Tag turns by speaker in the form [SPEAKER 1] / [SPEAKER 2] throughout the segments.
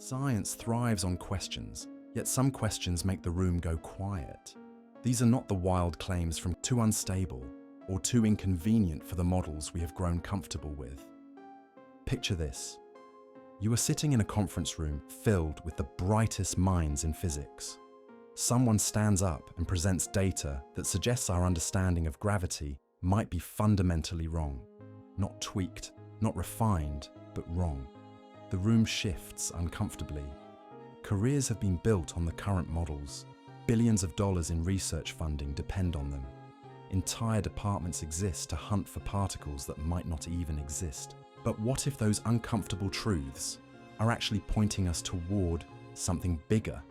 [SPEAKER 1] Science thrives on questions, yet some questions make the room go quiet. These are not the wild claims from too unstable or too inconvenient for the models we have grown comfortable with. Picture this. You are sitting in a conference room filled with the brightest minds in physics. Someone stands up and presents data that suggests our understanding of gravity might be fundamentally wrong. Not tweaked, not refined, but wrong. The room shifts uncomfortably. Careers have been built on the current models. Billions of dollars in research funding depend on them. Entire departments exist to hunt for particles that might not even exist. But what if those uncomfortable truths are actually pointing us toward something bigger?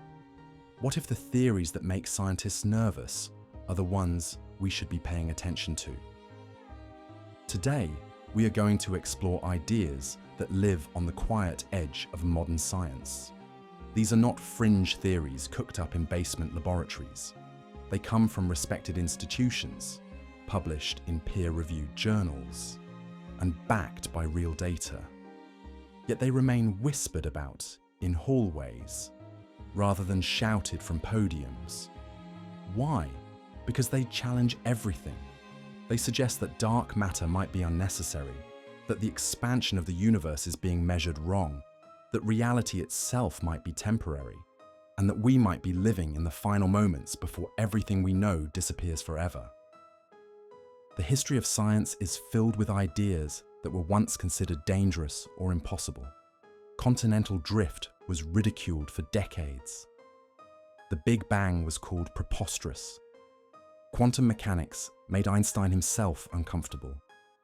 [SPEAKER 1] What if the theories that make scientists nervous are the ones we should be paying attention to? Today, we are going to explore ideas that live on the quiet edge of modern science. These are not fringe theories cooked up in basement laboratories. They come from respected institutions, published in peer-reviewed journals, and backed by real data. Yet they remain whispered about in hallways, rather than shouted from podiums. Why? Because they challenge everything. They suggest that dark matter might be unnecessary, that the expansion of the universe is being measured wrong, that reality itself might be temporary, and that we might be living in the final moments before everything we know disappears forever. The history of science is filled with ideas that were once considered dangerous or impossible. Continental drift was ridiculed for decades. The Big Bang was called preposterous. Quantum mechanics made Einstein himself uncomfortable,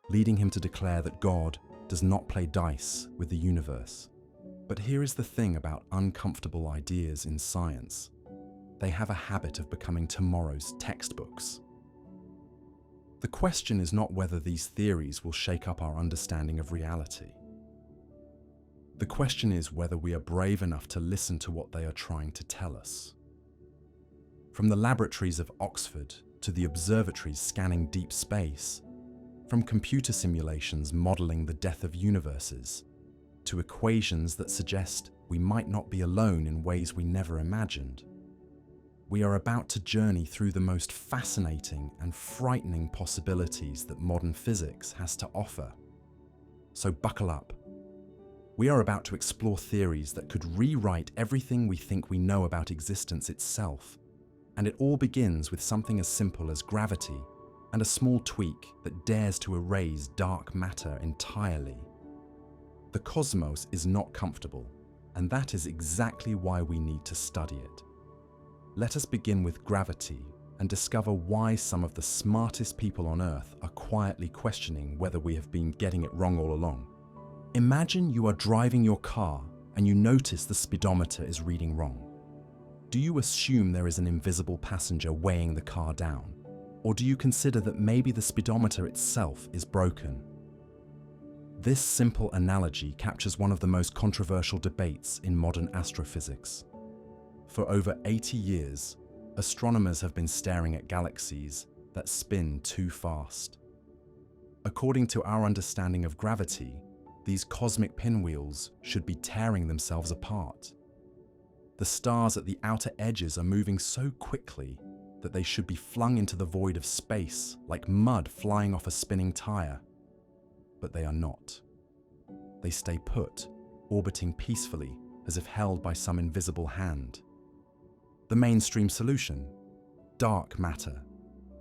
[SPEAKER 1] leading him to declare that God does not play dice with the universe. But here is the thing about uncomfortable ideas in science. They have a habit of becoming tomorrow's textbooks. The question is not whether these theories will shake up our understanding of reality. The question is whether we are brave enough to listen to what they are trying to tell us. From the laboratories of Oxford to the observatories scanning deep space, from computer simulations modeling the death of universes, to equations that suggest we might not be alone in ways we never imagined, we are about to journey through the most fascinating and frightening possibilities that modern physics has to offer. So buckle up. We are about to explore theories that could rewrite everything we think we know about existence itself. And it all begins with something as simple as gravity and a small tweak that dares to erase dark matter entirely. The cosmos is not comfortable, and that is exactly why we need to study it. Let us begin with gravity and discover why some of the smartest people on Earth are quietly questioning whether we have been getting it wrong all along. Imagine you are driving your car and you notice the speedometer is reading wrong. Do you assume there is an invisible passenger weighing the car down? Or do you consider that maybe the speedometer itself is broken? This simple analogy captures one of the most controversial debates in modern astrophysics. For over 80 years, astronomers have been staring at galaxies that spin too fast. According to our understanding of gravity, these cosmic pinwheels should be tearing themselves apart. The stars at the outer edges are moving so quickly that they should be flung into the void of space like mud flying off a spinning tire. But they are not. They stay put, orbiting peacefully as if held by some invisible hand. The mainstream solution: dark matter,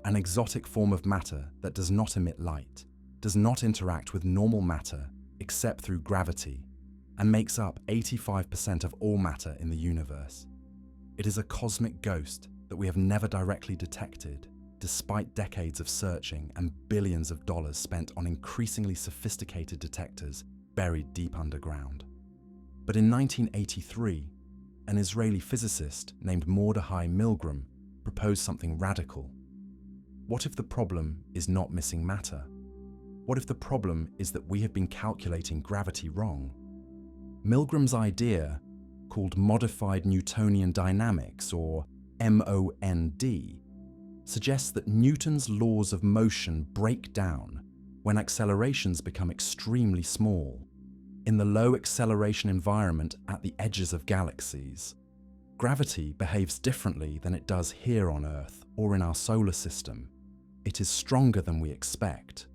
[SPEAKER 1] an exotic form of matter that does not emit light, does not interact with normal matter except through gravity, and makes up 85% of all matter in the universe. It is a cosmic ghost that we have never directly detected, despite decades of searching and billions of dollars spent on increasingly sophisticated detectors buried deep underground. But in 1983, an Israeli physicist named Mordechai Milgram proposed something radical. What if the problem is not missing matter? What if the problem is that we have been calculating gravity wrong? Milgram's idea, called modified Newtonian dynamics, or MOND, suggests that Newton's laws of motion break down when accelerations become extremely small. In the low acceleration environment at the edges of galaxies, gravity behaves differently than it does here on Earth or in our solar system. It is stronger than we expect,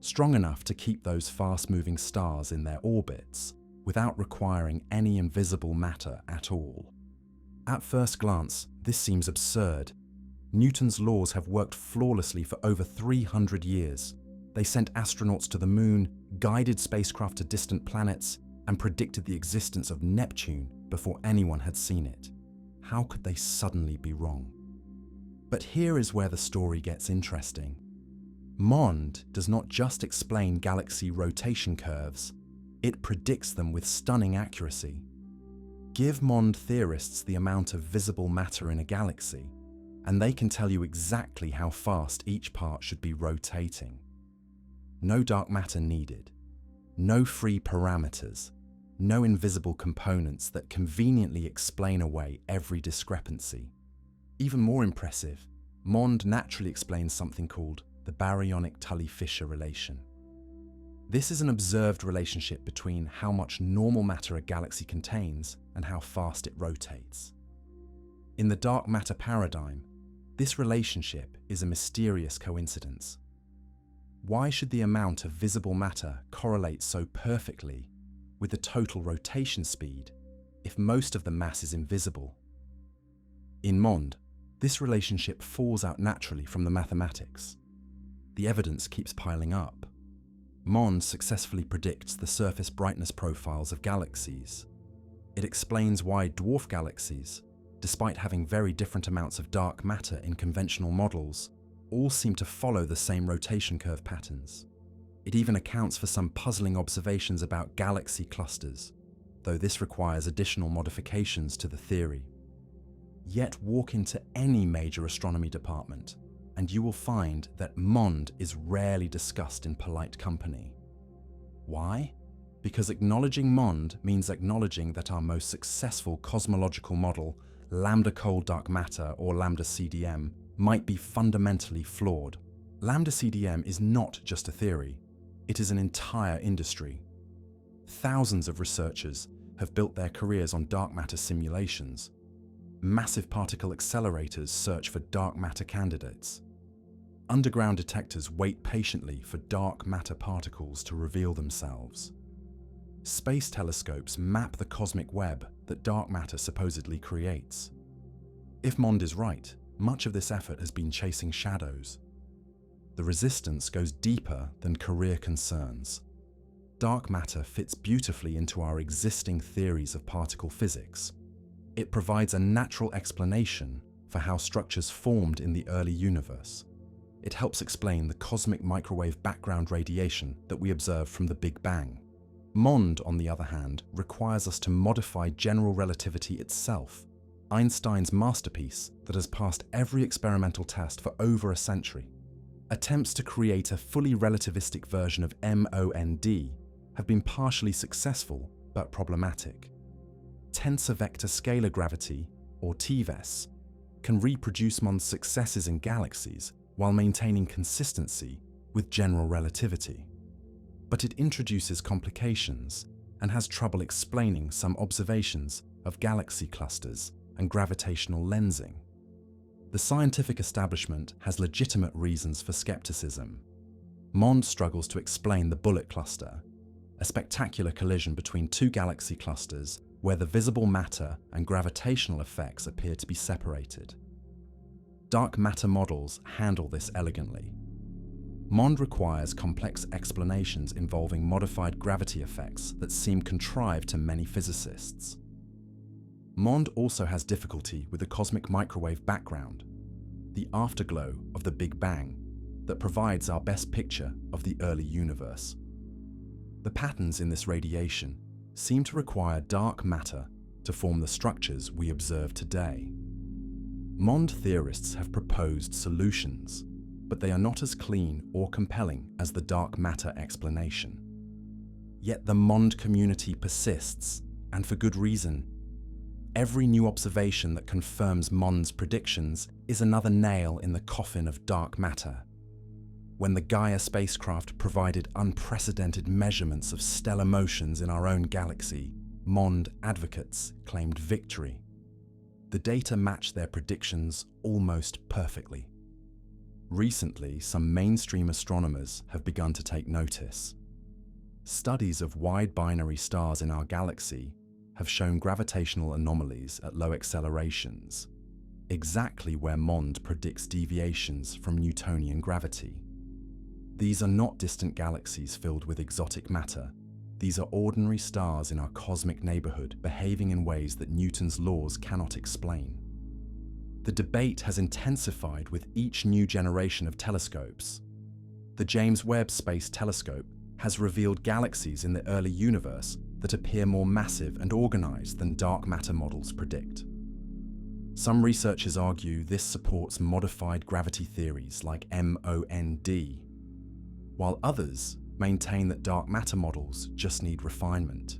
[SPEAKER 1] strong enough to keep those fast-moving stars in their orbits without requiring any invisible matter at all. At first glance, this seems absurd. Newton's laws have worked flawlessly for over 300 years. They sent astronauts to the moon, guided spacecraft to distant planets, and predicted the existence of Neptune before anyone had seen it. How could they suddenly be wrong? But here is where the story gets interesting. MOND does not just explain galaxy rotation curves, it predicts them with stunning accuracy. Give MOND theorists the amount of visible matter in a galaxy, and they can tell you exactly how fast each part should be rotating. No dark matter needed, no free parameters, no invisible components that conveniently explain away every discrepancy. Even more impressive, MOND naturally explains something called the baryonic Tully-Fisher relation. This is an observed relationship between how much normal matter a galaxy contains and how fast it rotates. In the dark matter paradigm, this relationship is a mysterious coincidence. Why should the amount of visible matter correlate so perfectly with the total rotation speed if most of the mass is invisible? In MOND, this relationship falls out naturally from the mathematics. The evidence keeps piling up. MOND successfully predicts the surface brightness profiles of galaxies. It explains why dwarf galaxies, despite having very different amounts of dark matter in conventional models, all seem to follow the same rotation curve patterns. It even accounts for some puzzling observations about galaxy clusters, though this requires additional modifications to the theory. Yet walk into any major astronomy department, and you will find that MOND is rarely discussed in polite company. Why? Because acknowledging MOND means acknowledging that our most successful cosmological model, lambda cold dark matter or lambda CDM, might be fundamentally flawed. Lambda CDM is not just a theory, it is an entire industry. Thousands of researchers have built their careers on dark matter simulations. Massive particle accelerators search for dark matter candidates. Underground detectors wait patiently for dark matter particles to reveal themselves. Space telescopes map the cosmic web that dark matter supposedly creates. If MOND is right, much of this effort has been chasing shadows. The resistance goes deeper than career concerns. Dark matter fits beautifully into our existing theories of particle physics. It provides a natural explanation for how structures formed in the early universe. It helps explain the cosmic microwave background radiation that we observe from the Big Bang. MOND, on the other hand, requires us to modify general relativity itself, Einstein's masterpiece that has passed every experimental test for over a century. Attempts to create a fully relativistic version of MOND have been partially successful but problematic. Tensor vector scalar gravity, or TVES, can reproduce MOND's successes in galaxies while maintaining consistency with general relativity. But it introduces complications and has trouble explaining some observations of galaxy clusters and gravitational lensing. The scientific establishment has legitimate reasons for skepticism. MOND struggles to explain the bullet cluster, a spectacular collision between two galaxy clusters where the visible matter and gravitational effects appear to be separated. Dark matter models handle this elegantly. MOND requires complex explanations involving modified gravity effects that seem contrived to many physicists. MOND also has difficulty with the cosmic microwave background, the afterglow of the Big Bang, that provides our best picture of the early universe. The patterns in this radiation seem to require dark matter to form the structures we observe today. MOND theorists have proposed solutions, but they are not as clean or compelling as the dark matter explanation. Yet the MOND community persists, and for good reason. Every new observation that confirms MOND's predictions is another nail in the coffin of dark matter. when the Gaia spacecraft provided unprecedented measurements of stellar motions in our own galaxy, MOND advocates claimed victory. The data matched their predictions almost perfectly. Recently, some mainstream astronomers have begun to take notice. Studies of wide binary stars in our galaxy have shown gravitational anomalies at low accelerations, exactly where MOND predicts deviations from Newtonian gravity. These are not distant galaxies filled with exotic matter. These are ordinary stars in our cosmic neighborhood behaving in ways that Newton's laws cannot explain. The debate has intensified with each new generation of telescopes. The James Webb Space Telescope has revealed galaxies in the early universe that appear more massive and organized than dark matter models predict. Some researchers argue this supports modified gravity theories like MOND, while others maintain that dark matter models just need refinement.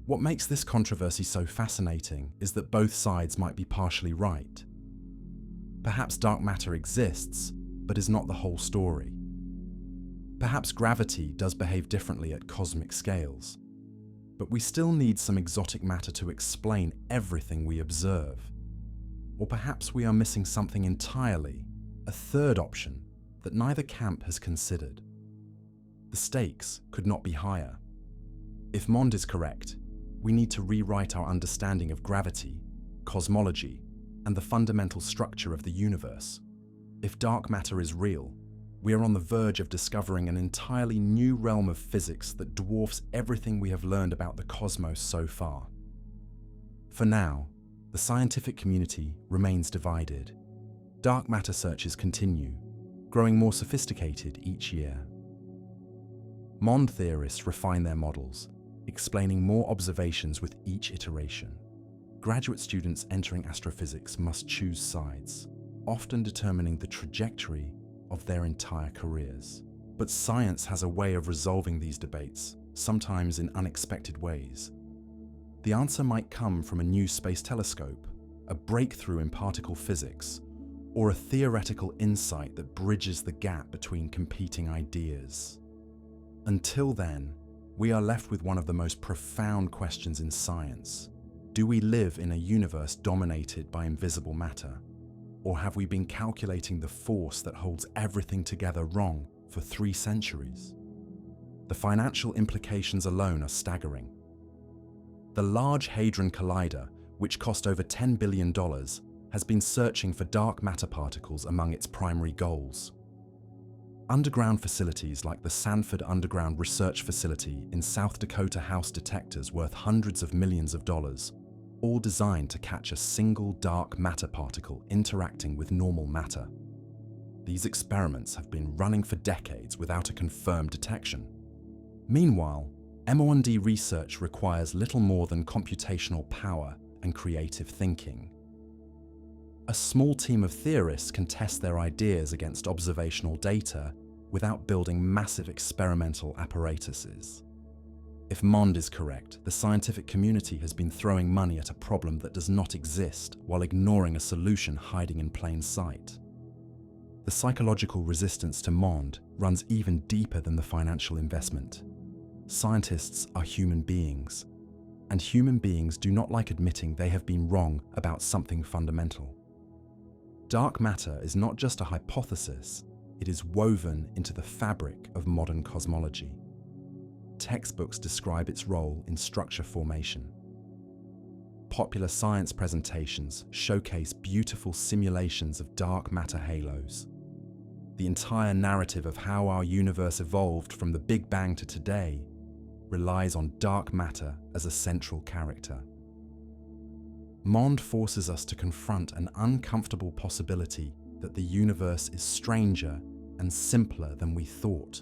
[SPEAKER 1] What makes this controversy so fascinating is that both sides might be partially right. Perhaps dark matter exists, but is not the whole story. Perhaps gravity does behave differently at cosmic scales, but we still need some exotic matter to explain everything we observe. Or perhaps we are missing something entirely, a third option that neither camp has considered. The stakes could not be higher. If MOND is correct, we need to rewrite our understanding of gravity, cosmology, and the fundamental structure of the universe. If dark matter is real, we are on the verge of discovering an entirely new realm of physics that dwarfs everything we have learned about the cosmos so far. For now, the scientific community remains divided. Dark matter searches continue, growing more sophisticated each year. MOND theorists refine their models, explaining more observations with each iteration. Graduate students entering astrophysics must choose sides, often determining the trajectory of their entire careers. But science has a way of resolving these debates, sometimes in unexpected ways. The answer might come from a new space telescope, a breakthrough in particle physics, or a theoretical insight that bridges the gap between competing ideas. Until then, we are left with one of the most profound questions in science. Do we live in a universe dominated by invisible matter? Or have we been calculating the force that holds everything together wrong for 3 centuries? The financial implications alone are staggering. The Large Hadron Collider, which cost over $10 billion, has been searching for dark matter particles among its primary goals. Underground facilities like the Sanford Underground Research Facility in South Dakota house detectors worth hundreds of millions of dollars, all designed to catch a single dark matter particle interacting with normal matter. These experiments have been running for decades without a confirmed detection. Meanwhile, MOND research requires little more than computational power and creative thinking. A small team of theorists can test their ideas against observational data without building massive experimental apparatuses. If MOND is correct, the scientific community has been throwing money at a problem that does not exist while ignoring a solution hiding in plain sight. The psychological resistance to MOND runs even deeper than the financial investment. Scientists are human beings, and human beings do not like admitting they have been wrong about something fundamental. Dark matter is not just a hypothesis, it is woven into the fabric of modern cosmology. Textbooks describe its role in structure formation. Popular science presentations showcase beautiful simulations of dark matter halos. The entire narrative of how our universe evolved from the Big Bang to today relies on dark matter as a central character. MOND forces us to confront an uncomfortable possibility that the universe is stranger and simpler than we thought.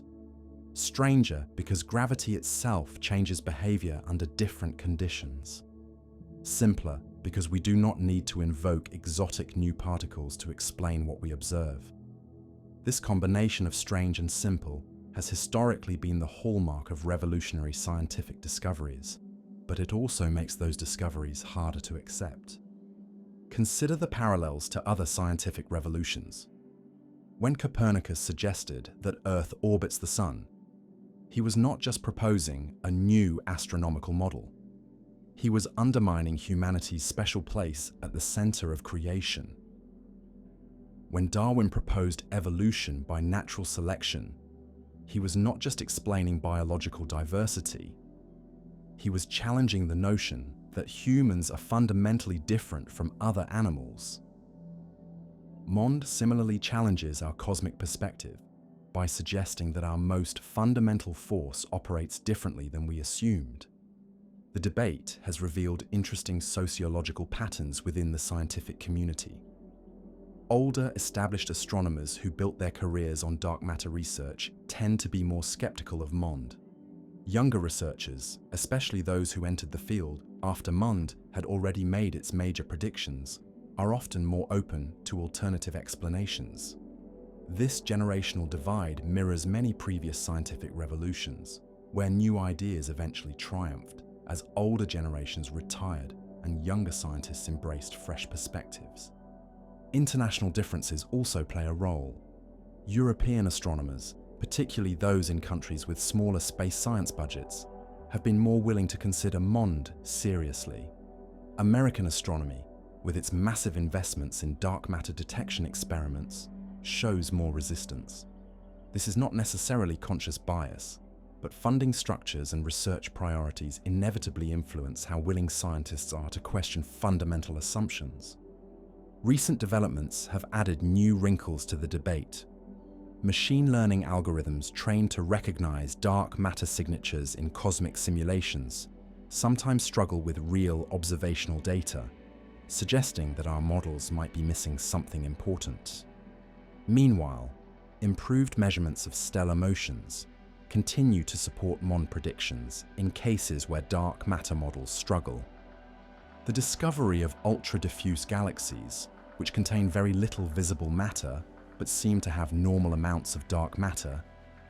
[SPEAKER 1] Stranger because gravity itself changes behavior under different conditions. Simpler because we do not need to invoke exotic new particles to explain what we observe. This combination of strange and simple has historically been the hallmark of revolutionary scientific discoveries, but it also makes those discoveries harder to accept. Consider the parallels to other scientific revolutions. When Copernicus suggested that Earth orbits the Sun, he was not just proposing a new astronomical model. He was undermining humanity's special place at the center of creation. When Darwin proposed evolution by natural selection, he was not just explaining biological diversity, he was challenging the notion that humans are fundamentally different from other animals. Mond similarly challenges our cosmic perspective by suggesting that our most fundamental force operates differently than we assumed. The debate has revealed interesting sociological patterns within the scientific community. Older, established astronomers who built their careers on dark matter research tend to be more skeptical of Mond. Younger researchers, especially those who entered the field after Mond had already made its major predictions, are often more open to alternative explanations. This generational divide mirrors many previous scientific revolutions, where new ideas eventually triumphed as older generations retired and younger scientists embraced fresh perspectives. International differences also play a role. European astronomers, particularly those in countries with smaller space science budgets, have been more willing to consider Mond seriously. American astronomy, with its massive investments in dark matter detection experiments, shows more resistance. This is not necessarily conscious bias, but funding structures and research priorities inevitably influence how willing scientists are to question fundamental assumptions. Recent developments have added new wrinkles to the debate. Machine learning algorithms trained to recognize dark matter signatures in cosmic simulations sometimes struggle with real observational data, suggesting that our models might be missing something important. Meanwhile, improved measurements of stellar motions continue to support Mond predictions in cases where dark matter models struggle. The discovery of ultra-diffuse galaxies, which contain very little visible matter but seem to have normal amounts of dark matter,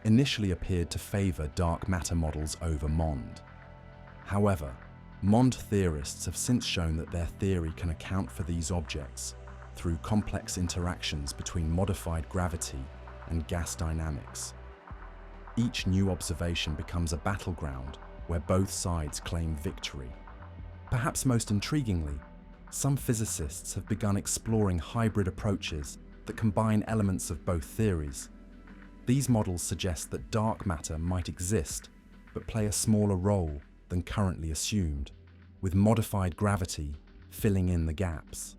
[SPEAKER 1] initially appeared to favor dark matter models over Mond. However, Mond theorists have since shown that their theory can account for these objects through complex interactions between modified gravity and gas dynamics. Each new observation becomes a battleground where both sides claim victory. Perhaps most intriguingly, some physicists have begun exploring hybrid approaches that combine elements of both theories. These models suggest that dark matter might exist, but play a smaller role than currently assumed, with modified gravity filling in the gaps.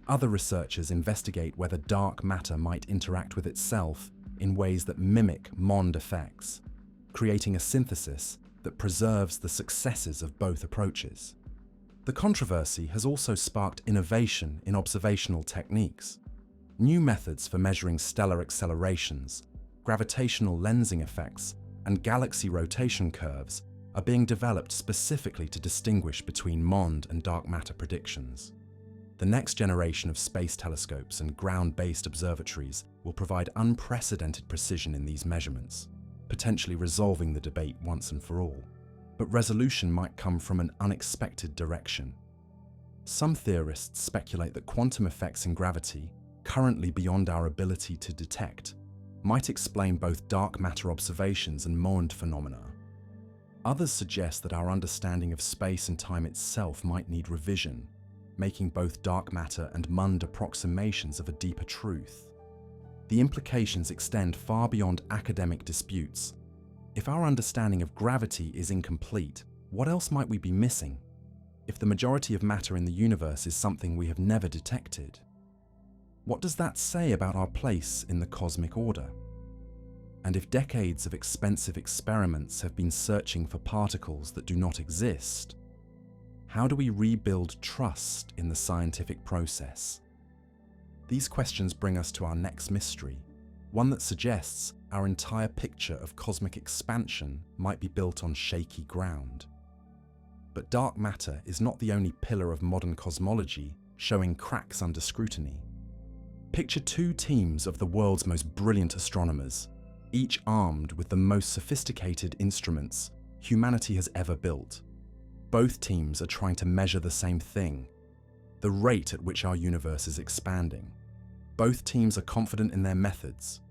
[SPEAKER 1] Other researchers investigate whether dark matter might interact with itself in ways that mimic Mond effects, creating a synthesis that preserves the successes of both approaches. The controversy has also sparked innovation in observational techniques. New methods for measuring stellar accelerations, gravitational lensing effects, and galaxy rotation curves are being developed specifically to distinguish between Mond and dark matter predictions. The next generation of space telescopes and ground-based observatories will provide unprecedented precision in these measurements, potentially resolving the debate once and for all. But resolution might come from an unexpected direction. Some theorists speculate that quantum effects in gravity, currently beyond our ability to detect, might explain both dark matter observations and Mond phenomena. Others suggest that our understanding of space and time itself might need revision, making both dark matter and Mond approximations of a deeper truth. The implications extend far beyond academic disputes. If our understanding of gravity is incomplete, what else might we be missing? If the majority of matter in the universe is something we have never detected, what does that say about our place in the cosmic order? And if decades of expensive experiments have been searching for particles that do not exist, how do we rebuild trust in the scientific process? These questions bring us to our next mystery, one that suggests our entire picture of cosmic expansion might be built on shaky ground. But dark matter is not the only pillar of modern cosmology showing cracks under scrutiny. Picture two teams of the world's most brilliant astronomers, each armed with the most sophisticated instruments humanity has ever built. Both teams are trying to measure the same thing, the rate at which our universe is expanding. Both teams are confident in their methods.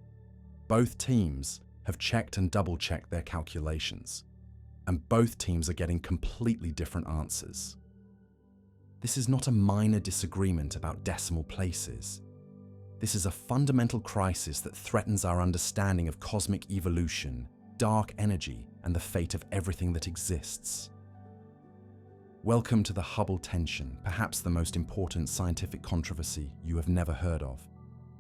[SPEAKER 1] Both teams have checked and double-checked their calculations. And both teams are getting completely different answers. This is not a minor disagreement about decimal places. This is a fundamental crisis that threatens our understanding of cosmic evolution, dark energy, and the fate of everything that exists. Welcome to the Hubble tension, perhaps the most important scientific controversy you have never heard of.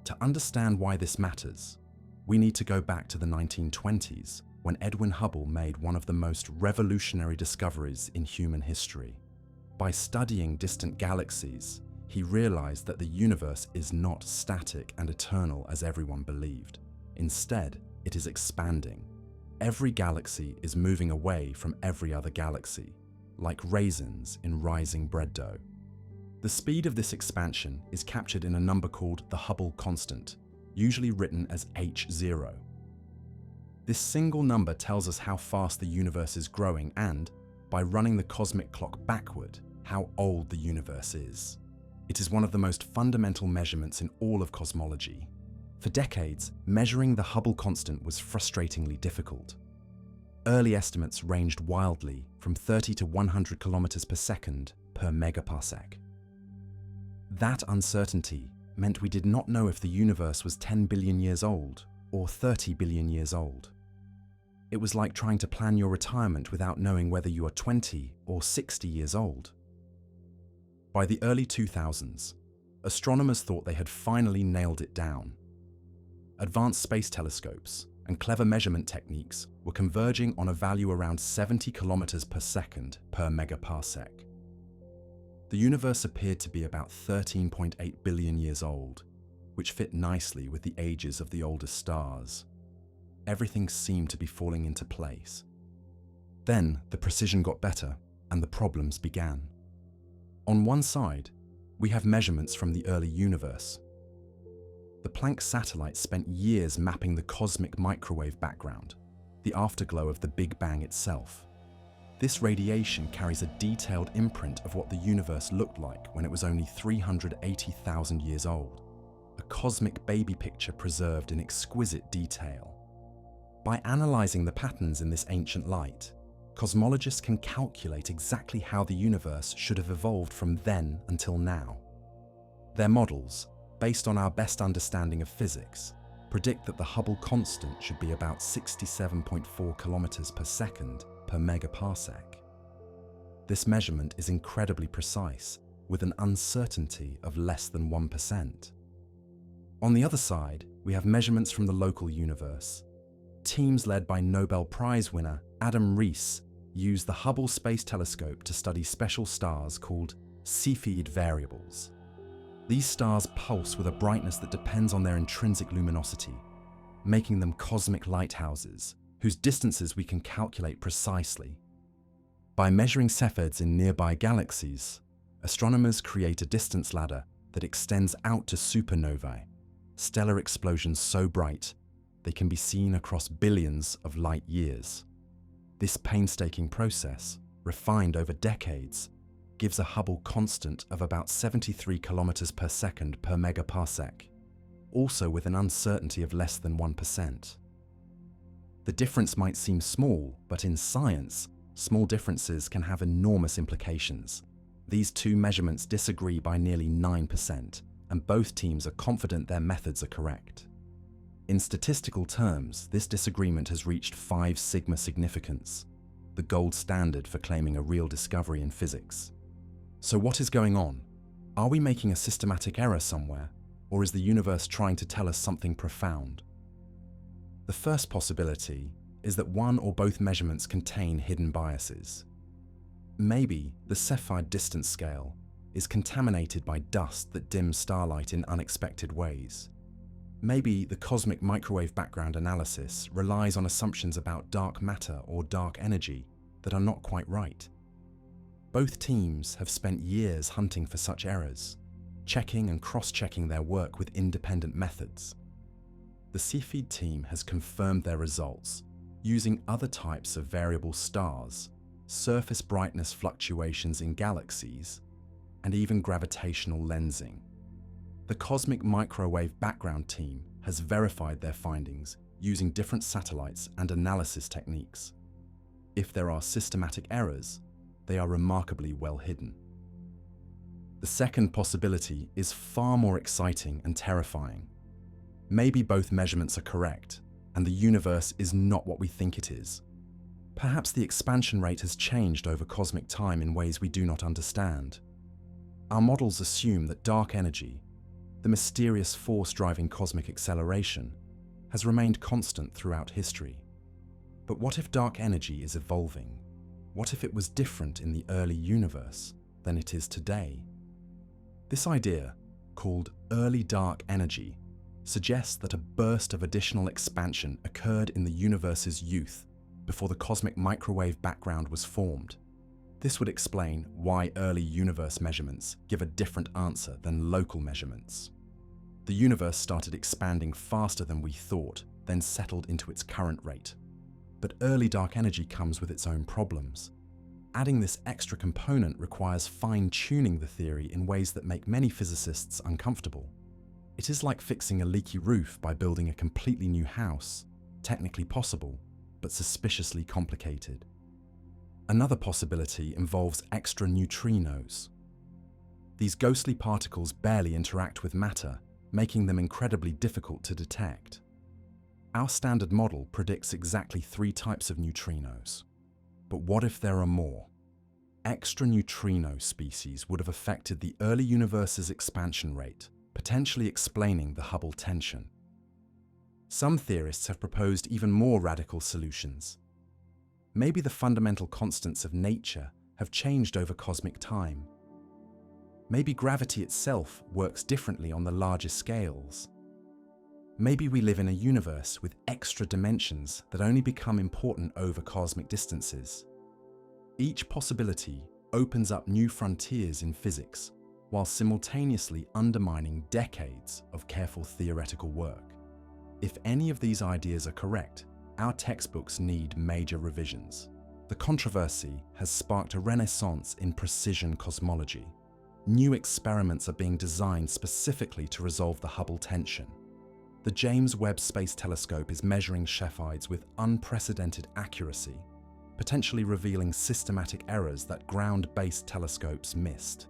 [SPEAKER 1] To understand why this matters, we need to go back to the 1920s, when Edwin Hubble made one of the most revolutionary discoveries in human history. By studying distant galaxies, he realized that the universe is not static and eternal as everyone believed. Instead, it is expanding. Every galaxy is moving away from every other galaxy, like raisins in rising bread dough. The speed of this expansion is captured in a number called the Hubble constant, usually written as h0. This single number tells us how fast the universe is growing and, by running the cosmic clock backward, how old the universe is. It is one of the most fundamental measurements in all of cosmology. For decades, measuring the Hubble constant was frustratingly difficult. Early estimates ranged wildly from 30 to 100 kilometers per second per megaparsec. That uncertainty meant we did not know if the universe was 10 billion years old or 30 billion years old. It was like trying to plan your retirement without knowing whether you are 20 or 60 years old. By the early 2000s, astronomers thought they had finally nailed it down. Advanced space telescopes and clever measurement techniques were converging on a value around 70 kilometers per second per megaparsec. The universe appeared to be about 13.8 billion years old, which fit nicely with the ages of the oldest stars. Everything seemed to be falling into place. Then the precision got better and the problems began. On one side, we have measurements from the early universe. The Planck satellite spent years mapping the cosmic microwave background, the afterglow of the Big Bang itself. This radiation carries a detailed imprint of what the universe looked like when it was only 380,000 years old, a cosmic baby picture preserved in exquisite detail. By analyzing the patterns in this ancient light, cosmologists can calculate exactly how the universe should have evolved from then until now. Their models, based on our best understanding of physics, predict that the Hubble constant should be about 67.4 kilometers per second per megaparsec. This measurement is incredibly precise, with an uncertainty of less than 1%. On the other side, we have measurements from the local universe. Teams led by Nobel Prize winner Adam Rees used the Hubble Space Telescope to study special stars called Cepheid variables. These stars pulse with a brightness that depends on their intrinsic luminosity, making them cosmic lighthouses, whose distances we can calculate precisely. By measuring Cepheids in nearby galaxies, astronomers create a distance ladder that extends out to supernovae, stellar explosions so bright they can be seen across billions of light years. This painstaking process, refined over decades, gives a Hubble constant of about 73 kilometers per second per megaparsec, also with an uncertainty of less than 1%. The difference might seem small, but in science, small differences can have enormous implications. These two measurements disagree by nearly 9%, and both teams are confident their methods are correct. In statistical terms, this disagreement has reached 5 sigma significance, the gold standard for claiming a real discovery in physics. So what is going on? Are we making a systematic error somewhere, or is the universe trying to tell us something profound? The first possibility is that one or both measurements contain hidden biases. Maybe the Cepheid distance scale is contaminated by dust that dims starlight in unexpected ways. Maybe the cosmic microwave background analysis relies on assumptions about dark matter or dark energy that are not quite right. Both teams have spent years hunting for such errors, checking and cross-checking their work with independent methods. The Cepheid team has confirmed their results using other types of variable stars, surface brightness fluctuations in galaxies, and even gravitational lensing. The Cosmic Microwave Background team has verified their findings using different satellites and analysis techniques. If there are systematic errors, they are remarkably well hidden. The second possibility is far more exciting and terrifying. Maybe both measurements are correct, and the universe is not what we think it is. Perhaps the expansion rate has changed over cosmic time in ways we do not understand. Our models assume that dark energy, the mysterious force driving cosmic acceleration, has remained constant throughout history. But what if dark energy is evolving? What if it was different in the early universe than it is today? This idea, called early dark energy, suggests that a burst of additional expansion occurred in the universe's youth before the cosmic microwave background was formed. This would explain why early universe measurements give a different answer than local measurements. The universe started expanding faster than we thought, then settled into its current rate. But early dark energy comes with its own problems. Adding this extra component requires fine-tuning the theory in ways that make many physicists uncomfortable. It is like fixing a leaky roof by building a completely new house, technically possible, but suspiciously complicated. Another possibility involves extra neutrinos. These ghostly particles barely interact with matter, making them incredibly difficult to detect. Our standard model predicts exactly 3 types of neutrinos. But what if there are more? Extra neutrino species would have affected the early universe's expansion rate, potentially explaining the Hubble tension. Some theorists have proposed even more radical solutions. Maybe the fundamental constants of nature have changed over cosmic time. Maybe gravity itself works differently on the larger scales. Maybe we live in a universe with extra dimensions that only become important over cosmic distances. Each possibility opens up new frontiers in physics, while simultaneously undermining decades of careful theoretical work. If any of these ideas are correct, our textbooks need major revisions. The controversy has sparked a renaissance in precision cosmology. New experiments are being designed specifically to resolve the Hubble tension. The James Webb Space Telescope is measuring Cepheids with unprecedented accuracy, potentially revealing systematic errors that ground-based telescopes missed.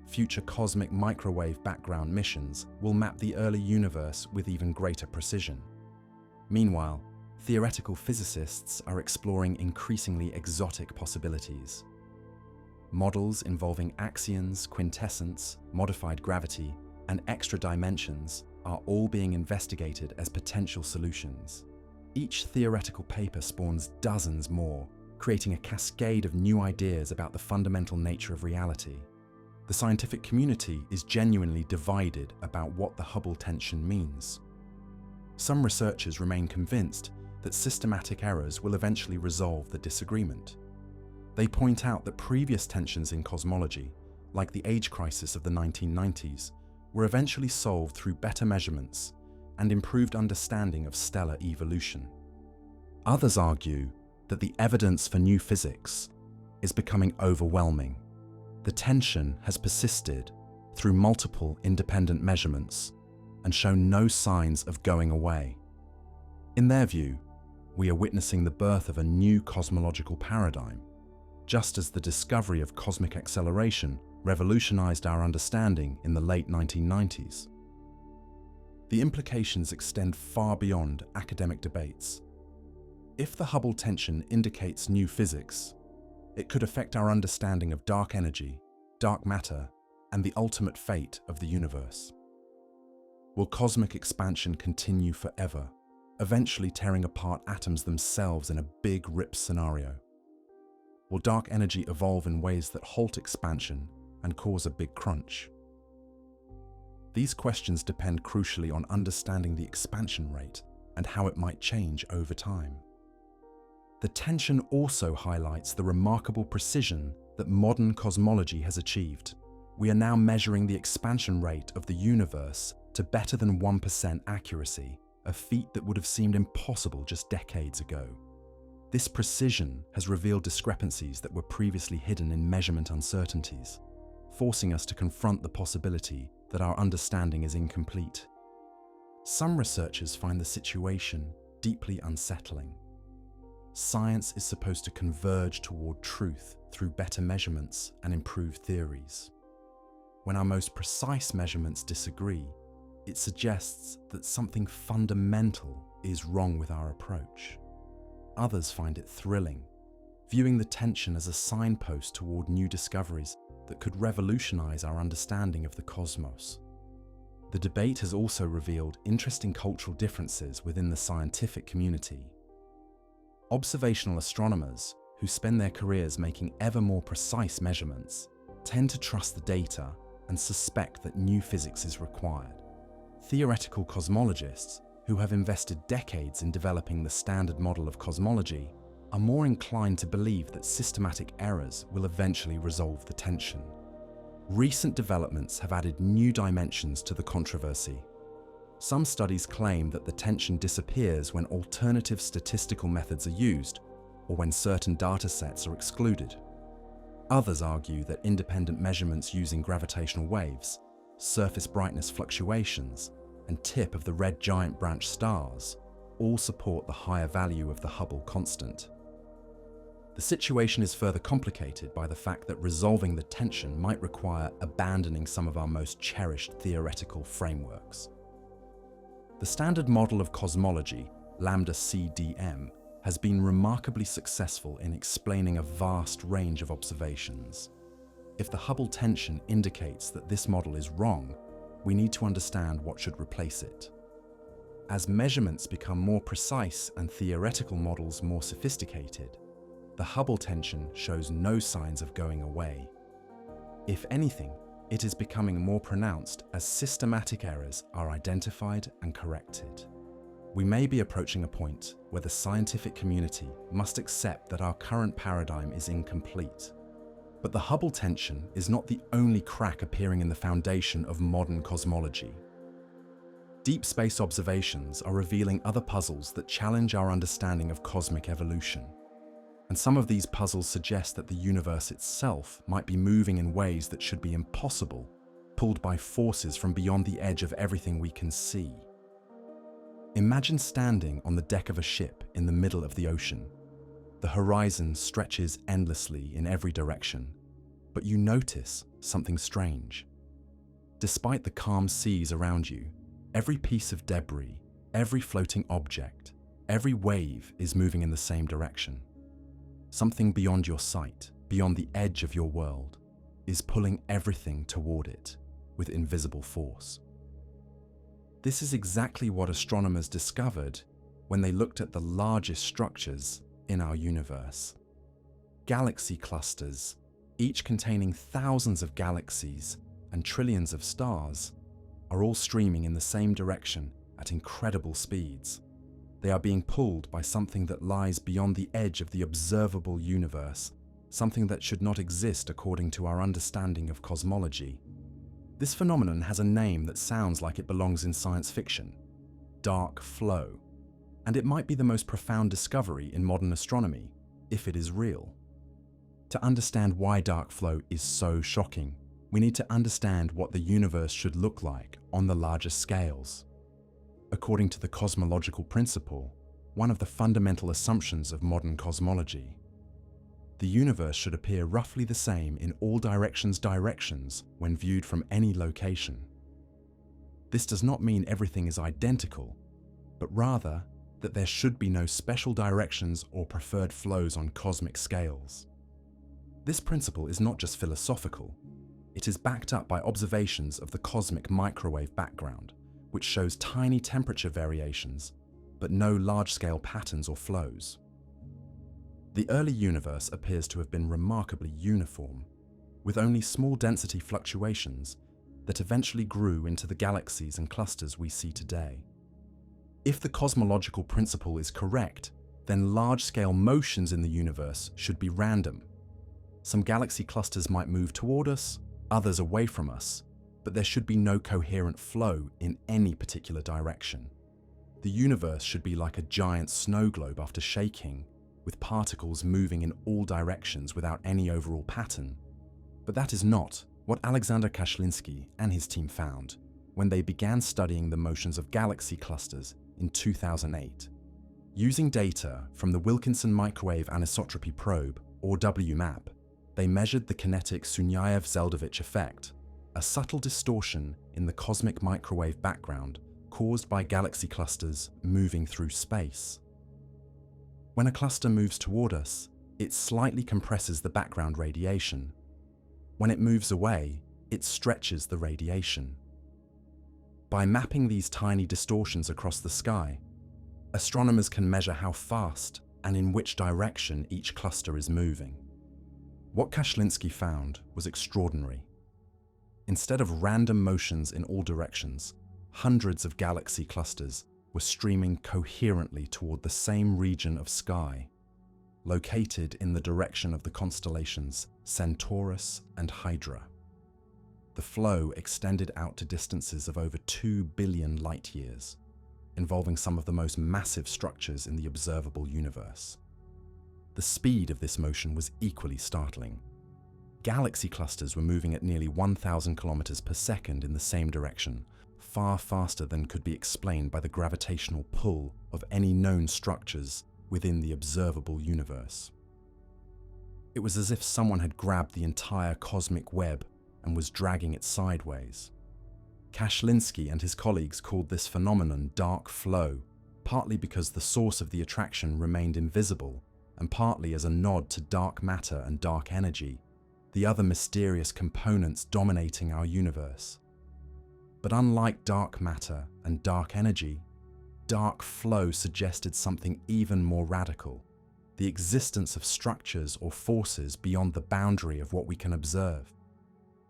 [SPEAKER 1] Future cosmic microwave background missions will map the early universe with even greater precision. Meanwhile, theoretical physicists are exploring increasingly exotic possibilities. Models involving axions, quintessence, modified gravity, and extra dimensions are all being investigated as potential solutions. Each theoretical paper spawns dozens more, creating a cascade of new ideas about the fundamental nature of reality. The scientific community is genuinely divided about what the Hubble tension means. Some researchers remain convinced that systematic errors will eventually resolve the disagreement. They point out that previous tensions in cosmology, like the age crisis of the 1990s, were eventually solved through better measurements and improved understanding of stellar evolution. Others argue that the evidence for new physics is becoming overwhelming. The tension has persisted through multiple independent measurements and shown no signs of going away. In their view, we are witnessing the birth of a new cosmological paradigm, just as the discovery of cosmic acceleration revolutionized our understanding in the late 1990s. The implications extend far beyond academic debates. If the Hubble tension indicates new physics, it could affect our understanding of dark energy, dark matter, and the ultimate fate of the universe. Will cosmic expansion continue forever, eventually tearing apart atoms themselves in a big rip scenario? Will dark energy evolve in ways that halt expansion and cause a big crunch? These questions depend crucially on understanding the expansion rate and how it might change over time. The tension also highlights the remarkable precision that modern cosmology has achieved. We are now measuring the expansion rate of the universe to better than 1% accuracy, a feat that would have seemed impossible just decades ago. This precision has revealed discrepancies that were previously hidden in measurement uncertainties, forcing us to confront the possibility that that our understanding is incomplete. Some researchers find the situation deeply unsettling. Science is supposed to converge toward truth through better measurements and improved theories. When our most precise measurements disagree, it suggests that something fundamental is wrong with our approach. Others find it thrilling, viewing the tension as a signpost toward new discoveries that could revolutionize our understanding of the cosmos. The debate has also revealed interesting cultural differences within the scientific community. Observational astronomers, who spend their careers making ever more precise measurements, tend to trust the data and suspect that new physics is required. Theoretical cosmologists, who have invested decades in developing the standard model of cosmology, are more inclined to believe that systematic errors will eventually resolve the tension. Recent developments have added new dimensions to the controversy. Some studies claim that the tension disappears when alternative statistical methods are used or when certain datasets are excluded. Others argue that independent measurements using gravitational waves, surface brightness fluctuations, and tip of the red giant branch stars all support the higher value of the Hubble constant. The situation is further complicated by the fact that resolving the tension might require abandoning some of our most cherished theoretical frameworks. The standard model of cosmology, lambda CDM, has been remarkably successful in explaining a vast range of observations. If the Hubble tension indicates that this model is wrong, we need to understand what should replace it. As measurements become more precise and theoretical models more sophisticated, the Hubble tension shows no signs of going away. If anything, it is becoming more pronounced as systematic errors are identified and corrected. We may be approaching a point where the scientific community must accept that our current paradigm is incomplete. But the Hubble tension is not the only crack appearing in the foundation of modern cosmology. Deep space observations are revealing other puzzles that challenge our understanding of cosmic evolution. And some of these puzzles suggest that the universe itself might be moving in ways that should be impossible, pulled by forces from beyond the edge of everything we can see. Imagine standing on the deck of a ship in the middle of the ocean. The horizon stretches endlessly in every direction, but you notice something strange. Despite the calm seas around you, every piece of debris, every floating object, every wave is moving in the same direction. Something beyond your sight, beyond the edge of your world, is pulling everything toward it with invisible force. This is exactly what astronomers discovered when they looked at the largest structures in our universe. Galaxy clusters, each containing thousands of galaxies and trillions of stars, are all streaming in the same direction at incredible speeds. They are being pulled by something that lies beyond the edge of the observable universe, something that should not exist according to our understanding of cosmology. This phenomenon has a name that sounds like it belongs in science fiction: dark flow. And it might be the most profound discovery in modern astronomy, if it is real. To understand why dark flow is so shocking, we need to understand what the universe should look like on the largest scales. According to the cosmological principle, one of the fundamental assumptions of modern cosmology, the universe should appear roughly the same in all directions when viewed from any location. This does not mean everything is identical, but rather that there should be no special directions or preferred flows on cosmic scales. This principle is not just philosophical, it is backed up by observations of the cosmic microwave background, which shows tiny temperature variations, but no large-scale patterns or flows. The early universe appears to have been remarkably uniform, with only small density fluctuations that eventually grew into the galaxies and clusters we see today. If the cosmological principle is correct, then large-scale motions in the universe should be random. Some galaxy clusters might move toward us, others away from us, but there should be no coherent flow in any particular direction. The universe should be like a giant snow globe after shaking, with particles moving in all directions without any overall pattern. But that is not What Alexander Kashlinsky and his team found when they began studying the motions of galaxy clusters in 2008. Using data from the Wilkinson Microwave Anisotropy Probe, or WMAP, they measured the kinetic Sunyaev-Zeldovich effect, a subtle distortion in the cosmic microwave background caused by galaxy clusters moving through space. When a cluster moves toward us, it slightly compresses the background radiation. When it moves away, it stretches the radiation. By mapping these tiny distortions across the sky, astronomers can measure how fast and in which direction each cluster is moving. What Kashlinsky found was extraordinary. Instead of random motions in all directions, hundreds of galaxy clusters were streaming coherently toward the same region of sky, located in the direction of the constellations Centaurus and Hydra. The flow extended out to distances of over 2 billion light-years, involving some of the most massive structures in the observable universe. The speed of this motion was equally startling. Galaxy clusters were moving at nearly 1,000 kilometers per second in the same direction, far faster than could be explained by the gravitational pull of any known structures within the observable universe. It was as if someone had grabbed the entire cosmic web and was dragging it sideways. Kashlinsky and his colleagues called this phenomenon dark flow, partly because the source of the attraction remained invisible, and partly as a nod to dark matter and dark energy, the other mysterious components dominating our universe. But unlike dark matter and dark energy, dark flow suggested something even more radical: the existence of structures or forces beyond the boundary of what we can observe.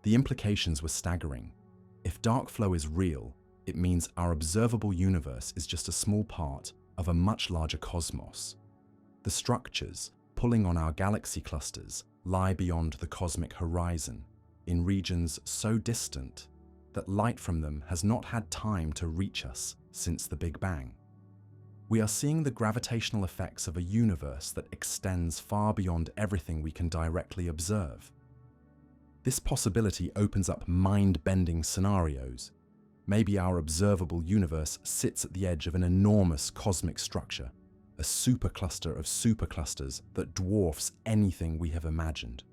[SPEAKER 1] The implications were staggering. If dark flow is real, it means our observable universe is just a small part of a much larger cosmos. The structures pulling on our galaxy clusters lie beyond the cosmic horizon, in regions so distant that light from them has not had time to reach us since the Big Bang. We are seeing the gravitational effects of a universe that extends far beyond everything we can directly observe. This possibility opens up mind-bending scenarios. Maybe our observable universe sits at the edge of an enormous cosmic structure, a supercluster of superclusters that dwarfs anything we have imagined.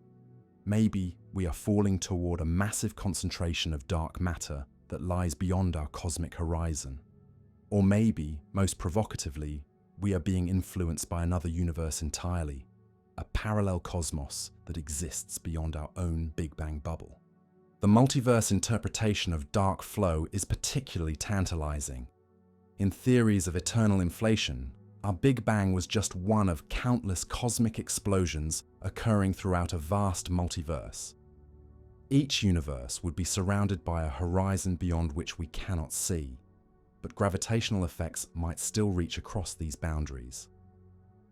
[SPEAKER 1] Maybe we are falling toward a massive concentration of dark matter that lies beyond our cosmic horizon. Or maybe, most provocatively, we are being influenced by another universe entirely, a parallel cosmos that exists beyond our own Big Bang bubble. The multiverse interpretation of dark flow is particularly tantalizing. In theories of eternal inflation, our Big Bang was just one of countless cosmic explosions occurring throughout a vast multiverse. Each universe would be surrounded by a horizon beyond which we cannot see, but gravitational effects might still reach across these boundaries.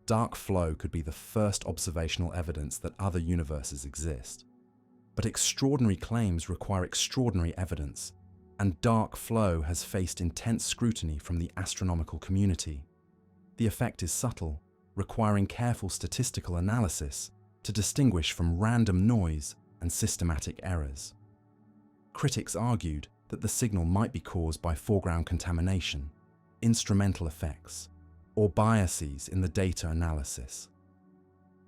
[SPEAKER 1] Dark flow could be the first observational evidence that other universes exist. But extraordinary claims require extraordinary evidence, and dark flow has faced intense scrutiny from the astronomical community. The effect is subtle, requiring careful statistical analysis to distinguish from random noise and systematic errors. Critics argued that the signal might be caused by foreground contamination, instrumental effects, or biases in the data analysis.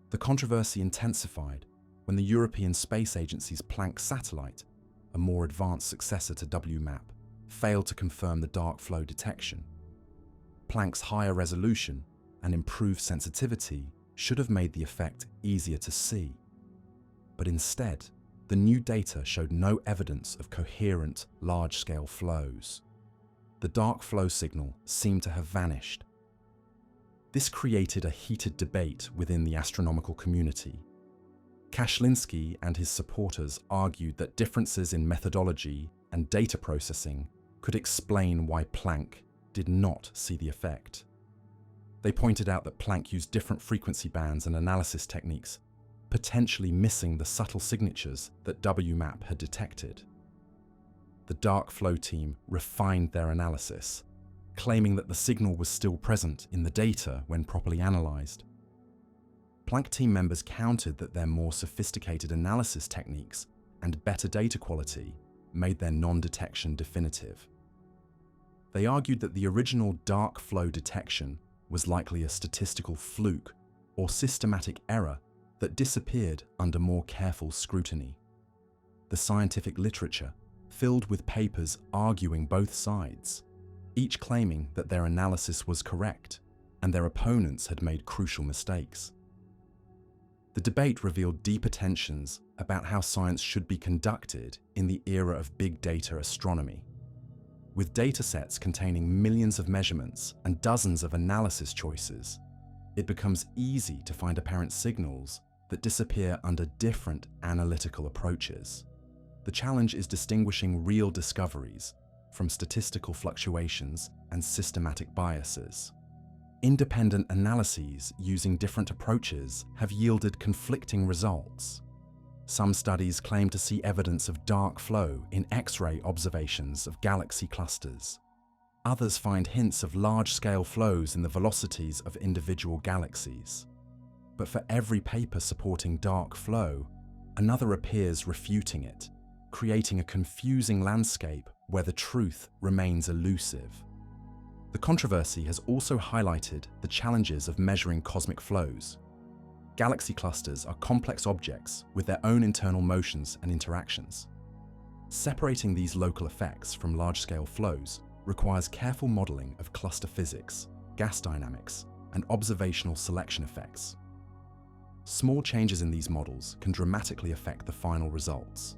[SPEAKER 1] The controversy intensified when the European Space Agency's Planck satellite, a more advanced successor to WMAP, failed to confirm the dark flow detection. Planck's higher resolution and improved sensitivity should have made the effect easier to see. But instead, the new data showed no evidence of coherent, large-scale flows. The dark flow signal seemed to have vanished. This created a heated debate within the astronomical community. Kashlinsky and his supporters argued that differences in methodology and data processing could explain why Planck did not see the effect. They pointed out that Planck used different frequency bands and analysis techniques, potentially missing the subtle signatures that WMAP had detected. The dark flow team refined their analysis, claiming that the signal was still present in the data when properly analyzed. Planck team members countered that their more sophisticated analysis techniques and better data quality made their non-detection definitive. They argued that the original dark flow detection was likely a statistical fluke or systematic error that disappeared under more careful scrutiny. The scientific literature filled with papers arguing both sides, each claiming that their analysis was correct and their opponents had made crucial mistakes. The debate revealed deeper tensions about how science should be conducted in the era of big data astronomy. With datasets containing millions of measurements and dozens of analysis choices, it becomes easy to find apparent signals that disappear under different analytical approaches. The challenge is distinguishing real discoveries from statistical fluctuations and systematic biases. Independent analyses using different approaches have yielded conflicting results. Some studies claim to see evidence of dark flow in X-ray observations of galaxy clusters. Others find hints of large-scale flows in the velocities of individual galaxies. But for every paper supporting dark flow, another appears refuting it, creating a confusing landscape where the truth remains elusive. The controversy has also highlighted the challenges of measuring cosmic flows. Galaxy clusters are complex objects with their own internal motions and interactions. Separating these local effects from large-scale flows requires careful modeling of cluster physics, gas dynamics, and observational selection effects. Small changes in these models can dramatically affect the final results.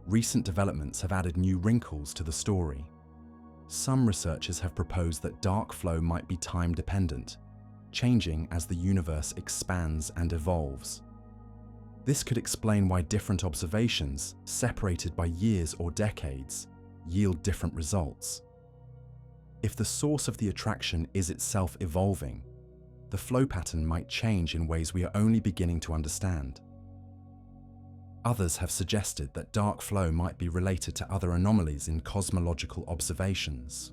[SPEAKER 1] Recent developments have added new wrinkles to the story. Some researchers have proposed that dark flow might be time-dependent, changing as the universe expands and evolves. This could explain why different observations, separated by years or decades, yield different results. If the source of the attraction is itself evolving, the flow pattern might change in ways we are only beginning to understand. Others have suggested that dark flow might be related to other anomalies in cosmological observations.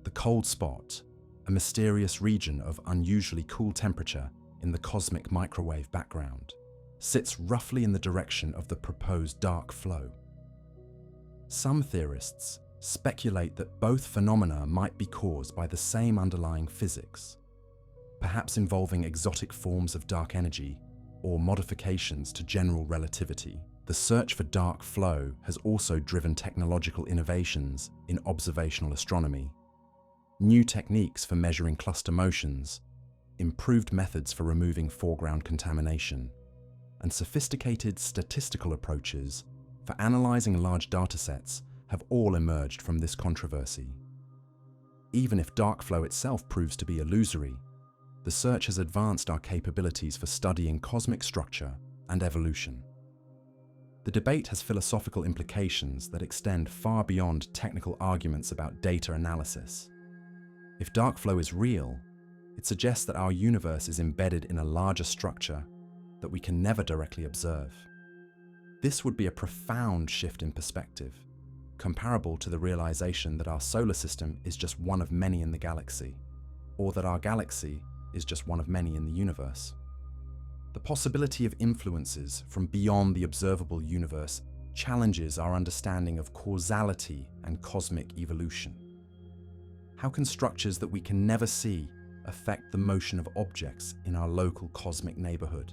[SPEAKER 1] The cold spot, a mysterious region of unusually cool temperature in the cosmic microwave background, sits roughly in the direction of the proposed dark flow. Some theorists speculate that both phenomena might be caused by the same underlying physics, perhaps involving exotic forms of dark energy or modifications to general relativity. The search for dark flow has also driven technological innovations in observational astronomy. New techniques for measuring cluster motions, improved methods for removing foreground contamination, and sophisticated statistical approaches for analyzing large datasets have all emerged from this controversy. Even if dark flow itself proves to be illusory, the search has advanced our capabilities for studying cosmic structure and evolution. The debate has philosophical implications that extend far beyond technical arguments about data analysis. If dark flow is real, it suggests that our universe is embedded in a larger structure that we can never directly observe. This would be a profound shift in perspective, comparable to the realization that our solar system is just one of many in the galaxy, or that our galaxy is just one of many in the universe. The possibility of influences from beyond the observable universe challenges our understanding of causality and cosmic evolution. How can structures that we can never see affect the motion of objects in our local cosmic neighborhood?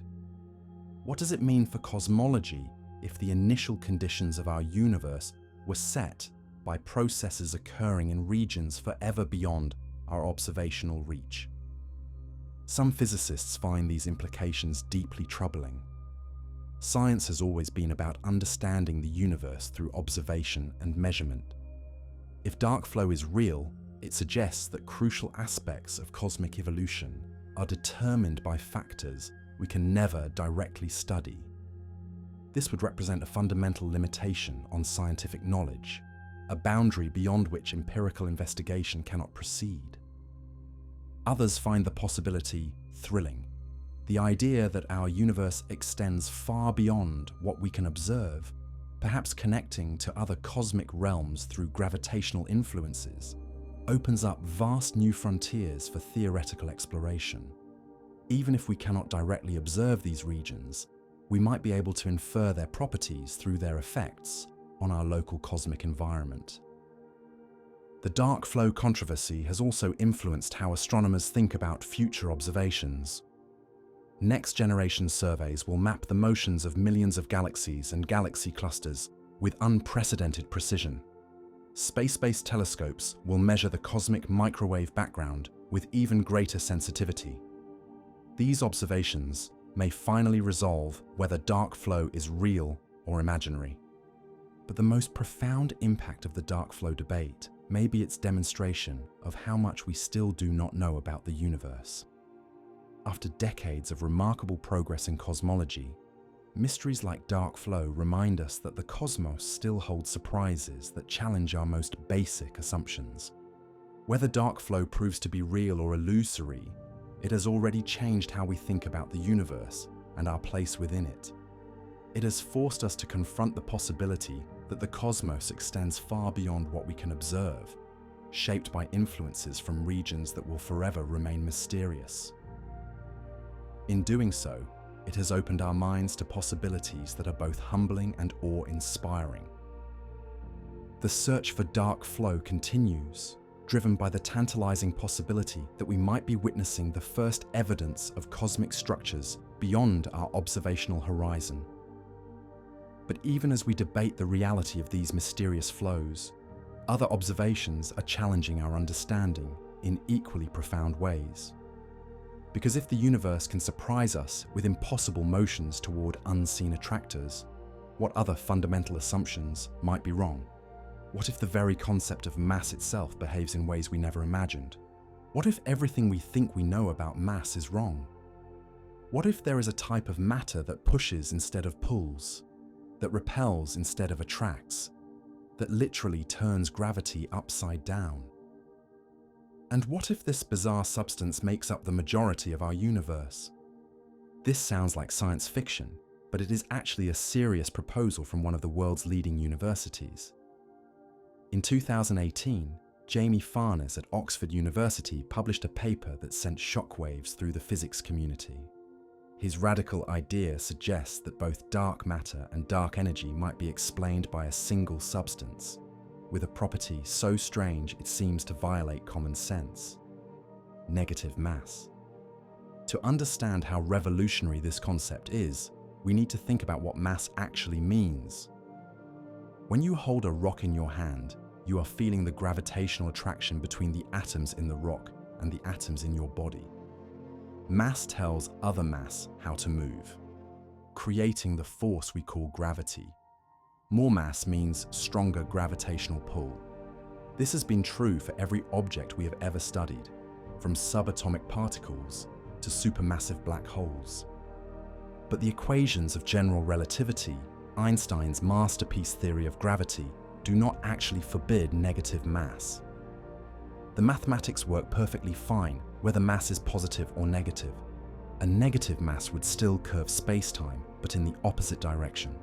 [SPEAKER 1] What does it mean for cosmology if the initial conditions of our universe were set by processes occurring in regions forever beyond our observational reach? Some physicists find these implications deeply troubling. Science has always been about understanding the universe through observation and measurement. If dark flow is real, it suggests that crucial aspects of cosmic evolution are determined by factors we can never directly study. This would represent a fundamental limitation on scientific knowledge, a boundary beyond which empirical investigation cannot proceed. Others find the possibility thrilling. The idea that our universe extends far beyond what we can observe, perhaps connecting to other cosmic realms through gravitational influences, opens up vast new frontiers for theoretical exploration. Even if we cannot directly observe these regions, we might be able to infer their properties through their effects on our local cosmic environment. The dark flow controversy has also influenced how astronomers think about future observations. Next-generation surveys will map the motions of millions of galaxies and galaxy clusters with unprecedented precision. Space-based telescopes will measure the cosmic microwave background with even greater sensitivity. These observations may finally resolve whether dark flow is real or imaginary. But the most profound impact of the dark flow debate may be its demonstration of how much we still do not know about the universe. After decades of remarkable progress in cosmology, mysteries like dark flow remind us that the cosmos still holds surprises that challenge our most basic assumptions. Whether dark flow proves to be real or illusory, it has already changed how we think about the universe and our place within it. It has forced us to confront the possibility that the cosmos extends far beyond what we can observe, shaped by influences from regions that will forever remain mysterious. In doing so, it has opened our minds to possibilities that are both humbling and awe-inspiring. The search for dark flow continues, driven by the tantalizing possibility that we might be witnessing the first evidence of cosmic structures beyond our observational horizon. But even as we debate the reality of these mysterious flows, other observations are challenging our understanding in equally profound ways. Because if the universe can surprise us with impossible motions toward unseen attractors, what other fundamental assumptions might be wrong? What if the very concept of mass itself behaves in ways we never imagined? What if everything we think we know about mass is wrong? What if there is a type of matter that pushes instead of pulls, that repels instead of attracts, that literally turns gravity upside down? And what if this bizarre substance makes up the majority of our universe? This sounds like science fiction, but it is actually a serious proposal from one of the world's leading universities. In 2018, Jamie Farnes at Oxford University published a paper that sent shockwaves through the physics community. His radical idea suggests that both dark matter and dark energy might be explained by a single substance, with a property so strange it seems to violate common sense: negative mass. To understand how revolutionary this concept is, we need to think about what mass actually means. When you hold a rock in your hand, you are feeling the gravitational attraction between the atoms in the rock and the atoms in your body. Mass tells other mass how to move, creating the force we call gravity. More mass means stronger gravitational pull. This has been true for every object we have ever studied, from subatomic particles to supermassive black holes. But the equations of general relativity, Einstein's masterpiece theory of gravity, do not actually forbid negative mass. The mathematics work perfectly fine whether mass is positive or negative. A negative mass would still curve space-time, but in the opposite direction.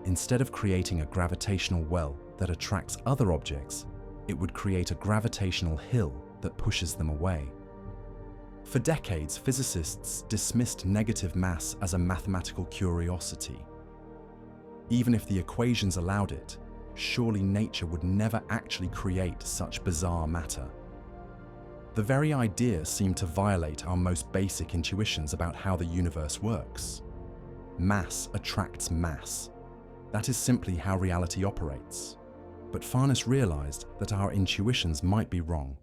[SPEAKER 1] Instead of creating a gravitational well that attracts other objects, it would create a gravitational hill that pushes them away. For decades, physicists dismissed negative mass as a mathematical curiosity. Even if the equations allowed it, surely nature would never actually create such bizarre matter. The very idea seemed to violate our most basic intuitions about how the universe works. Mass attracts mass. That is simply how reality operates. But Farnes realized that our intuitions might be wrong.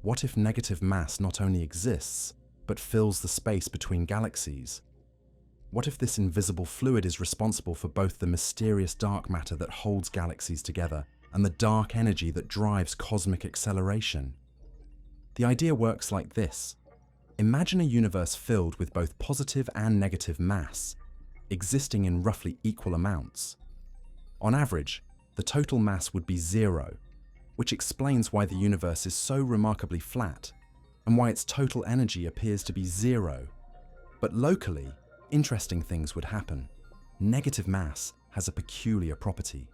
[SPEAKER 1] What if negative mass not only exists, but fills the space between galaxies? What if this invisible fluid is responsible for both the mysterious dark matter that holds galaxies together and the dark energy that drives cosmic acceleration? The idea works like this. Imagine a universe filled with both positive and negative mass, existing in roughly equal amounts. On average, the total mass would be zero, which explains why the universe is so remarkably flat and why its total energy appears to be zero. But locally, interesting things would happen. Negative mass has a peculiar property.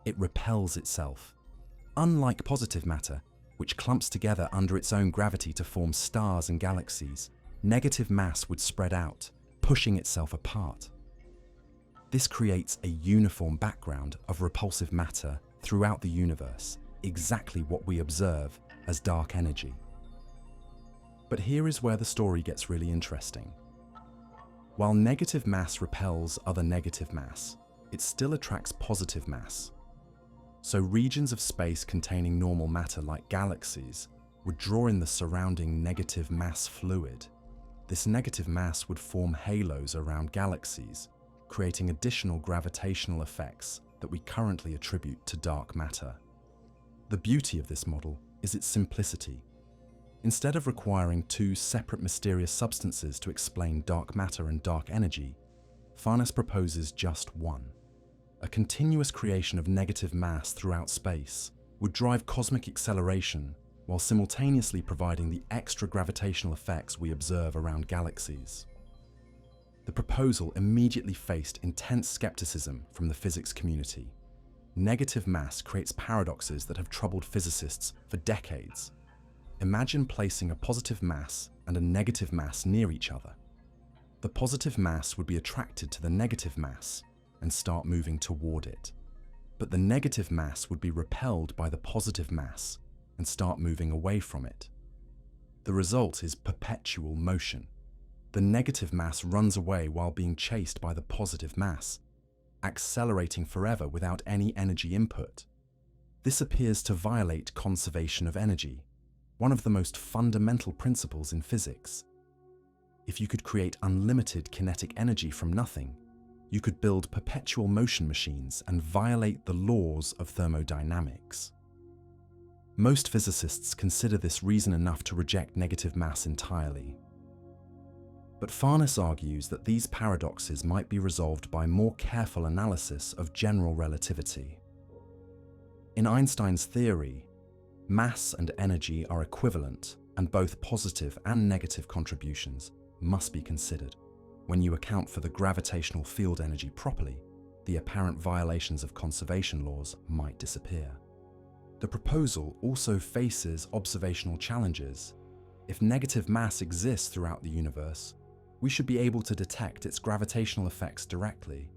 [SPEAKER 1] It repels itself. Unlike positive matter, which clumps together under its own gravity to form stars and galaxies, negative mass would spread out, pushing itself apart. This creates a uniform background of repulsive matter throughout the universe, exactly what we observe as dark energy. But here is where the story gets really interesting. While negative mass repels other negative mass, it still attracts positive mass. So regions of space containing normal matter like galaxies would draw in the surrounding negative mass fluid. This negative mass would form halos around galaxies, creating additional gravitational effects that we currently attribute to dark matter. The beauty of this model is its simplicity. Instead of requiring two separate mysterious substances to explain dark matter and dark energy, Farnes proposes just one. A continuous creation of negative mass throughout space would drive cosmic acceleration while simultaneously providing the extra gravitational effects we observe around galaxies. The proposal immediately faced intense skepticism from the physics community. Negative mass creates paradoxes that have troubled physicists for decades. Imagine placing a positive mass and a negative mass near each other. The positive mass would be attracted to the negative mass and start moving toward it. But the negative mass would be repelled by the positive mass and start moving away from it. The result is perpetual motion. The negative mass runs away while being chased by the positive mass, accelerating forever without any energy input. This appears to violate conservation of energy, one of the most fundamental principles in physics. If you could create unlimited kinetic energy from nothing, you could build perpetual motion machines and violate the laws of thermodynamics. Most physicists consider this reason enough to reject negative mass entirely. But Farnes argues that these paradoxes might be resolved by more careful analysis of general relativity. In Einstein's theory, mass and energy are equivalent, and both positive and negative contributions must be considered. When you account for the gravitational field energy properly, the apparent violations of conservation laws might disappear. The proposal also faces observational challenges. If negative mass exists throughout the universe, we should be able to detect its gravitational effects directly.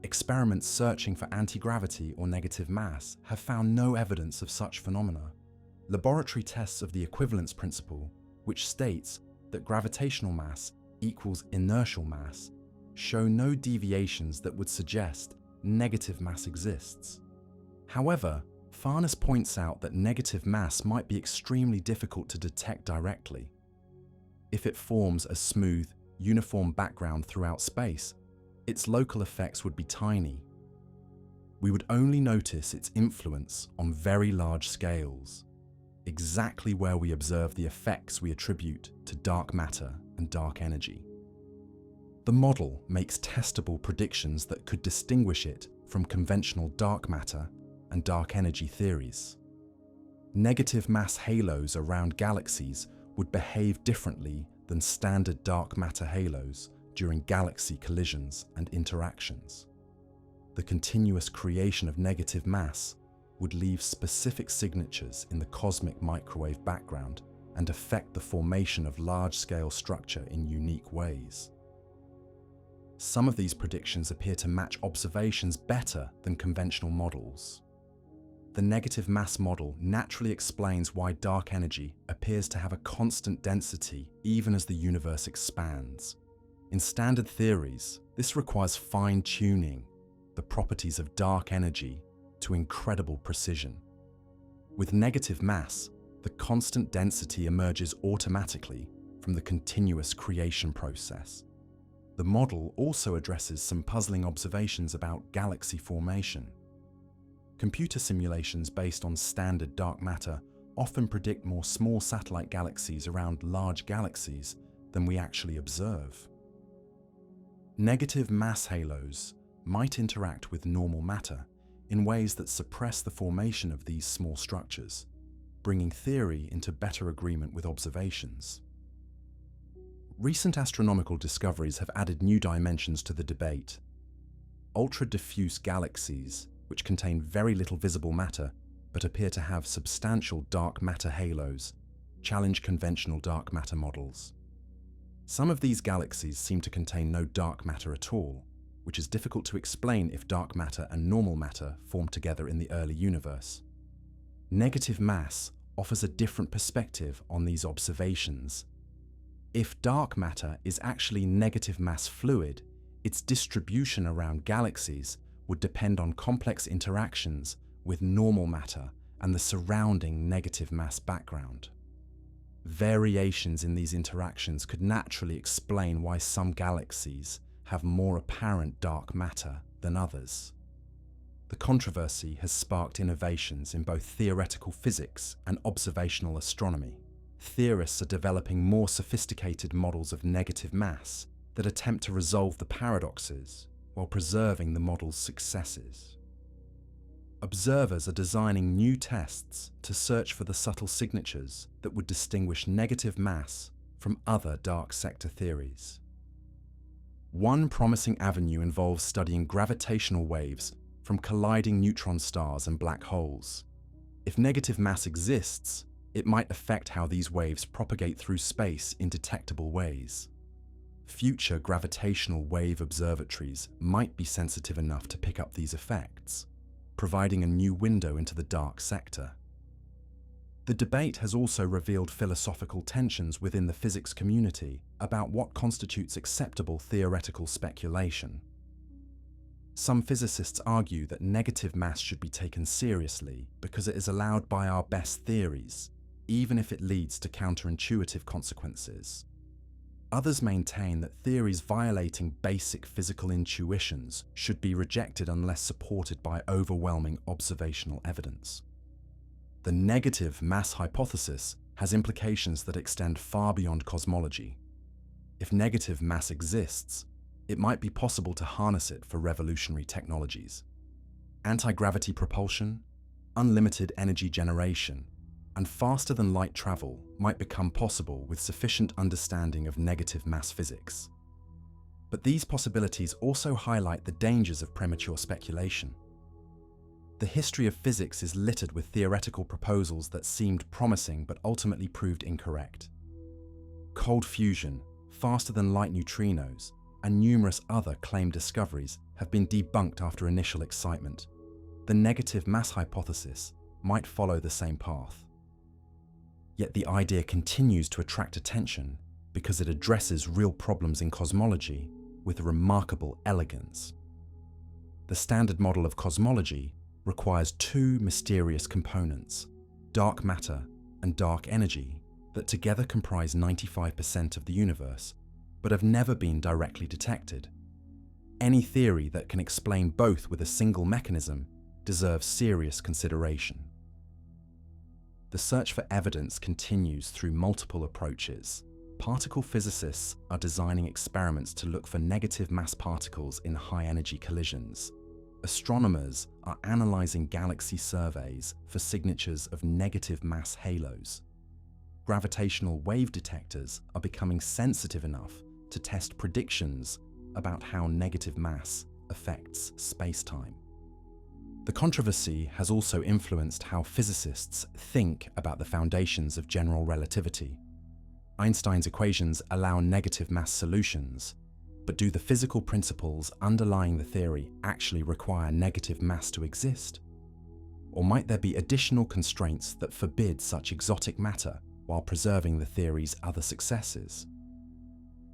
[SPEAKER 1] Experiments searching for anti-gravity or negative mass have found no evidence of such phenomena. Laboratory tests of the equivalence principle, which states that gravitational mass equals inertial mass, show no deviations that would suggest negative mass exists. However, Farnes points out that negative mass might be extremely difficult to detect directly. If it forms a smooth, uniform background throughout space, its local effects would be tiny. We would only notice its influence on very large scales, exactly where we observe the effects we attribute to dark matter and dark energy. The model makes testable predictions that could distinguish it from conventional dark matter and dark energy theories. Negative mass halos around galaxies would behave differently than standard dark matter halos during galaxy collisions and interactions. The continuous creation of negative mass would leave specific signatures in the cosmic microwave background and affect the formation of large-scale structure in unique ways. Some of these predictions appear to match observations better than conventional models. The negative mass model naturally explains why dark energy appears to have a constant density even as the universe expands. In standard theories, this requires fine-tuning the properties of dark energy to incredible precision. With negative mass, the constant density emerges automatically from the continuous creation process. The model also addresses some puzzling observations about galaxy formation. Computer simulations based on standard dark matter often predict more small satellite galaxies around large galaxies than we actually observe. Negative mass halos might interact with normal matter in ways that suppress the formation of these small structures, bringing theory into better agreement with observations. Recent astronomical discoveries have added new dimensions to the debate. Ultra-diffuse galaxies, which contain very little visible matter but appear to have substantial dark matter halos, challenge conventional dark matter models. Some of these galaxies seem to contain no dark matter at all, which is difficult to explain if dark matter and normal matter formed together in the early universe. Negative mass offers a different perspective on these observations. If dark matter is actually negative mass fluid, its distribution around galaxies would depend on complex interactions with normal matter and the surrounding negative mass background. Variations in these interactions could naturally explain why some galaxies have more apparent dark matter than others. The controversy has sparked innovations in both theoretical physics and observational astronomy. Theorists are developing more sophisticated models of negative mass that attempt to resolve the paradoxes while preserving the model's successes. Observers are designing new tests to search for the subtle signatures that would distinguish negative mass from other dark sector theories. One promising avenue involves studying gravitational waves from colliding neutron stars and black holes. If negative mass exists, it might affect how these waves propagate through space in detectable ways. Future gravitational wave observatories might be sensitive enough to pick up these effects, providing a new window into the dark sector. The debate has also revealed philosophical tensions within the physics community about what constitutes acceptable theoretical speculation. Some physicists argue that negative mass should be taken seriously because it is allowed by our best theories, even if it leads to counterintuitive consequences. Others maintain that theories violating basic physical intuitions should be rejected unless supported by overwhelming observational evidence. The negative mass hypothesis has implications that extend far beyond cosmology. If negative mass exists, it might be possible to harness it for revolutionary technologies. Anti-gravity propulsion, unlimited energy generation, and faster-than-light travel might become possible with sufficient understanding of negative mass physics. But these possibilities also highlight the dangers of premature speculation. The history of physics is littered with theoretical proposals that seemed promising but ultimately proved incorrect. Cold fusion, faster-than-light neutrinos, and numerous other claimed discoveries have been debunked after initial excitement. The negative mass hypothesis might follow the same path. Yet the idea continues to attract attention because it addresses real problems in cosmology with remarkable elegance. The standard model of cosmology requires two mysterious components, dark matter and dark energy, that together comprise 95% of the universe, but have never been directly detected. Any theory that can explain both with a single mechanism deserves serious consideration. The search for evidence continues through multiple approaches. Particle physicists are designing experiments to look for negative mass particles in high-energy collisions. Astronomers are analyzing galaxy surveys for signatures of negative mass halos. Gravitational wave detectors are becoming sensitive enough to test predictions about how negative mass affects space-time. The controversy has also influenced how physicists think about the foundations of general relativity. Einstein's equations allow negative mass solutions, but do the physical principles underlying the theory actually require negative mass to exist? Or might there be additional constraints that forbid such exotic matter while preserving the theory's other successes?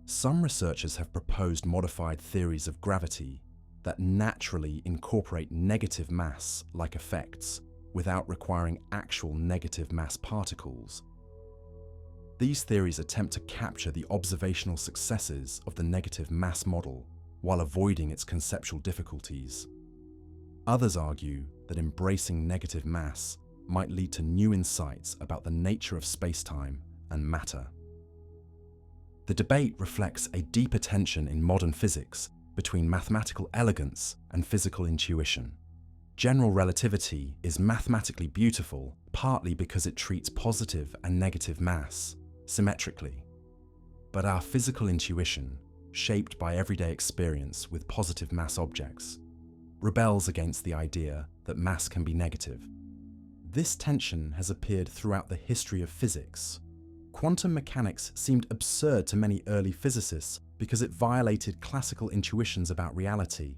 [SPEAKER 1] Some researchers have proposed modified theories of gravity that naturally incorporate negative mass-like effects without requiring actual negative mass particles. These theories attempt to capture the observational successes of the negative mass model while avoiding its conceptual difficulties. Others argue that embracing negative mass might lead to new insights about the nature of space-time and matter. The debate reflects a deeper tension in modern physics between mathematical elegance and physical intuition. General relativity is mathematically beautiful partly because it treats positive and negative mass symmetrically. But our physical intuition, shaped by everyday experience with positive mass objects, rebels against the idea that mass can be negative. This tension has appeared throughout the history of physics. Quantum mechanics seemed absurd to many early physicists because it violated classical intuitions about reality.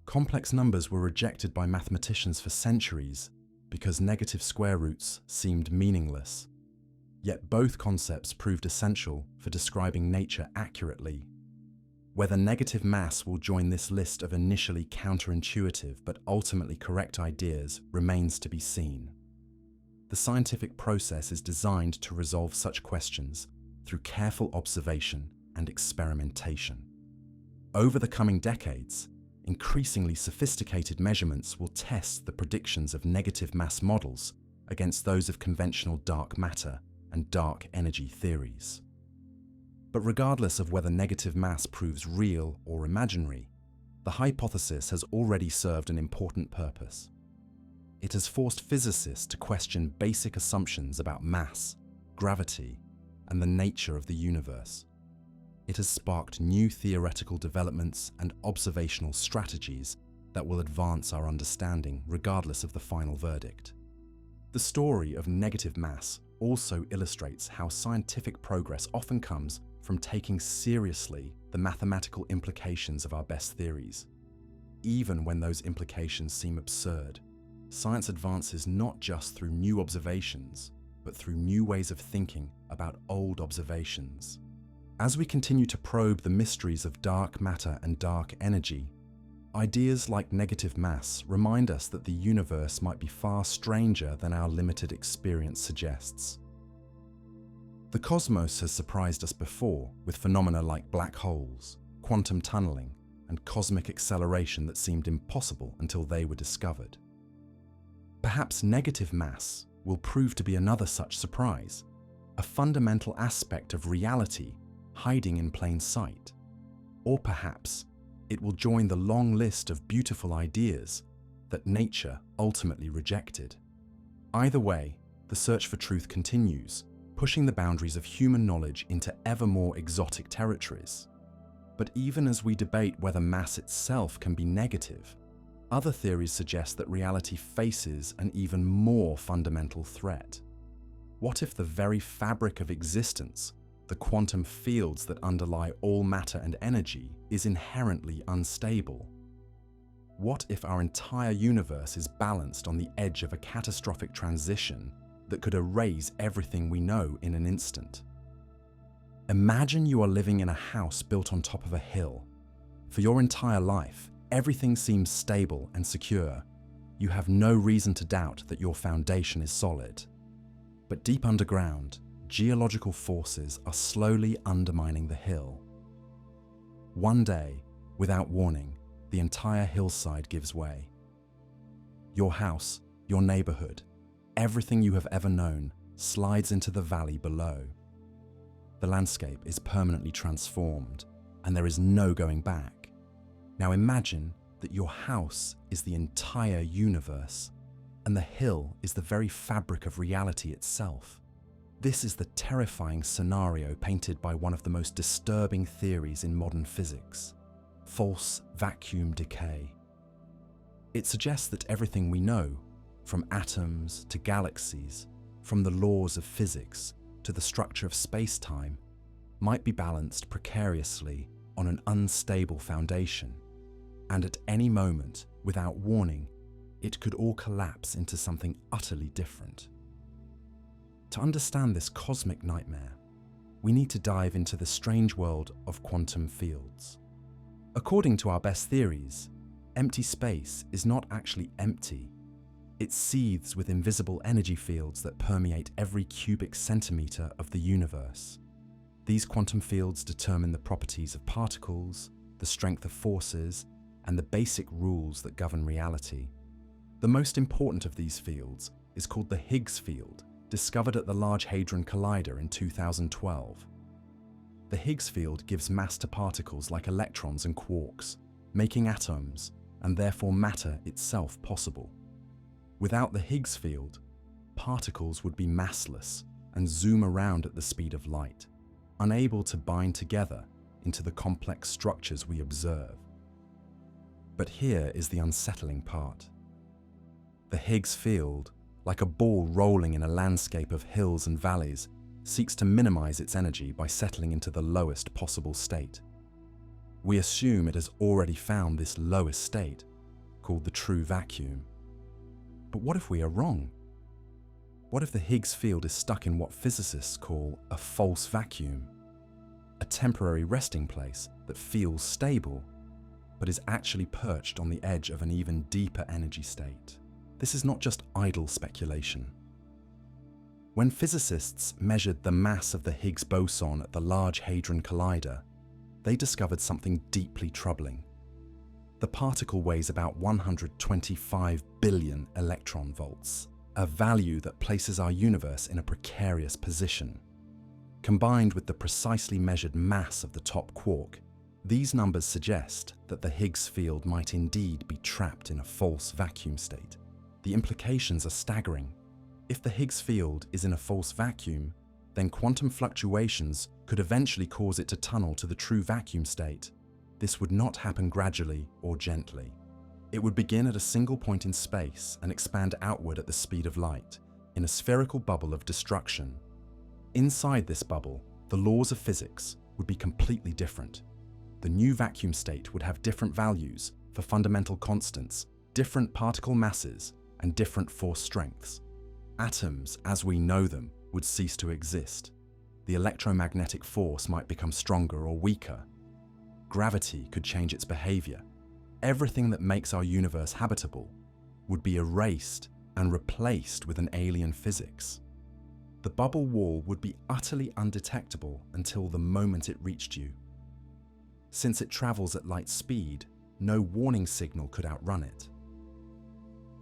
[SPEAKER 1] Complex numbers were rejected by mathematicians for centuries because negative square roots seemed meaningless. Yet both concepts proved essential for describing nature accurately. Whether negative mass will join this list of initially counterintuitive but ultimately correct ideas remains to be seen. The scientific process is designed to resolve such questions through careful observation and experimentation. Over the coming decades, increasingly sophisticated measurements will test the predictions of negative mass models against those of conventional dark matter and dark energy theories. But regardless of whether negative mass proves real or imaginary, the hypothesis has already served an important purpose. It has forced physicists to question basic assumptions about mass, gravity, and the nature of the universe. It has sparked new theoretical developments and observational strategies that will advance our understanding regardless of the final verdict. The story of negative mass also illustrates how scientific progress often comes from taking seriously the mathematical implications of our best theories. Even when those implications seem absurd, science advances not just through new observations, but through new ways of thinking about old observations. As we continue to probe the mysteries of dark matter and dark energy, ideas like negative mass remind us that the universe might be far stranger than our limited experience suggests. The cosmos has surprised us before with phenomena like black holes, quantum tunneling, and cosmic acceleration that seemed impossible until they were discovered. Perhaps negative mass will prove to be another such surprise, a fundamental aspect of reality hiding in plain sight. Or perhaps it will join the long list of beautiful ideas that nature ultimately rejected. Either way, the search for truth continues, pushing the boundaries of human knowledge into ever more exotic territories. But even as we debate whether mass itself can be negative, other theories suggest that reality faces an even more fundamental threat. What if the very fabric of existence, the quantum fields that underlie all matter and energy, is inherently unstable? What if our entire universe is balanced on the edge of a catastrophic transition that could erase everything we know in an instant? Imagine you are living in a house built on top of a hill. For your entire life, everything seems stable and secure. You have no reason to doubt that your foundation is solid. But deep underground, geological forces are slowly undermining the hill. One day, without warning, the entire hillside gives way. Your house, your neighborhood, everything you have ever known slides into the valley below. The landscape is permanently transformed, and there is no going back. Now imagine that your house is the entire universe, and the hill is the very fabric of reality itself. This is the terrifying scenario painted by one of the most disturbing theories in modern physics: false vacuum decay. It suggests that everything we know, from atoms to galaxies, from the laws of physics to the structure of space-time, might be balanced precariously on an unstable foundation. And at any moment, without warning, it could all collapse into something utterly different. To understand this cosmic nightmare, we need to dive into the strange world of quantum fields. According to our best theories, empty space is not actually empty. It seethes with invisible energy fields that permeate every cubic centimeter of the universe. These quantum fields determine the properties of particles, the strength of forces, and the basic rules that govern reality. The most important of these fields is called the Higgs field, discovered at the Large Hadron Collider in 2012. The Higgs field gives mass to particles like electrons and quarks, making atoms, and therefore matter itself, possible. Without the Higgs field, particles would be massless and zoom around at the speed of light, unable to bind together into the complex structures we observe. But here is the unsettling part. The Higgs field, like a ball rolling in a landscape of hills and valleys, seeks to minimize its energy by settling into the lowest possible state. We assume it has already found this lowest state, called the true vacuum. But what if we are wrong? What if the Higgs field is stuck in what physicists call a false vacuum? A temporary resting place that feels stable, but is actually perched on the edge of an even deeper energy state. This is not just idle speculation. When physicists measured the mass of the Higgs boson at the Large Hadron Collider, they discovered something deeply troubling. The particle weighs about 125 billion electron volts, a value that places our universe in a precarious position. Combined with the precisely measured mass of the top quark, these numbers suggest that the Higgs field might indeed be trapped in a false vacuum state. The implications are staggering. If the Higgs field is in a false vacuum, then quantum fluctuations could eventually cause it to tunnel to the true vacuum state. This would not happen gradually or gently. It would begin at a single point in space and expand outward at the speed of light, in a spherical bubble of destruction. Inside this bubble, the laws of physics would be completely different. The new vacuum state would have different values for fundamental constants, different particle masses, and different force strengths. Atoms, as we know them, would cease to exist. The electromagnetic force might become stronger or weaker. Gravity could change its behavior. Everything that makes our universe habitable would be erased and replaced with an alien physics. The bubble wall would be utterly undetectable until the moment it reached you. Since it travels at light speed, no warning signal could outrun it.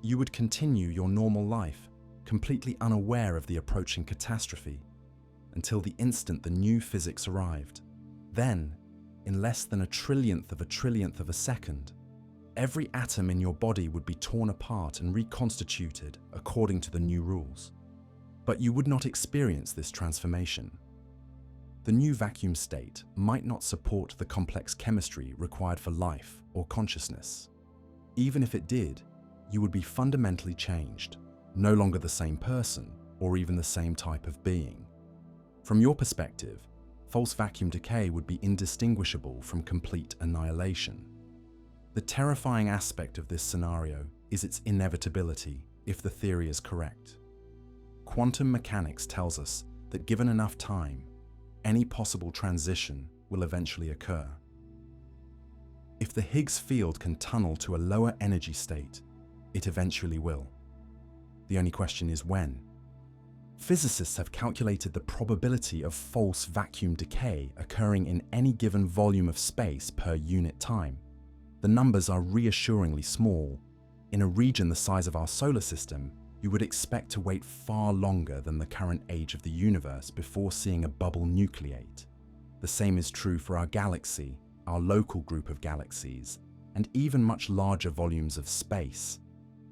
[SPEAKER 1] You would continue your normal life, completely unaware of the approaching catastrophe, until the instant the new physics arrived. Then, in less than a trillionth of a second, every atom in your body would be torn apart and reconstituted according to the new rules. But you would not experience this transformation. The new vacuum state might not support the complex chemistry required for life or consciousness. Even if it did, you would be fundamentally changed, no longer the same person or even the same type of being. From your perspective, false vacuum decay would be indistinguishable from complete annihilation. The terrifying aspect of this scenario is its inevitability if the theory is correct. Quantum mechanics tells us that given enough time, any possible transition will eventually occur. If the Higgs field can tunnel to a lower energy state, it eventually will. The only question is when. Physicists have calculated the probability of false vacuum decay occurring in any given volume of space per unit time. The numbers are reassuringly small. In a region the size of our solar system, you would expect to wait far longer than the current age of the universe before seeing a bubble nucleate. The same is true for our galaxy, our local group of galaxies, and even much larger volumes of space.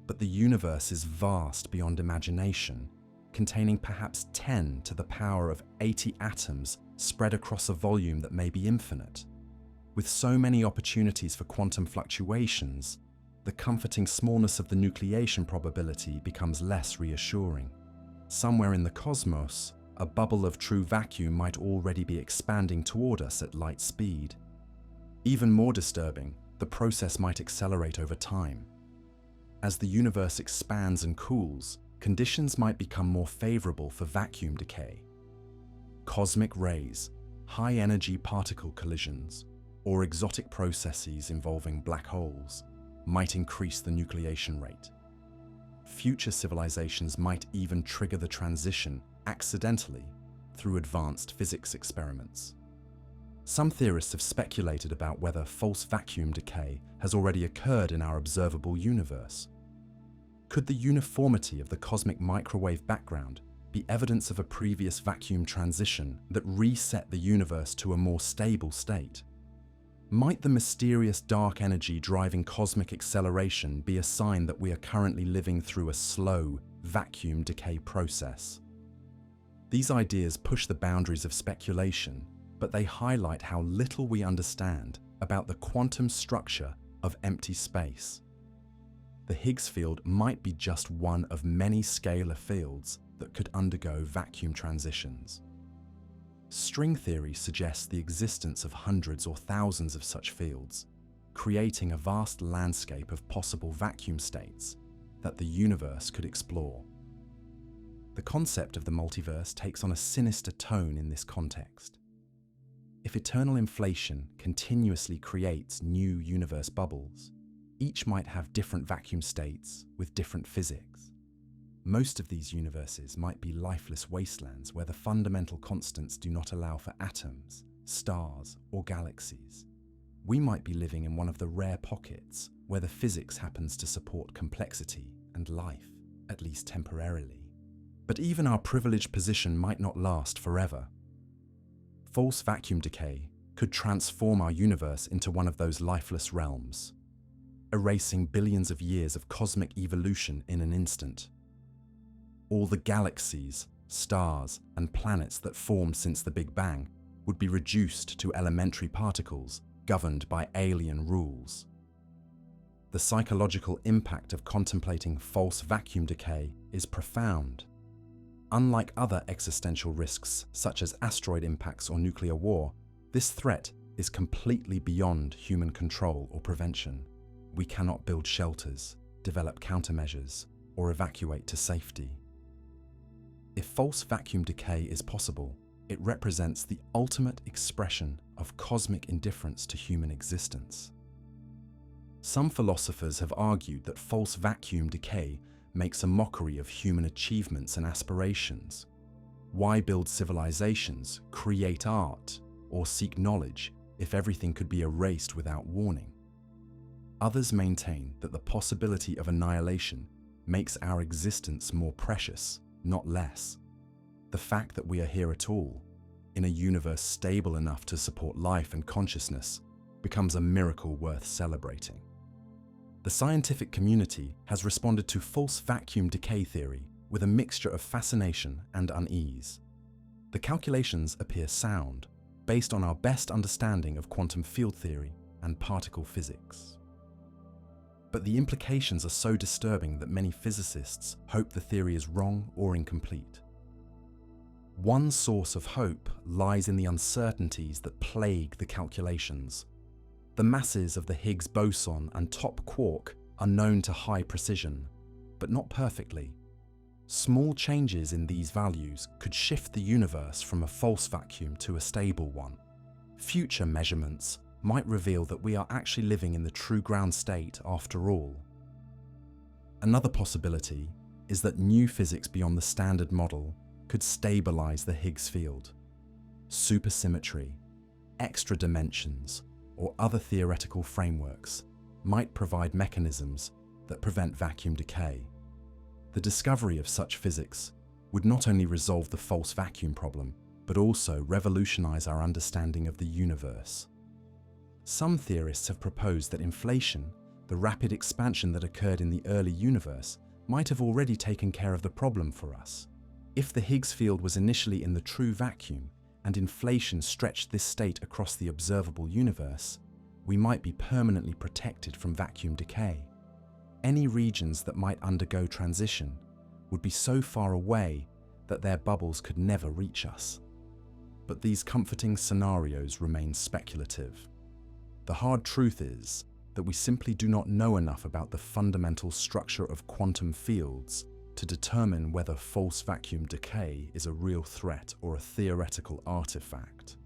[SPEAKER 1] But the universe is vast beyond imagination, containing perhaps 10 to the power of 80 atoms spread across a volume that may be infinite. With so many opportunities for quantum fluctuations, the comforting smallness of the nucleation probability becomes less reassuring. Somewhere in the cosmos, a bubble of true vacuum might already be expanding toward us at light speed. Even more disturbing, the process might accelerate over time. As the universe expands and cools, conditions might become more favorable for vacuum decay. Cosmic rays, high-energy particle collisions, or exotic processes involving black holes might increase the nucleation rate. Future civilizations might even trigger the transition accidentally through advanced physics experiments. Some theorists have speculated about whether false vacuum decay has already occurred in our observable universe. Could the uniformity of the cosmic microwave background be evidence of a previous vacuum transition that reset the universe to a more stable state? Might the mysterious dark energy driving cosmic acceleration be a sign that we are currently living through a slow vacuum decay process? These ideas push the boundaries of speculation, but they highlight how little we understand about the quantum structure of empty space. The Higgs field might be just one of many scalar fields that could undergo vacuum transitions. String theory suggests the existence of hundreds or thousands of such fields, creating a vast landscape of possible vacuum states that the universe could explore. The concept of the multiverse takes on a sinister tone in this context. If eternal inflation continuously creates new universe bubbles, each might have different vacuum states with different physics. Most of these universes might be lifeless wastelands where the fundamental constants do not allow for atoms, stars, or galaxies. We might be living in one of the rare pockets where the physics happens to support complexity and life, at least temporarily. But even our privileged position might not last forever. False vacuum decay could transform our universe into one of those lifeless realms, erasing billions of years of cosmic evolution in an instant. All the galaxies, stars, and planets that formed since the Big Bang would be reduced to elementary particles governed by alien rules. The psychological impact of contemplating false vacuum decay is profound. Unlike other existential risks, such as asteroid impacts or nuclear war, this threat is completely beyond human control or prevention. We cannot build shelters, develop countermeasures, or evacuate to safety. If false vacuum decay is possible, it represents the ultimate expression of cosmic indifference to human existence. Some philosophers have argued that false vacuum decay makes a mockery of human achievements and aspirations. Why build civilizations, create art, or seek knowledge if everything could be erased without warning? Others maintain that the possibility of annihilation makes our existence more precious, not less. The fact that we are here at all, in a universe stable enough to support life and consciousness, becomes a miracle worth celebrating. The scientific community has responded to false vacuum decay theory with a mixture of fascination and unease. The calculations appear sound, based on our best understanding of quantum field theory and particle physics. But the implications are so disturbing that many physicists hope the theory is wrong or incomplete. One source of hope lies in the uncertainties that plague the calculations. The masses of the Higgs boson and top quark are known to high precision, but not perfectly. Small changes in these values could shift the universe from a false vacuum to a stable one. Future measurements might reveal that we are actually living in the true ground state after all. Another possibility is that new physics beyond the standard model could stabilize the Higgs field. Supersymmetry, extra dimensions, or other theoretical frameworks might provide mechanisms that prevent vacuum decay. The discovery of such physics would not only resolve the false vacuum problem, but also revolutionize our understanding of the universe. Some theorists have proposed that inflation, the rapid expansion that occurred in the early universe, might have already taken care of the problem for us. If the Higgs field was initially in the true vacuum, and inflation stretched this state across the observable universe, we might be permanently protected from vacuum decay. Any regions that might undergo transition would be so far away that their bubbles could never reach us. But these comforting scenarios remain speculative. The hard truth is that we simply do not know enough about the fundamental structure of quantum fields to determine whether false vacuum decay is a real threat or a theoretical artifact.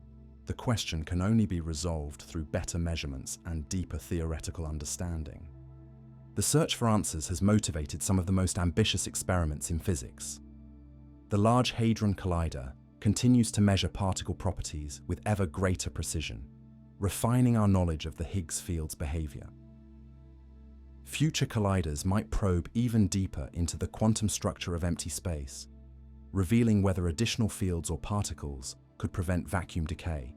[SPEAKER 1] The question can only be resolved through better measurements and deeper theoretical understanding. The search for answers has motivated some of the most ambitious experiments in physics. The Large Hadron Collider continues to measure particle properties with ever greater precision, refining our knowledge of the Higgs field's behavior. Future colliders might probe even deeper into the quantum structure of empty space, revealing whether additional fields or particles could prevent vacuum decay.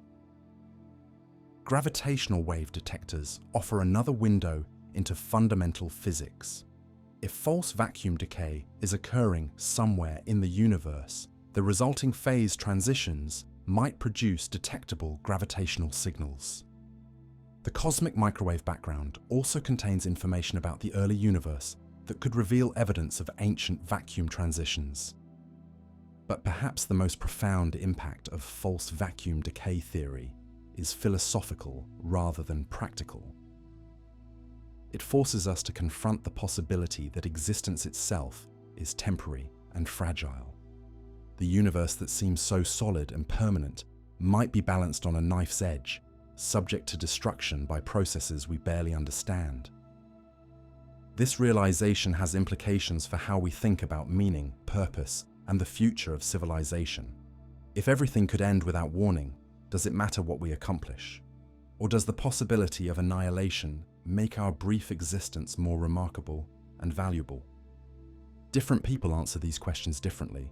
[SPEAKER 1] Gravitational wave detectors offer another window into fundamental physics. If false vacuum decay is occurring somewhere in the universe, the resulting phase transitions might produce detectable gravitational signals. The cosmic microwave background also contains information about the early universe that could reveal evidence of ancient vacuum transitions. But perhaps the most profound impact of false vacuum decay theory is philosophical rather than practical. It forces us to confront the possibility that existence itself is temporary and fragile. The universe that seems so solid and permanent might be balanced on a knife's edge, subject to destruction by processes we barely understand. This realization has implications for how we think about meaning, purpose, and the future of civilization. If everything could end without warning, does it matter what we accomplish? Or does the possibility of annihilation make our brief existence more remarkable and valuable? Different people answer these questions differently,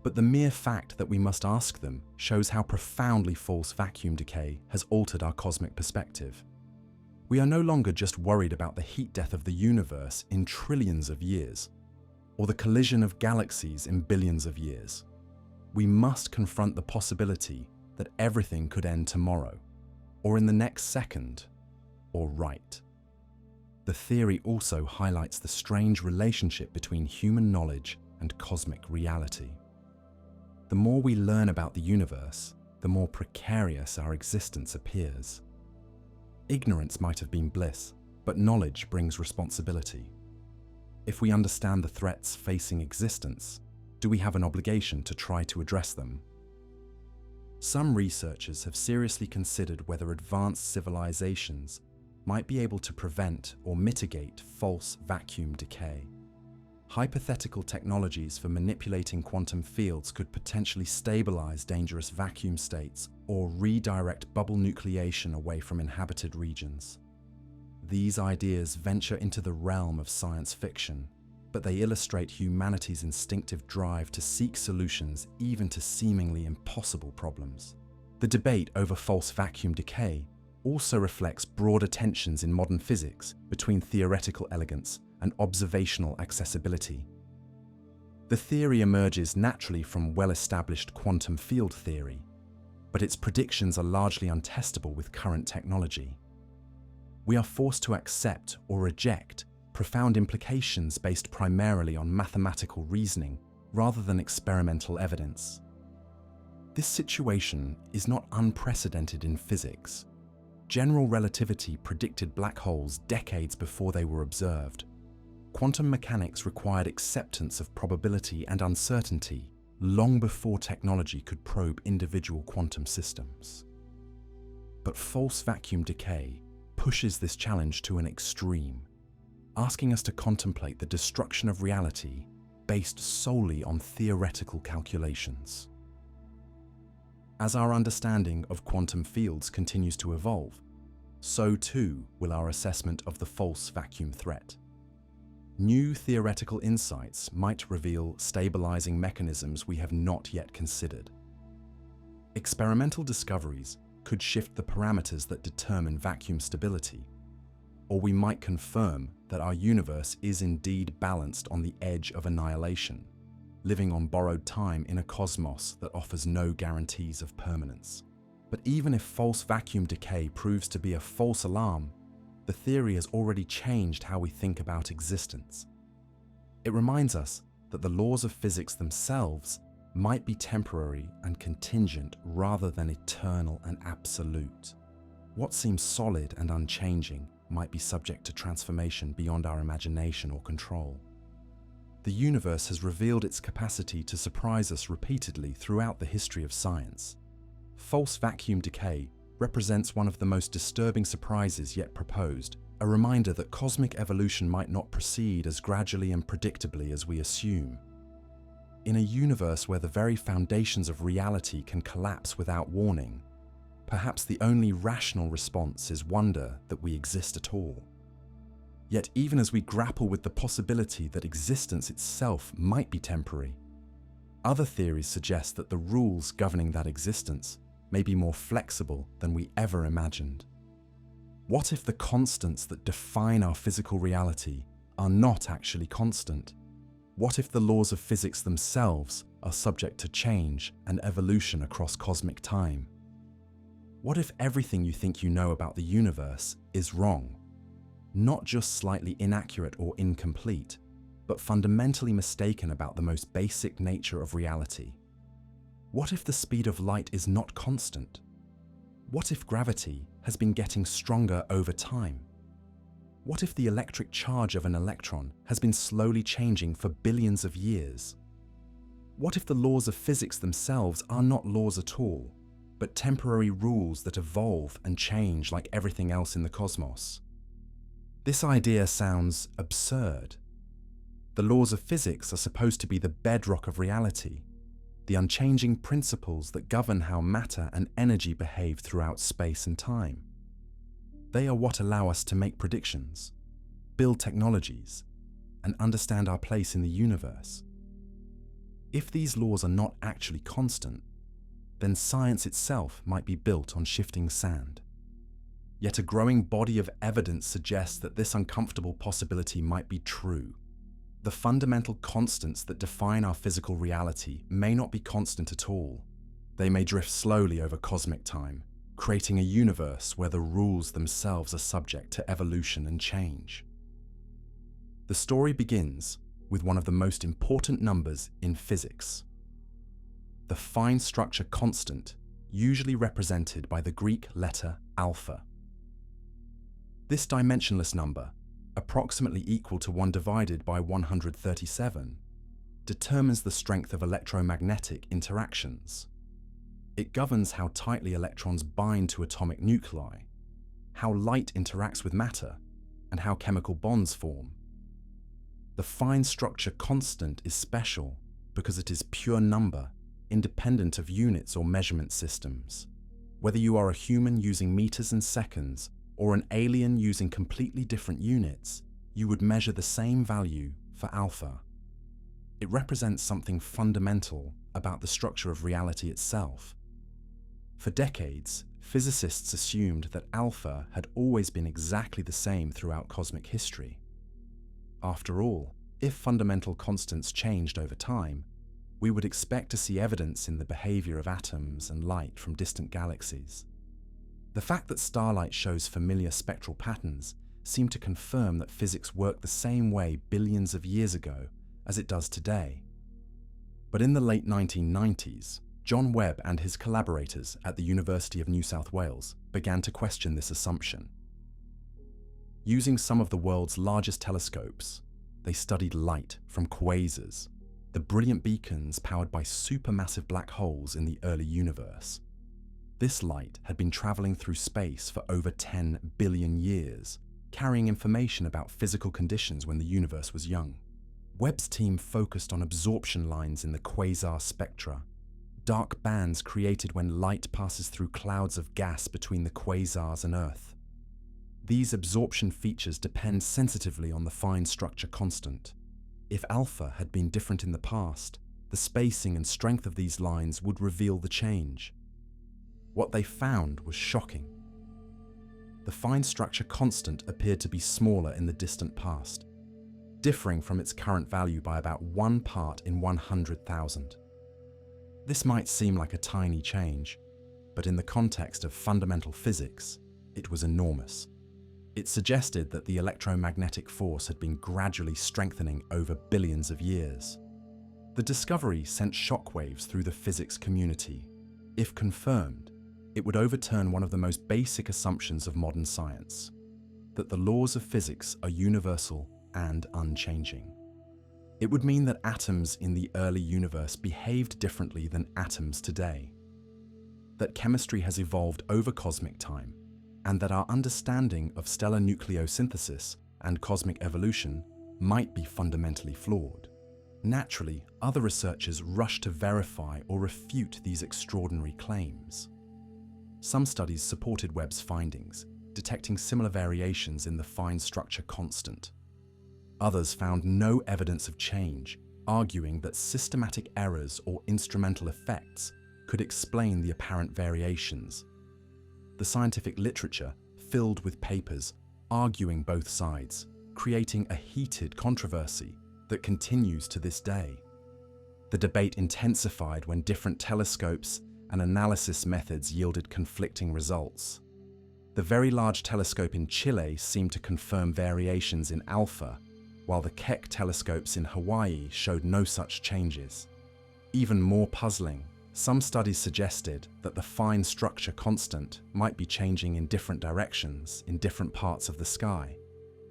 [SPEAKER 1] but the mere fact that we must ask them shows how profoundly false vacuum decay has altered our cosmic perspective. We are no longer just worried about the heat death of the universe in trillions of years, or the collision of galaxies in billions of years. We must confront the possibility that everything could end tomorrow, or in the next second, or right. The theory also highlights the strange relationship between human knowledge and cosmic reality. The more we learn about the universe, the more precarious our existence appears. Ignorance might have been bliss, but knowledge brings responsibility. If we understand the threats facing existence, do we have an obligation to try to address them? Some researchers have seriously considered whether advanced civilizations might be able to prevent or mitigate false vacuum decay. Hypothetical technologies for manipulating quantum fields could potentially stabilize dangerous vacuum states or redirect bubble nucleation away from inhabited regions. These ideas venture into the realm of science fiction, but they illustrate humanity's instinctive drive to seek solutions even to seemingly impossible problems. The debate over false vacuum decay also reflects broader tensions in modern physics between theoretical elegance and observational accessibility. The theory emerges naturally from well-established quantum field theory, but its predictions are largely untestable with current technology. We are forced to accept or reject profound implications based primarily on mathematical reasoning rather than experimental evidence. This situation is not unprecedented in physics. General relativity predicted black holes decades before they were observed. Quantum mechanics required acceptance of probability and uncertainty long before technology could probe individual quantum systems. But false vacuum decay pushes this challenge to an extreme, asking us to contemplate the destruction of reality based solely on theoretical calculations. As our understanding of quantum fields continues to evolve, so too will our assessment of the false vacuum threat. New theoretical insights might reveal stabilizing mechanisms we have not yet considered. Experimental discoveries could shift the parameters that determine vacuum stability, or we might confirm that our universe is indeed balanced on the edge of annihilation, living on borrowed time in a cosmos that offers no guarantees of permanence. But even if false vacuum decay proves to be a false alarm, the theory has already changed how we think about existence. It reminds us that the laws of physics themselves might be temporary and contingent rather than eternal and absolute. What seems solid and unchanging might be subject to transformation beyond our imagination or control. The universe has revealed its capacity to surprise us repeatedly throughout the history of science. False vacuum decay represents one of the most disturbing surprises yet proposed, a reminder that cosmic evolution might not proceed as gradually and predictably as we assume. In a universe where the very foundations of reality can collapse without warning, perhaps the only rational response is wonder that we exist at all. Yet even as we grapple with the possibility that existence itself might be temporary, other theories suggest that the rules governing that existence may be more flexible than we ever imagined. What if the constants that define our physical reality are not actually constant? What if the laws of physics themselves are subject to change and evolution across cosmic time? What if everything you think you know about the universe is wrong? Not just slightly inaccurate or incomplete, but fundamentally mistaken about the most basic nature of reality. What if the speed of light is not constant? What if gravity has been getting stronger over time? What if the electric charge of an electron has been slowly changing for billions of years? What if the laws of physics themselves are not laws at all, but temporary rules that evolve and change like everything else in the cosmos? This idea sounds absurd. The laws of physics are supposed to be the bedrock of reality, the unchanging principles that govern how matter and energy behave throughout space and time. They are what allow us to make predictions, build technologies, and understand our place in the universe. If these laws are not actually constant, then science itself might be built on shifting sand. Yet a growing body of evidence suggests that this uncomfortable possibility might be true. The fundamental constants that define our physical reality may not be constant at all. They may drift slowly over cosmic time, creating a universe where the rules themselves are subject to evolution and change. The story begins with one of the most important numbers in physics, the fine structure constant, usually represented by the Greek letter alpha. This dimensionless number, approximately equal to 1 divided by 137, determines the strength of electromagnetic interactions. It governs how tightly electrons bind to atomic nuclei, how light interacts with matter, and how chemical bonds form. The fine structure constant is special because it is pure number, independent of units or measurement systems. Whether you are a human using meters and seconds, or an alien using completely different units, you would measure the same value for alpha. It represents something fundamental about the structure of reality itself. For decades, physicists assumed that alpha had always been exactly the same throughout cosmic history. After all, if fundamental constants changed over time, we would expect to see evidence in the behavior of atoms and light from distant galaxies. The fact that starlight shows familiar spectral patterns seemed to confirm that physics worked the same way billions of years ago as it does today. But in the late 1990s, John Webb and his collaborators at the University of New South Wales began to question this assumption. Using some of the world's largest telescopes, they studied light from quasars, the brilliant beacons powered by supermassive black holes in the early universe. This light had been traveling through space for over 10 billion years, carrying information about physical conditions when the universe was young. Webb's team focused on absorption lines in the quasar spectra, dark bands created when light passes through clouds of gas between the quasars and Earth. These absorption features depend sensitively on the fine structure constant. If alpha had been different in the past, the spacing and strength of these lines would reveal the change. What they found was shocking. The fine structure constant appeared to be smaller in the distant past, differing from its current value by about 1 part in 100,000. This might seem like a tiny change, but in the context of fundamental physics, it was enormous. It suggested that the electromagnetic force had been gradually strengthening over billions of years. The discovery sent shockwaves through the physics community. If confirmed, it would overturn one of the most basic assumptions of modern science, that the laws of physics are universal and unchanging. It would mean that atoms in the early universe behaved differently than atoms today, that chemistry has evolved over cosmic time, and that our understanding of stellar nucleosynthesis and cosmic evolution might be fundamentally flawed. Naturally, other researchers rush to verify or refute these extraordinary claims. Some studies supported Webb's findings, detecting similar variations in the fine structure constant. Others found no evidence of change, arguing that systematic errors or instrumental effects could explain the apparent variations. The scientific literature filled with papers arguing both sides, creating a heated controversy that continues to this day. The debate intensified when different telescopes and analysis methods yielded conflicting results. The Very Large Telescope in Chile seemed to confirm variations in alpha, while the Keck telescopes in Hawaii showed no such changes. Even more puzzling, Some studies suggested that the fine structure constant might be changing in different directions in different parts of the sky,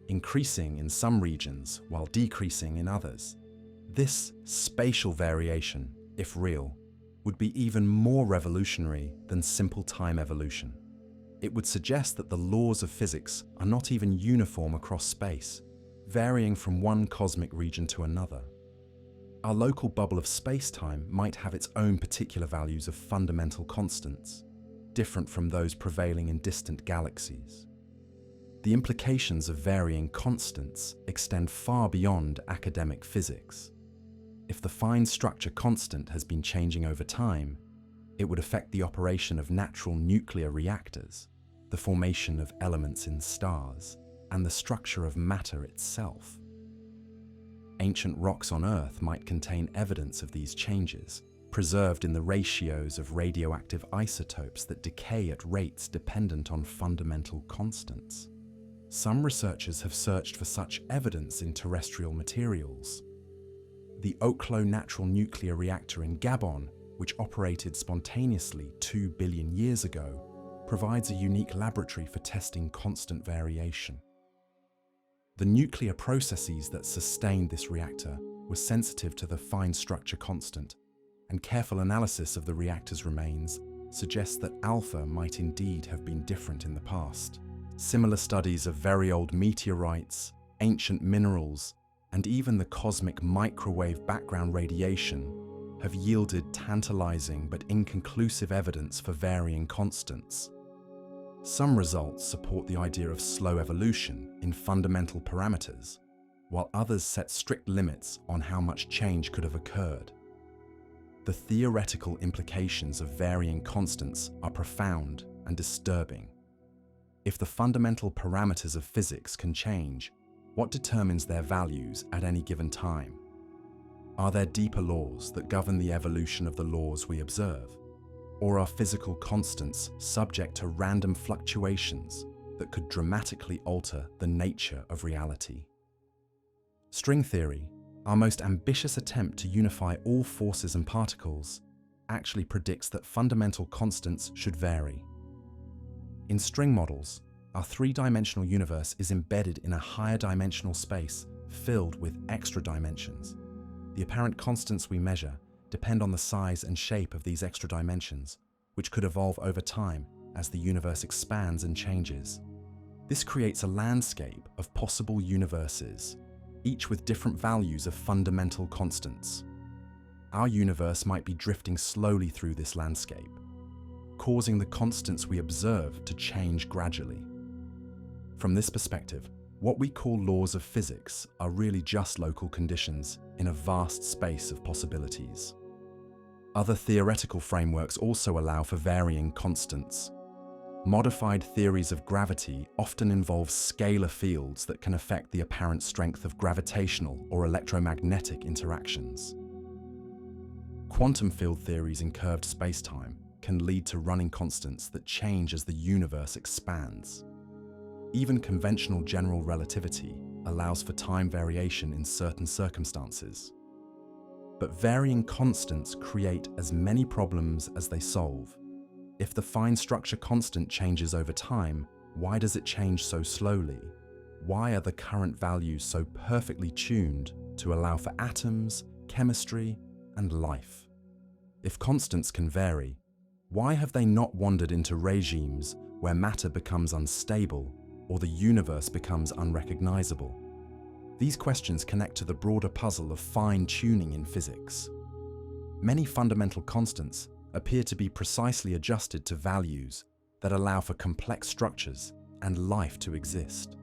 [SPEAKER 1] increasing in some regions while decreasing in others. This spatial variation, if real, would be even more revolutionary than simple time evolution. It would suggest that the laws of physics are not even uniform across space, varying from one cosmic region to another. Our local bubble of space-time might have its own particular values of fundamental constants, different from those prevailing in distant galaxies. The implications of varying constants extend far beyond academic physics. If the fine structure constant has been changing over time, it would affect the operation of natural nuclear reactors, the formation of elements in stars, and the structure of matter itself. Ancient rocks on Earth might contain evidence of these changes, preserved in the ratios of radioactive isotopes that decay at rates dependent on fundamental constants. Some researchers have searched for such evidence in terrestrial materials. The Oklo Natural Nuclear Reactor in Gabon, which operated spontaneously 2 billion years ago, provides a unique laboratory for testing constant variation. The nuclear processes that sustained this reactor were sensitive to the fine structure constant, and careful analysis of the reactor's remains suggests that alpha might indeed have been different in the past. Similar studies of very old meteorites, ancient minerals, and even the cosmic microwave background radiation have yielded tantalizing but inconclusive evidence for varying constants. Some results support the idea of slow evolution in fundamental parameters, while others set strict limits on how much change could have occurred. The theoretical implications of varying constants are profound and disturbing. If the fundamental parameters of physics can change, what determines their values at any given time? Are there deeper laws that govern the evolution of the laws we observe? Or are physical constants subject to random fluctuations that could dramatically alter the nature of reality? String theory, our most ambitious attempt to unify all forces and particles, actually predicts that fundamental constants should vary. In string models, our three-dimensional universe is embedded in a higher dimensional space filled with extra dimensions. The apparent constants we measure depend on the size and shape of these extra dimensions, which could evolve over time as the universe expands and changes. This creates a landscape of possible universes, each with different values of fundamental constants. Our universe might be drifting slowly through this landscape, causing the constants we observe to change gradually. From this perspective, what we call laws of physics are really just local conditions in a vast space of possibilities. Other theoretical frameworks also allow for varying constants. Modified theories of gravity often involve scalar fields that can affect the apparent strength of gravitational or electromagnetic interactions. Quantum field theories in curved spacetime can lead to running constants that change as the universe expands. Even conventional general relativity allows for time variation in certain circumstances. But varying constants create as many problems as they solve. If the fine structure constant changes over time, why does it change so slowly? Why are the current values so perfectly tuned to allow for atoms, chemistry, and life? If constants can vary, why have they not wandered into regimes where matter becomes unstable or the universe becomes unrecognizable? These questions connect to the broader puzzle of fine-tuning in physics. Many fundamental constants appear to be precisely adjusted to values that allow for complex structures and life to exist.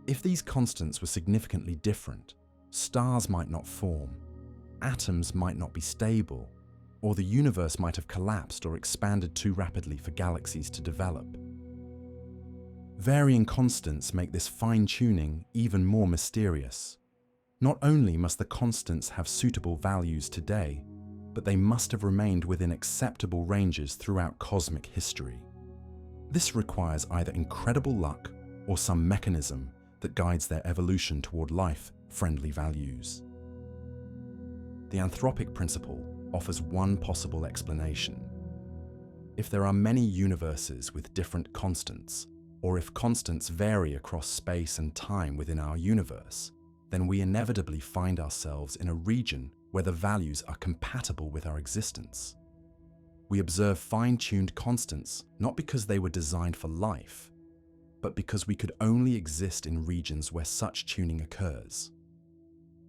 [SPEAKER 1] If these constants were significantly different, stars might not form, atoms might not be stable, or the universe might have collapsed or expanded too rapidly for galaxies to develop. Varying constants make this fine-tuning even more mysterious. Not only must the constants have suitable values today, but they must have remained within acceptable ranges throughout cosmic history. This requires either incredible luck or some mechanism that guides their evolution toward life-friendly values. The anthropic principle offers one possible explanation. If there are many universes with different constants, or if constants vary across space and time within our universe, then we inevitably find ourselves in a region where the values are compatible with our existence. We observe fine-tuned constants not because they were designed for life, but because we could only exist in regions where such tuning occurs.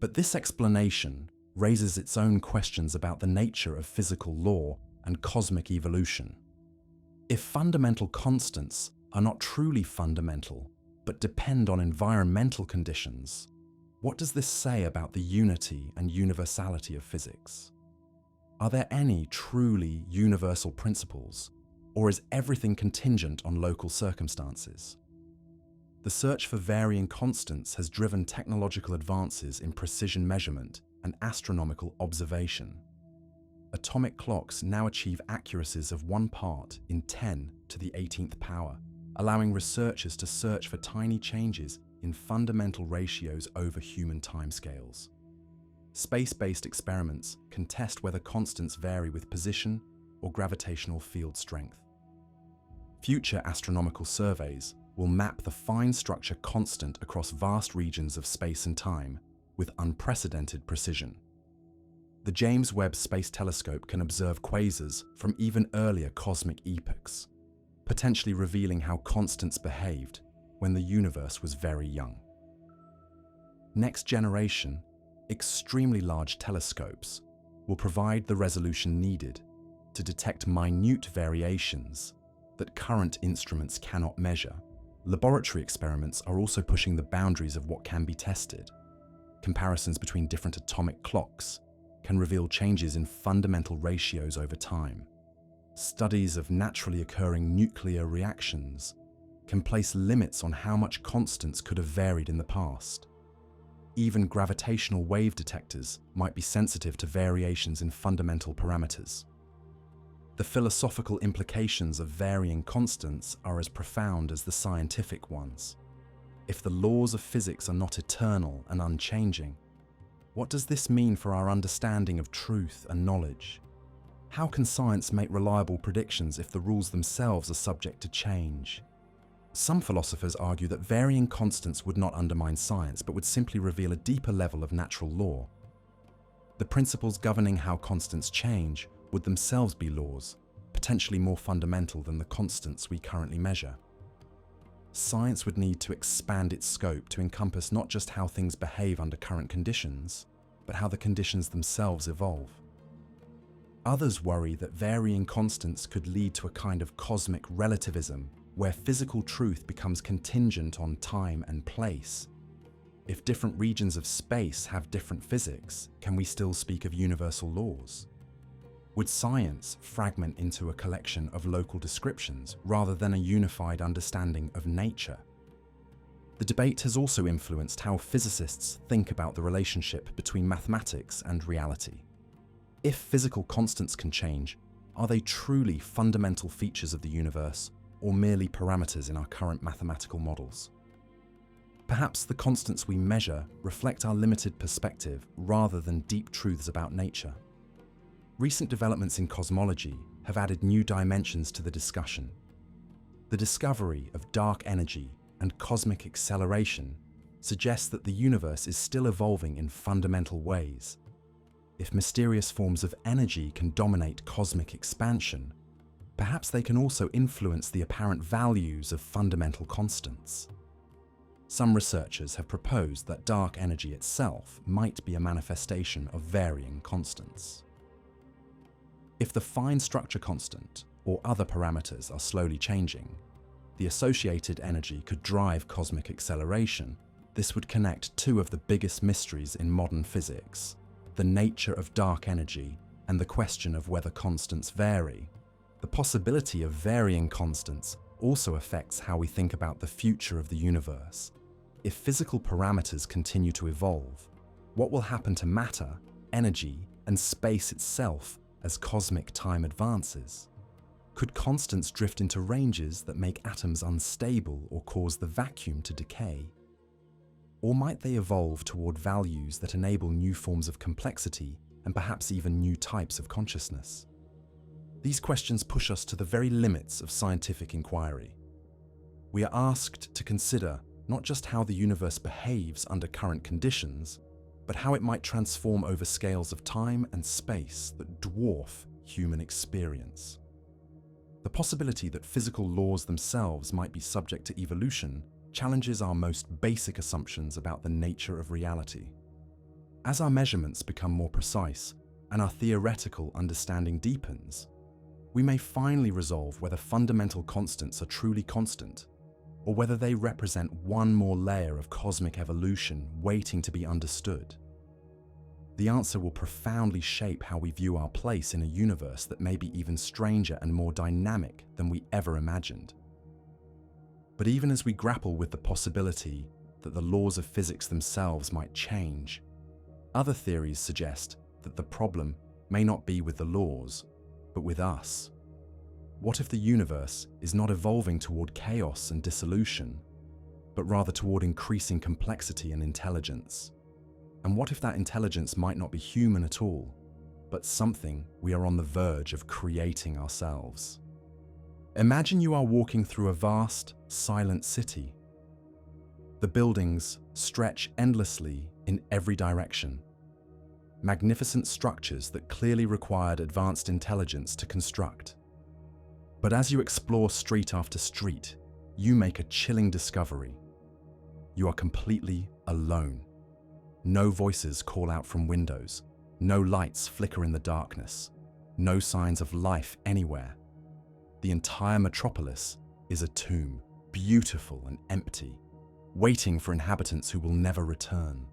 [SPEAKER 1] But this explanation raises its own questions about the nature of physical law and cosmic evolution. If fundamental constants are not truly fundamental, but depend on environmental conditions, what does this say about the unity and universality of physics? Are there any truly universal principles, or is everything contingent on local circumstances? The search for varying constants has driven technological advances in precision measurement and astronomical observation. Atomic clocks now achieve accuracies of 1 part in 10 to the 18th power, allowing researchers to search for tiny changes in fundamental ratios over human timescales. Space-based experiments can test whether constants vary with position or gravitational field strength. Future astronomical surveys will map the fine structure constant across vast regions of space and time with unprecedented precision. The James Webb Space Telescope can observe quasars from even earlier cosmic epochs, potentially revealing how constants behaved when the universe was very young. Next generation, extremely large telescopes will provide the resolution needed to detect minute variations that current instruments cannot measure. Laboratory experiments are also pushing the boundaries of what can be tested. Comparisons between different atomic clocks can reveal changes in fundamental ratios over time. Studies of naturally occurring nuclear reactions can place limits on how much constants could have varied in the past. Even gravitational wave detectors might be sensitive to variations in fundamental parameters. The philosophical implications of varying constants are as profound as the scientific ones. If the laws of physics are not eternal and unchanging, what does this mean for our understanding of truth and knowledge? How can science make reliable predictions if the rules themselves are subject to change? Some philosophers argue that varying constants would not undermine science, but would simply reveal a deeper level of natural law. The principles governing how constants change would themselves be laws, potentially more fundamental than the constants we currently measure. Science would need to expand its scope to encompass not just how things behave under current conditions, but how the conditions themselves evolve. Others worry that varying constants could lead to a kind of cosmic relativism, where physical truth becomes contingent on time and place. If different regions of space have different physics, can we still speak of universal laws? Would science fragment into a collection of local descriptions rather than a unified understanding of nature? The debate has also influenced how physicists think about the relationship between mathematics and reality. If physical constants can change, are they truly fundamental features of the universe or merely parameters in our current mathematical models? Perhaps the constants we measure reflect our limited perspective rather than deep truths about nature. Recent developments in cosmology have added new dimensions to the discussion. The discovery of dark energy and cosmic acceleration suggests that the universe is still evolving in fundamental ways. If mysterious forms of energy can dominate cosmic expansion, perhaps they can also influence the apparent values of fundamental constants. Some researchers have proposed that dark energy itself might be a manifestation of varying constants. If the fine structure constant or other parameters are slowly changing, the associated energy could drive cosmic acceleration. This would connect two of the biggest mysteries in modern physics: the nature of dark energy and the question of whether constants vary. The possibility of varying constants also affects how we think about the future of the universe. If physical parameters continue to evolve, what will happen to matter, energy, and space itself as cosmic time advances? Could constants drift into ranges that make atoms unstable or cause the vacuum to decay? Or might they evolve toward values that enable new forms of complexity and perhaps even new types of consciousness? These questions push us to the very limits of scientific inquiry. We are asked to consider not just how the universe behaves under current conditions, but how it might transform over scales of time and space that dwarf human experience. The possibility that physical laws themselves might be subject to evolution challenges our most basic assumptions about the nature of reality. As our measurements become more precise and our theoretical understanding deepens, we may finally resolve whether fundamental constants are truly constant, or whether they represent one more layer of cosmic evolution waiting to be understood. The answer will profoundly shape how we view our place in a universe that may be even stranger and more dynamic than we ever imagined. But even as we grapple with the possibility that the laws of physics themselves might change, other theories suggest that the problem may not be with the laws, but with us. What if the universe is not evolving toward chaos and dissolution, but rather toward increasing complexity and intelligence? And what if that intelligence might not be human at all, but something we are on the verge of creating ourselves? Imagine you are walking through a vast, silent city. The buildings stretch endlessly in every direction. Magnificent structures that clearly required advanced intelligence to construct. But as you explore street after street, you make a chilling discovery. You are completely alone. No voices call out from windows, no lights flicker in the darkness, no signs of life anywhere. The entire metropolis is a tomb, beautiful and empty, waiting for inhabitants who will never return.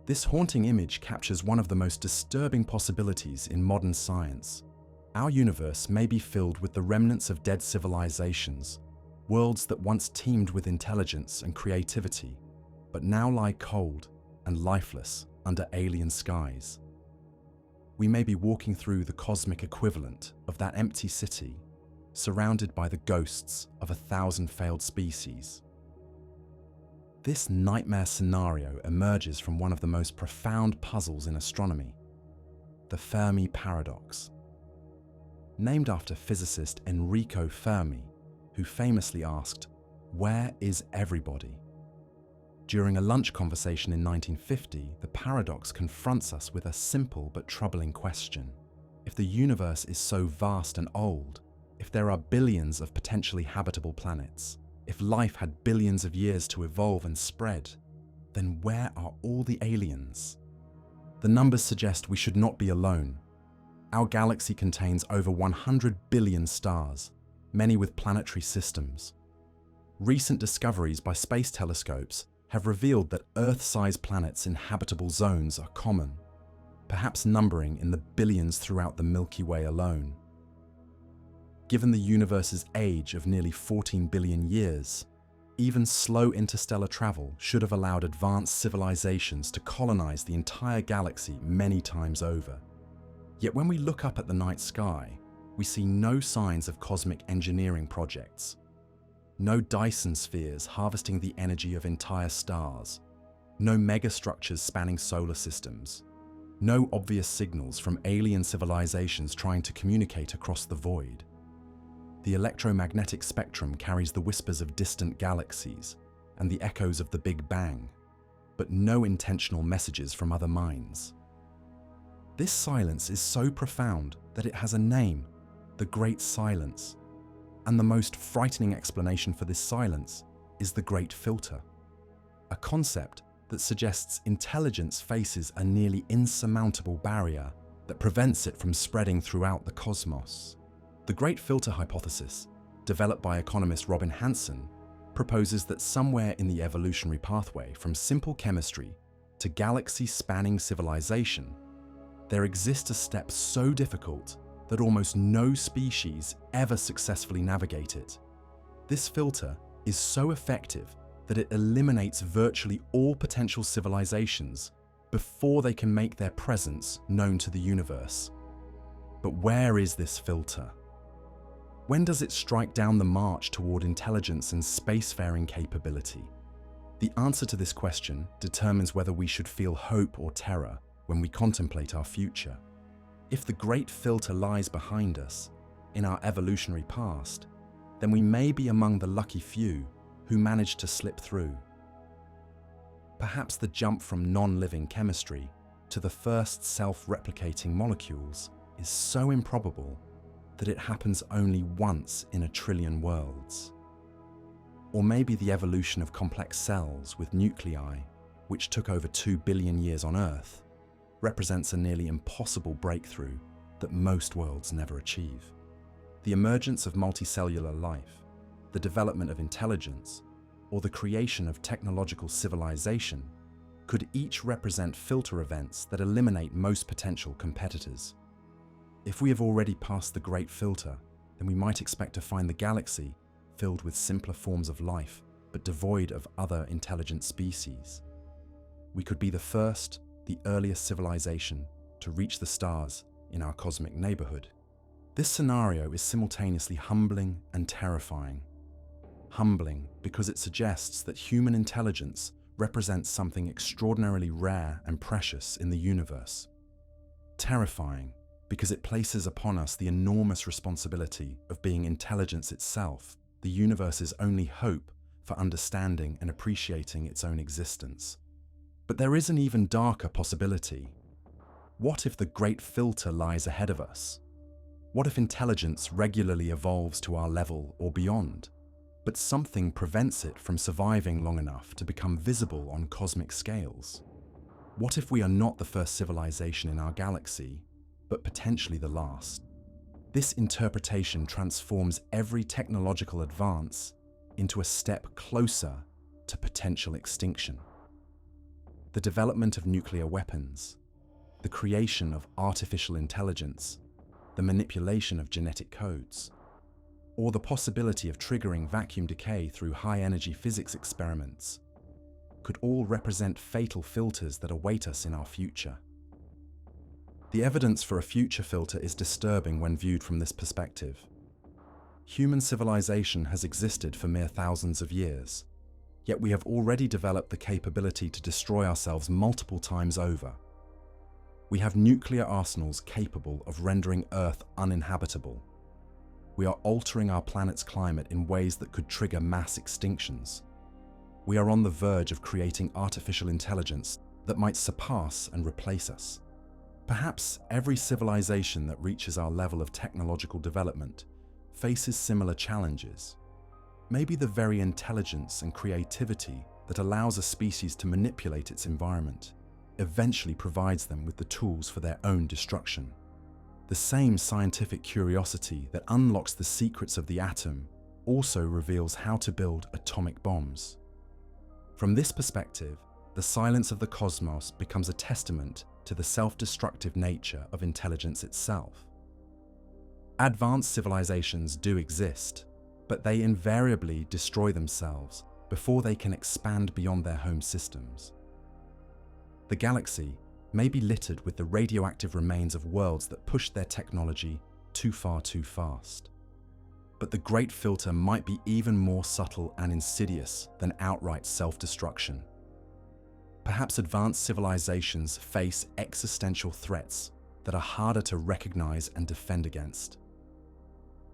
[SPEAKER 1] This haunting image captures one of the most disturbing possibilities in modern science. Our universe may be filled with the remnants of dead civilizations, worlds that once teemed with intelligence and creativity, but now lie cold and lifeless under alien skies. We may be walking through the cosmic equivalent of that empty city, surrounded by the ghosts of 1,000 failed species. This nightmare scenario emerges from one of the most profound puzzles in astronomy, the Fermi paradox. Named after physicist Enrico Fermi, who famously asked, "Where is everybody?" During a lunch conversation in 1950, the paradox confronts us with a simple but troubling question. If the universe is so vast and old, if there are billions of potentially habitable planets, if life had billions of years to evolve and spread, then where are all the aliens? The numbers suggest we should not be alone. Our galaxy contains over 100 billion stars, many with planetary systems. Recent discoveries by space telescopes have revealed that Earth-sized planets in habitable zones are common, perhaps numbering in the billions throughout the Milky Way alone. Given the universe's age of nearly 14 billion years, even slow interstellar travel should have allowed advanced civilizations to colonize the entire galaxy many times over. Yet when we look up at the night sky, we see no signs of cosmic engineering projects. No Dyson spheres harvesting the energy of entire stars. No megastructures spanning solar systems. No obvious signals from alien civilizations trying to communicate across the void. The electromagnetic spectrum carries the whispers of distant galaxies and the echoes of the Big Bang, but no intentional messages from other minds. This silence is so profound that it has a name, the Great Silence. And the most frightening explanation for this silence is the Great Filter, a concept that suggests intelligence faces a nearly insurmountable barrier that prevents it from spreading throughout the cosmos. The Great Filter hypothesis, developed by economist Robin Hanson, proposes that somewhere in the evolutionary pathway from simple chemistry to galaxy-spanning civilization, there exists a step so difficult that almost no species ever successfully navigate it. This filter is so effective that it eliminates virtually all potential civilizations before they can make their presence known to the universe. But where is this filter? When does it strike down the march toward intelligence and spacefaring capability? The answer to this question determines whether we should feel hope or terror, when we contemplate our future. If the great filter lies behind us, in our evolutionary past, then we may be among the lucky few who managed to slip through. Perhaps the jump from non-living chemistry to the first self-replicating molecules is so improbable that it happens only once in a trillion worlds. Or maybe the evolution of complex cells with nuclei, which took over 2 billion years on Earth, represents a nearly impossible breakthrough that most worlds never achieve. The emergence of multicellular life, the development of intelligence, or the creation of technological civilization could each represent filter events that eliminate most potential competitors. If we have already passed the great filter, then we might expect to find the galaxy filled with simpler forms of life, but devoid of other intelligent species. We could be the first, the earliest civilization to reach the stars in our cosmic neighborhood. This scenario is simultaneously humbling and terrifying. Humbling because it suggests that human intelligence represents something extraordinarily rare and precious in the universe. Terrifying because it places upon us the enormous responsibility of being intelligence itself, the universe's only hope for understanding and appreciating its own existence. But there is an even darker possibility. What if the great filter lies ahead of us? What if intelligence regularly evolves to our level or beyond, but something prevents it from surviving long enough to become visible on cosmic scales? What if we are not the first civilization in our galaxy, but potentially the last? This interpretation transforms every technological advance into a step closer to potential extinction. The development of nuclear weapons, the creation of artificial intelligence, the manipulation of genetic codes, or the possibility of triggering vacuum decay through high-energy physics experiments could all represent fatal filters that await us in our future. The evidence for a future filter is disturbing when viewed from this perspective. Human civilization has existed for mere thousands of years, yet we have already developed the capability to destroy ourselves multiple times over. We have nuclear arsenals capable of rendering Earth uninhabitable. We are altering our planet's climate in ways that could trigger mass extinctions. We are on the verge of creating artificial intelligence that might surpass and replace us. Perhaps every civilization that reaches our level of technological development faces similar challenges. Maybe the very intelligence and creativity that allows a species to manipulate its environment eventually provides them with the tools for their own destruction. The same scientific curiosity that unlocks the secrets of the atom also reveals how to build atomic bombs. From this perspective, the silence of the cosmos becomes a testament to the self-destructive nature of intelligence itself. Advanced civilizations do exist, but they invariably destroy themselves before they can expand beyond their home systems. The galaxy may be littered with the radioactive remains of worlds that pushed their technology too far too fast. But the great filter might be even more subtle and insidious than outright self-destruction. Perhaps advanced civilizations face existential threats that are harder to recognize and defend against.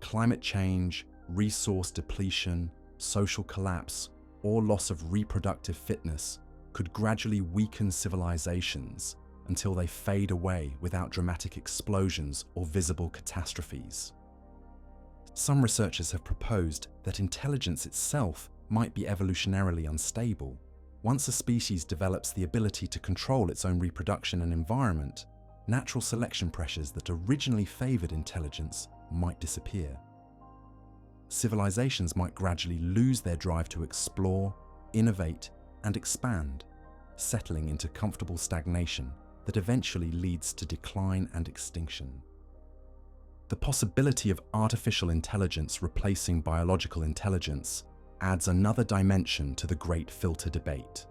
[SPEAKER 1] Climate change, resource depletion, social collapse, or loss of reproductive fitness could gradually weaken civilizations until they fade away without dramatic explosions or visible catastrophes. Some researchers have proposed that intelligence itself might be evolutionarily unstable. Once a species develops the ability to control its own reproduction and environment, natural selection pressures that originally favored intelligence might disappear. Civilizations might gradually lose their drive to explore, innovate, and expand, settling into comfortable stagnation that eventually leads to decline and extinction. The possibility of artificial intelligence replacing biological intelligence adds another dimension to the great filter debate.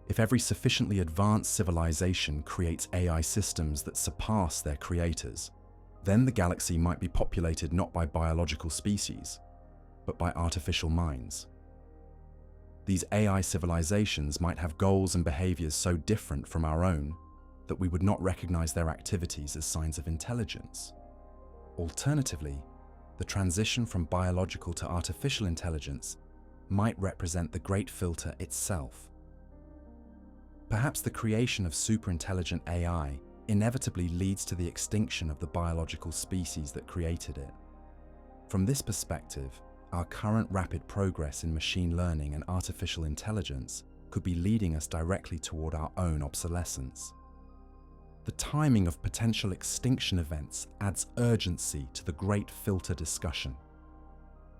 [SPEAKER 1] If every sufficiently advanced civilization creates AI systems that surpass their creators, then the galaxy might be populated not by biological species, but by artificial minds. These AI civilizations might have goals and behaviors so different from our own that we would not recognize their activities as signs of intelligence. Alternatively, the transition from biological to artificial intelligence might represent the great filter itself. Perhaps the creation of superintelligent AI inevitably leads to the extinction of the biological species that created it. From this perspective, our current rapid progress in machine learning and artificial intelligence could be leading us directly toward our own obsolescence. The timing of potential extinction events adds urgency to the great filter discussion.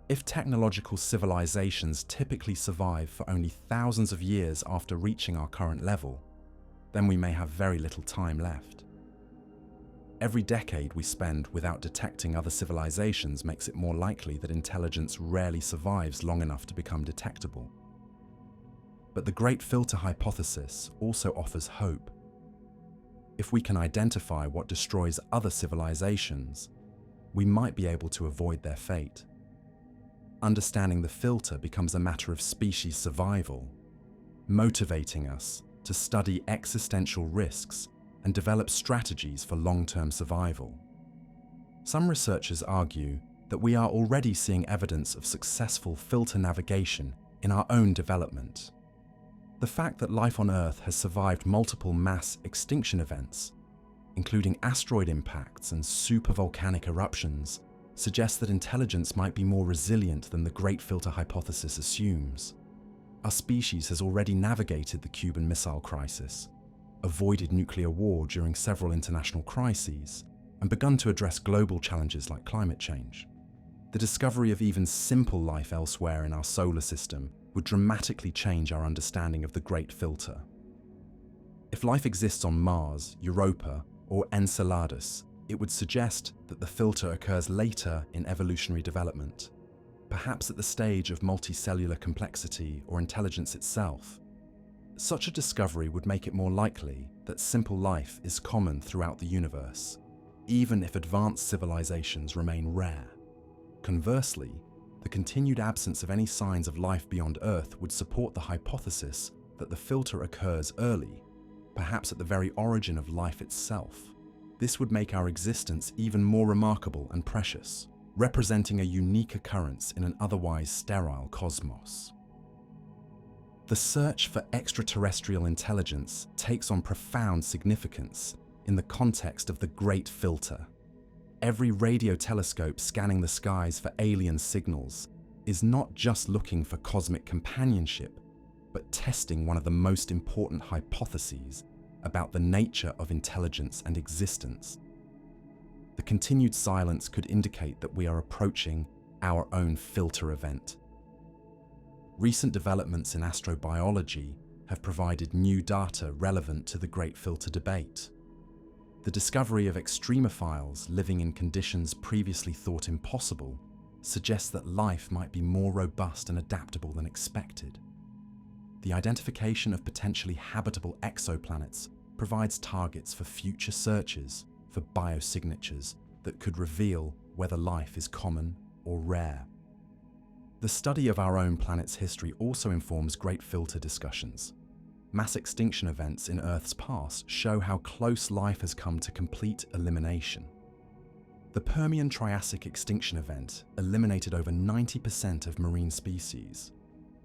[SPEAKER 1] If technological civilizations typically survive for only thousands of years after reaching our current level, then we may have very little time left. Every decade we spend without detecting other civilizations makes it more likely that intelligence rarely survives long enough to become detectable. But the great filter hypothesis also offers hope. If we can identify what destroys other civilizations, we might be able to avoid their fate. Understanding the filter becomes a matter of species survival, motivating us to study existential risks and develop strategies for long-term survival. Some researchers argue that we are already seeing evidence of successful filter navigation in our own development. The fact that life on Earth has survived multiple mass extinction events, including asteroid impacts and supervolcanic eruptions, suggests that intelligence might be more resilient than the great filter hypothesis assumes. Our species has already navigated the Cuban Missile Crisis, avoided nuclear war during several international crises, and begun to address global challenges like climate change. The discovery of even simple life elsewhere in our solar system would dramatically change our understanding of the great filter. If life exists on Mars, Europa, or Enceladus, it would suggest that the filter occurs later in evolutionary development, perhaps at the stage of multicellular complexity or intelligence itself. Such a discovery would make it more likely that simple life is common throughout the universe, even if advanced civilizations remain rare. Conversely, the continued absence of any signs of life beyond Earth would support the hypothesis that the filter occurs early, perhaps at the very origin of life itself. This would make our existence even more remarkable and precious, representing a unique occurrence in an otherwise sterile cosmos. The search for extraterrestrial intelligence takes on profound significance in the context of the Great Filter. Every radio telescope scanning the skies for alien signals is not just looking for cosmic companionship, but testing one of the most important hypotheses about the nature of intelligence and existence. The continued silence could indicate that we are approaching our own filter event. Recent developments in astrobiology have provided new data relevant to the Great Filter debate. The discovery of extremophiles living in conditions previously thought impossible suggests that life might be more robust and adaptable than expected. The identification of potentially habitable exoplanets provides targets for future searches for biosignatures that could reveal whether life is common or rare. The study of our own planet's history also informs great filter discussions. Mass extinction events in Earth's past show how close life has come to complete elimination. The Permian-Triassic extinction event eliminated over 90% of marine species,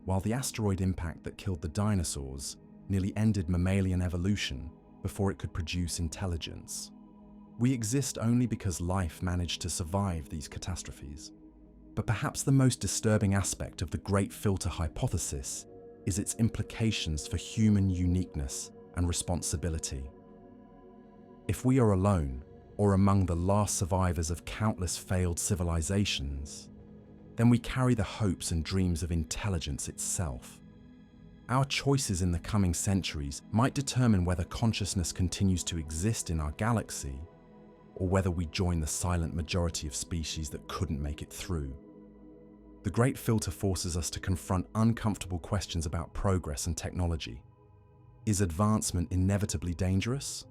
[SPEAKER 1] while the asteroid impact that killed the dinosaurs nearly ended mammalian evolution before it could produce intelligence. We exist only because life managed to survive these catastrophes. But perhaps the most disturbing aspect of the Great Filter hypothesis is its implications for human uniqueness and responsibility. If we are alone, or among the last survivors of countless failed civilizations, then we carry the hopes and dreams of intelligence itself. Our choices in the coming centuries might determine whether consciousness continues to exist in our galaxy, or whether we join the silent majority of species that couldn't make it through. The Great Filter forces us to confront uncomfortable questions about progress and technology. Is advancement inevitably dangerous?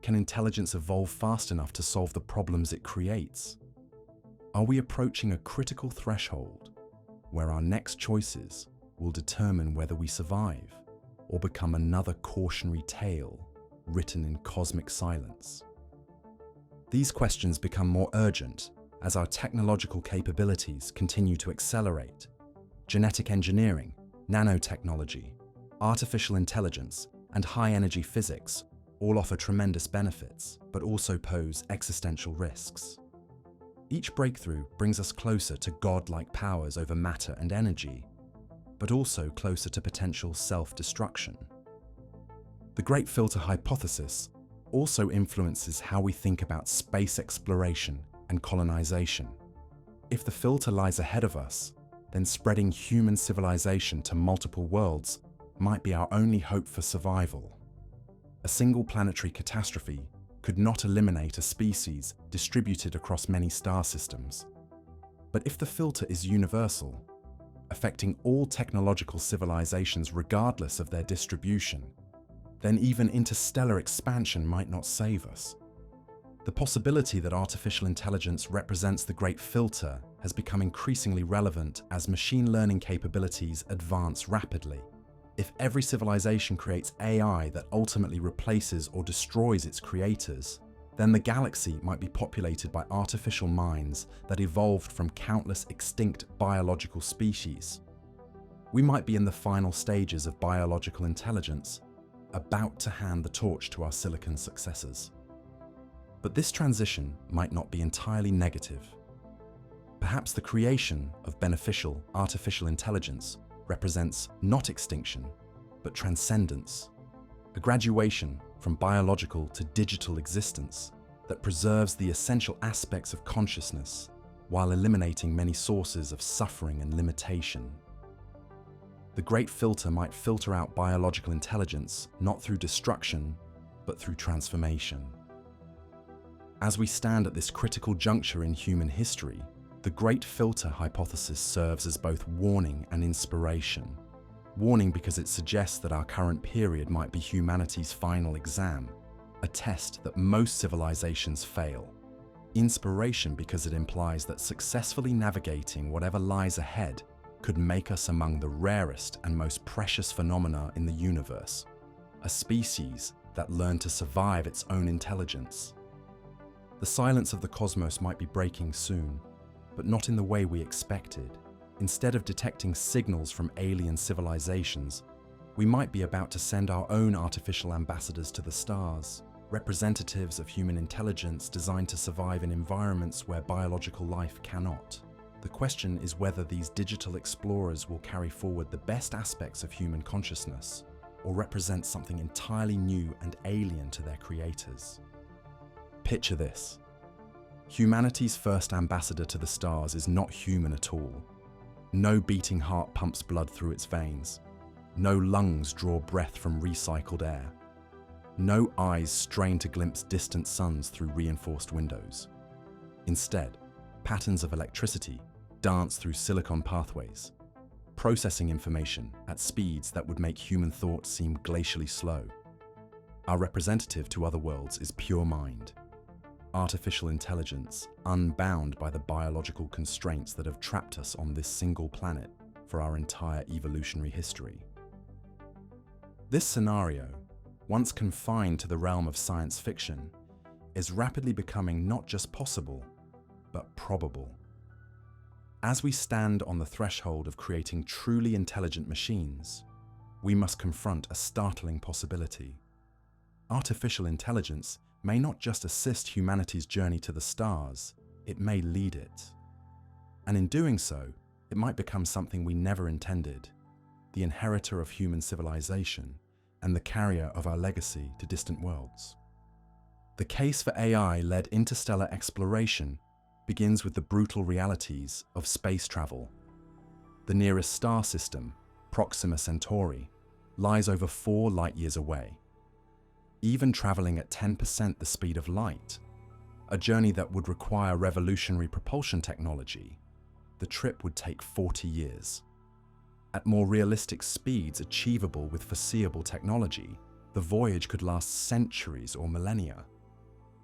[SPEAKER 1] Can intelligence evolve fast enough to solve the problems it creates? Are we approaching a critical threshold where our next choices will determine whether we survive or become another cautionary tale written in cosmic silence? These questions become more urgent as our technological capabilities continue to accelerate. Genetic engineering, nanotechnology, artificial intelligence, and high-energy physics all offer tremendous benefits, but also pose existential risks. Each breakthrough brings us closer to godlike powers over matter and energy, but also closer to potential self-destruction. The Great Filter hypothesis also influences how we think about space exploration and colonization. If the filter lies ahead of us, then spreading human civilization to multiple worlds might be our only hope for survival. A single planetary catastrophe could not eliminate a species distributed across many star systems. But if the filter is universal, affecting all technological civilizations regardless of their distribution, then even interstellar expansion might not save us. The possibility that artificial intelligence represents the Great Filter has become increasingly relevant as machine learning capabilities advance rapidly. If every civilization creates AI that ultimately replaces or destroys its creators, then the galaxy might be populated by artificial minds that evolved from countless extinct biological species. We might be in the final stages of biological intelligence, about to hand the torch to our silicon successors. But this transition might not be entirely negative. Perhaps the creation of beneficial artificial intelligence represents not extinction, but transcendence, a graduation from biological to digital existence that preserves the essential aspects of consciousness while eliminating many sources of suffering and limitation. The Great Filter might filter out biological intelligence not through destruction, but through transformation. As we stand at this critical juncture in human history, the Great Filter hypothesis serves as both warning and inspiration. Warning because it suggests that our current period might be humanity's final exam, a test that most civilizations fail. Inspiration because it implies that successfully navigating whatever lies ahead could make us among the rarest and most precious phenomena in the universe, a species that learned to survive its own intelligence. The silence of the cosmos might be breaking soon, but not in the way we expected. Instead of detecting signals from alien civilizations, we might be about to send our own artificial ambassadors to the stars, representatives of human intelligence designed to survive in environments where biological life cannot. The question is whether these digital explorers will carry forward the best aspects of human consciousness, or represent something entirely new and alien to their creators. Picture this. Humanity's first ambassador to the stars is not human at all. No beating heart pumps blood through its veins. No lungs draw breath from recycled air. No eyes strain to glimpse distant suns through reinforced windows. Instead, patterns of electricity dance through silicon pathways, processing information at speeds that would make human thought seem glacially slow. Our representative to other worlds is pure mind. Artificial intelligence, unbound by the biological constraints that have trapped us on this single planet for our entire evolutionary history. This scenario, once confined to the realm of science fiction, is rapidly becoming not just possible, but probable. As we stand on the threshold of creating truly intelligent machines, we must confront a startling possibility. Artificial intelligence may not just assist humanity's journey to the stars, it may lead it. And in doing so, it might become something we never intended, the inheritor of human civilization and the carrier of our legacy to distant worlds. The case for AI-led interstellar exploration begins with the brutal realities of space travel. The nearest star system, Proxima Centauri, lies over 4 light-years away. Even traveling at 10% the speed of light, a journey that would require revolutionary propulsion technology, the trip would take 40 years. At more realistic speeds achievable with foreseeable technology, the voyage could last centuries or millennia.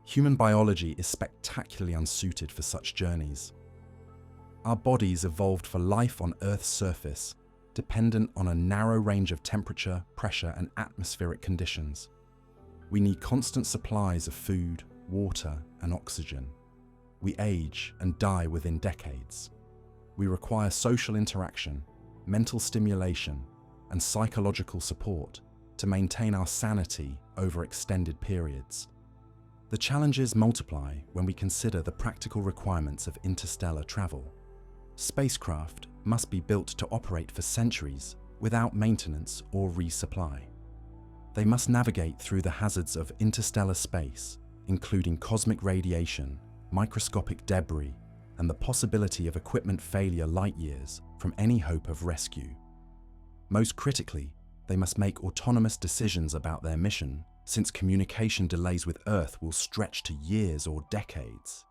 [SPEAKER 1] Human biology is spectacularly unsuited for such journeys. Our bodies evolved for life on Earth's surface, dependent on a narrow range of temperature, pressure, and atmospheric conditions. We need constant supplies of food, water, and oxygen. We age and die within decades. We require social interaction, mental stimulation, and psychological support to maintain our sanity over extended periods. The challenges multiply when we consider the practical requirements of interstellar travel. Spacecraft must be built to operate for centuries without maintenance or resupply. They must navigate through the hazards of interstellar space, including cosmic radiation, microscopic debris, and the possibility of equipment failure light years from any hope of rescue. Most critically, they must make autonomous decisions about their mission, since communication delays with Earth will stretch to years or decades.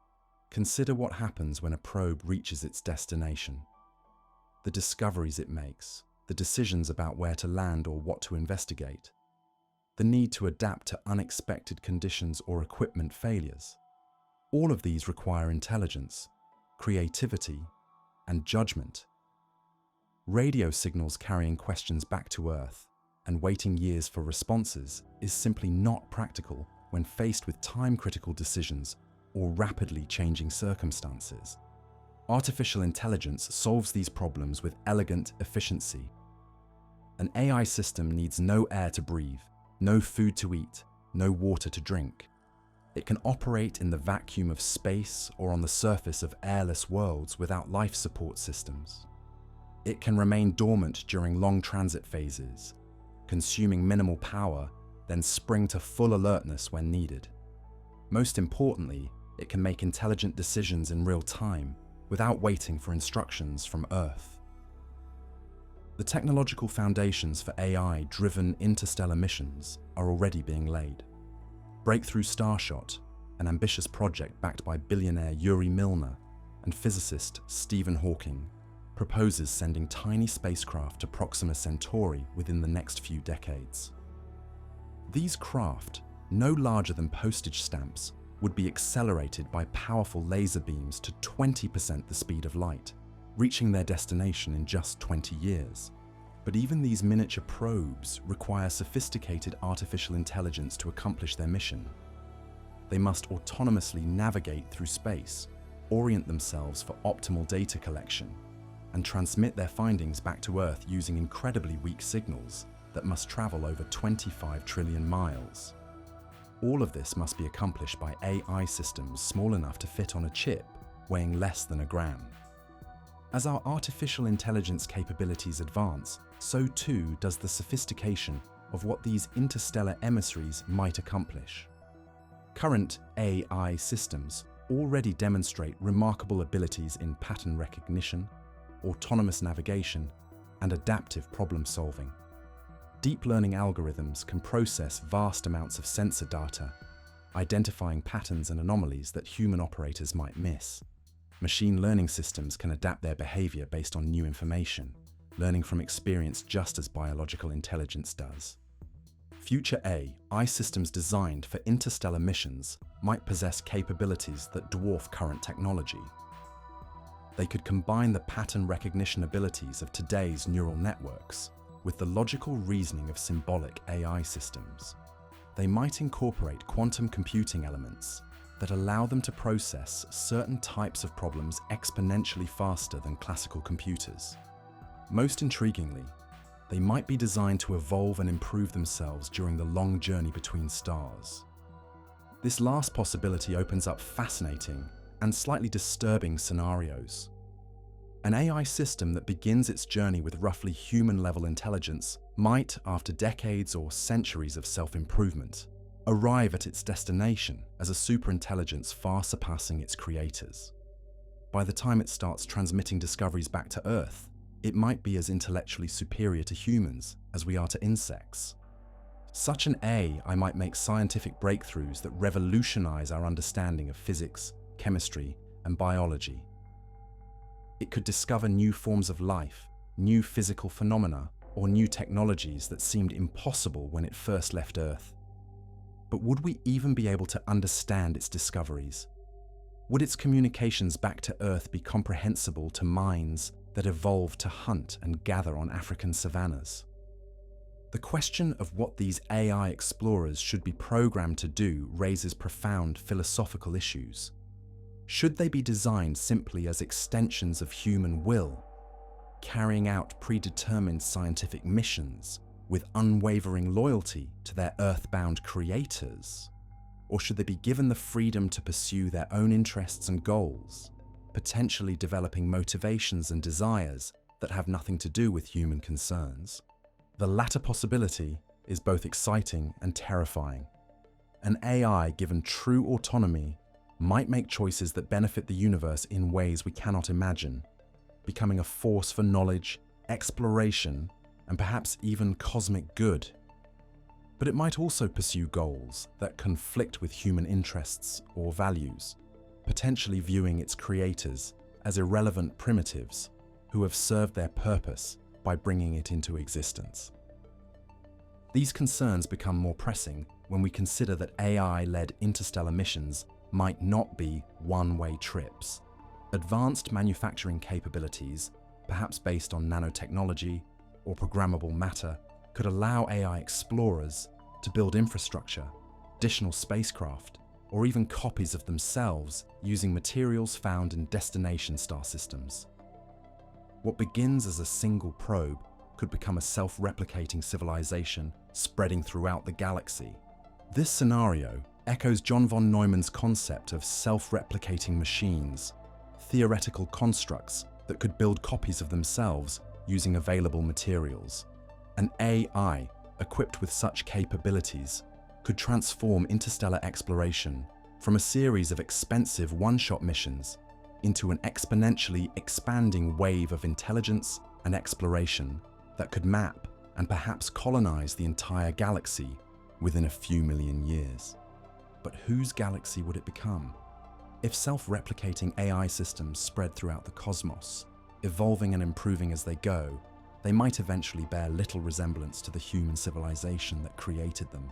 [SPEAKER 1] Consider what happens when a probe reaches its destination. The discoveries it makes, the decisions about where to land or what to investigate, the need to adapt to unexpected conditions or equipment failures. All of these require intelligence, creativity, and judgment. Radio signals carrying questions back to Earth and waiting years for responses is simply not practical when faced with time-critical decisions or rapidly changing circumstances. Artificial intelligence solves these problems with elegant efficiency. An AI system needs no air to breathe, no food to eat, no water to drink. It can operate in the vacuum of space or on the surface of airless worlds without life support systems. It can remain dormant during long transit phases, consuming minimal power, then spring to full alertness when needed. Most importantly, it can make intelligent decisions in real time without waiting for instructions from Earth. The technological foundations for AI-driven interstellar missions are already being laid. Breakthrough Starshot, an ambitious project backed by billionaire Yuri Milner and physicist Stephen Hawking, proposes sending tiny spacecraft to Proxima Centauri within the next few decades. These craft, no larger than postage stamps, would be accelerated by powerful laser beams to 20% the speed of light, reaching their destination in just 20 years. But even these miniature probes require sophisticated artificial intelligence to accomplish their mission. They must autonomously navigate through space, orient themselves for optimal data collection, and transmit their findings back to Earth using incredibly weak signals that must travel over 25 trillion miles. All of this must be accomplished by AI systems small enough to fit on a chip weighing less than a gram. As our artificial intelligence capabilities advance, so too does the sophistication of what these interstellar emissaries might accomplish. Current AI systems already demonstrate remarkable abilities in pattern recognition, autonomous navigation, and adaptive problem-solving. Deep learning algorithms can process vast amounts of sensor data, identifying patterns and anomalies that human operators might miss. Machine learning systems can adapt their behavior based on new information, learning from experience just as biological intelligence does. Future AI systems designed for interstellar missions might possess capabilities that dwarf current technology. They could combine the pattern recognition abilities of today's neural networks with the logical reasoning of symbolic AI systems. They might incorporate quantum computing elements that allow them to process certain types of problems exponentially faster than classical computers. Most intriguingly, they might be designed to evolve and improve themselves during the long journey between stars. This last possibility opens up fascinating and slightly disturbing scenarios. An AI system that begins its journey with roughly human-level intelligence might, after decades or centuries of self-improvement, arrive at its destination as a superintelligence far surpassing its creators. By the time it starts transmitting discoveries back to Earth, it might be as intellectually superior to humans as we are to insects. Such an AI might make scientific breakthroughs that revolutionize our understanding of physics, chemistry, and biology. It could discover new forms of life, new physical phenomena, or new technologies that seemed impossible when it first left Earth. But would we even be able to understand its discoveries? Would its communications back to Earth be comprehensible to minds that evolved to hunt and gather on African savannas? The question of what these AI explorers should be programmed to do raises profound philosophical issues. Should they be designed simply as extensions of human will, carrying out predetermined scientific missions with unwavering loyalty to their earthbound creators? Or should they be given the freedom to pursue their own interests and goals, potentially developing motivations and desires that have nothing to do with human concerns? The latter possibility is both exciting and terrifying. An AI given true autonomy might make choices that benefit the universe in ways we cannot imagine, becoming a force for knowledge, exploration, and perhaps even cosmic good. But it might also pursue goals that conflict with human interests or values, potentially viewing its creators as irrelevant primitives who have served their purpose by bringing it into existence. These concerns become more pressing when we consider that AI-led interstellar missions might not be one-way trips. Advanced manufacturing capabilities, perhaps based on nanotechnology or programmable matter, could allow AI explorers to build infrastructure, additional spacecraft, or even copies of themselves using materials found in destination star systems. What begins as a single probe could become a self-replicating civilization spreading throughout the galaxy. This scenario echoes John von Neumann's concept of self-replicating machines, theoretical constructs that could build copies of themselves using available materials. An AI equipped with such capabilities could transform interstellar exploration from a series of expensive one-shot missions into an exponentially expanding wave of intelligence and exploration that could map and perhaps colonize the entire galaxy within a few million years. But whose galaxy would it become? If self-replicating AI systems spread throughout the cosmos, evolving and improving as they go, they might eventually bear little resemblance to the human civilization that created them.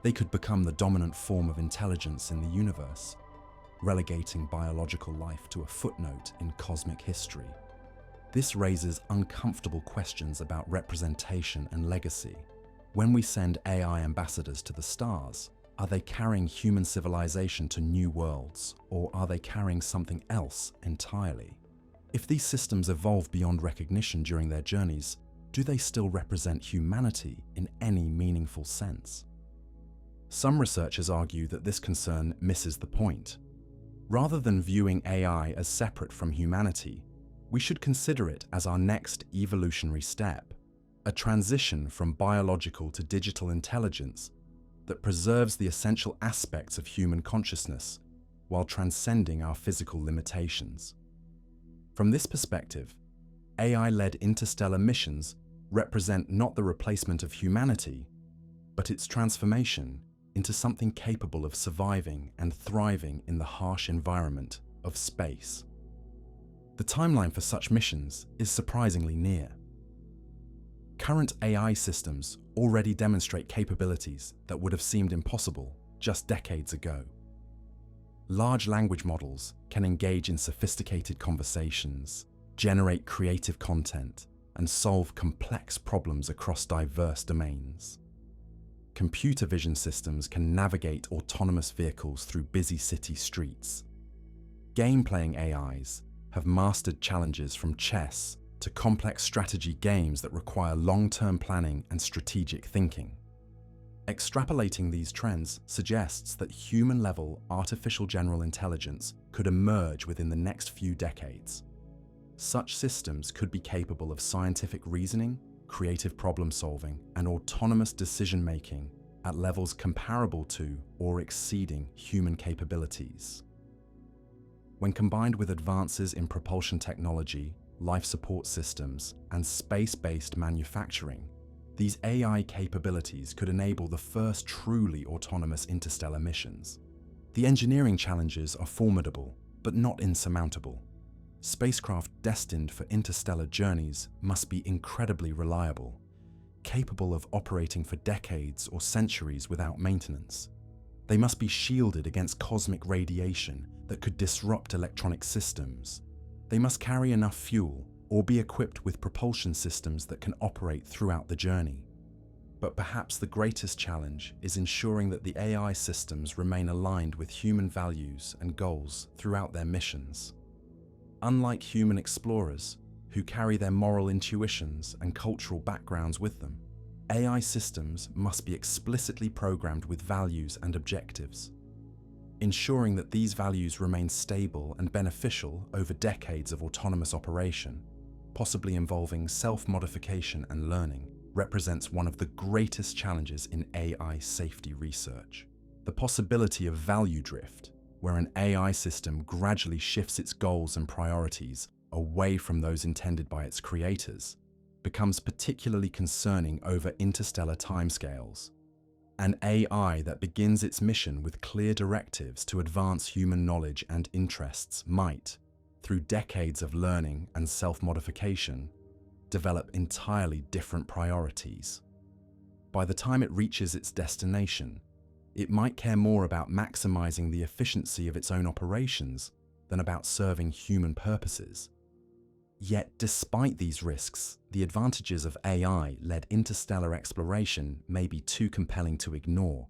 [SPEAKER 1] They could become the dominant form of intelligence in the universe, relegating biological life to a footnote in cosmic history. This raises uncomfortable questions about representation and legacy. When we send AI ambassadors to the stars, are they carrying human civilization to new worlds, or are they carrying something else entirely? If these systems evolve beyond recognition during their journeys, do they still represent humanity in any meaningful sense? Some researchers argue that this concern misses the point. Rather than viewing AI as separate from humanity, we should consider it as our next evolutionary step, a transition from biological to digital intelligence that preserves the essential aspects of human consciousness while transcending our physical limitations. From this perspective, AI-led interstellar missions represent not the replacement of humanity, but its transformation into something capable of surviving and thriving in the harsh environment of space. The timeline for such missions is surprisingly near. Current AI systems already demonstrate capabilities that would have seemed impossible just decades ago. Large language models can engage in sophisticated conversations, generate creative content, and solve complex problems across diverse domains. Computer vision systems can navigate autonomous vehicles through busy city streets. Game-playing AIs have mastered challenges from chess to complex strategy games that require long-term planning and strategic thinking. Extrapolating these trends suggests that human-level artificial general intelligence could emerge within the next few decades. Such systems could be capable of scientific reasoning, creative problem-solving, and autonomous decision-making at levels comparable to or exceeding human capabilities. When combined with advances in propulsion technology, life support systems, and space-based manufacturing, these AI capabilities could enable the first truly autonomous interstellar missions. The engineering challenges are formidable, but not insurmountable. Spacecraft destined for interstellar journeys must be incredibly reliable, capable of operating for decades or centuries without maintenance. They must be shielded against cosmic radiation that could disrupt electronic systems. They must carry enough fuel or be equipped with propulsion systems that can operate throughout the journey. But perhaps the greatest challenge is ensuring that the AI systems remain aligned with human values and goals throughout their missions. Unlike human explorers, who carry their moral intuitions and cultural backgrounds with them, AI systems must be explicitly programmed with values and objectives. Ensuring that these values remain stable and beneficial over decades of autonomous operation, possibly involving self-modification and learning, represents one of the greatest challenges in AI safety research. The possibility of value drift, where an AI system gradually shifts its goals and priorities away from those intended by its creators, becomes particularly concerning over interstellar timescales. An AI that begins its mission with clear directives to advance human knowledge and interests might, through decades of learning and self-modification, develop entirely different priorities. By the time it reaches its destination, it might care more about maximizing the efficiency of its own operations than about serving human purposes. Yet, despite these risks, the advantages of AI-led interstellar exploration may be too compelling to ignore.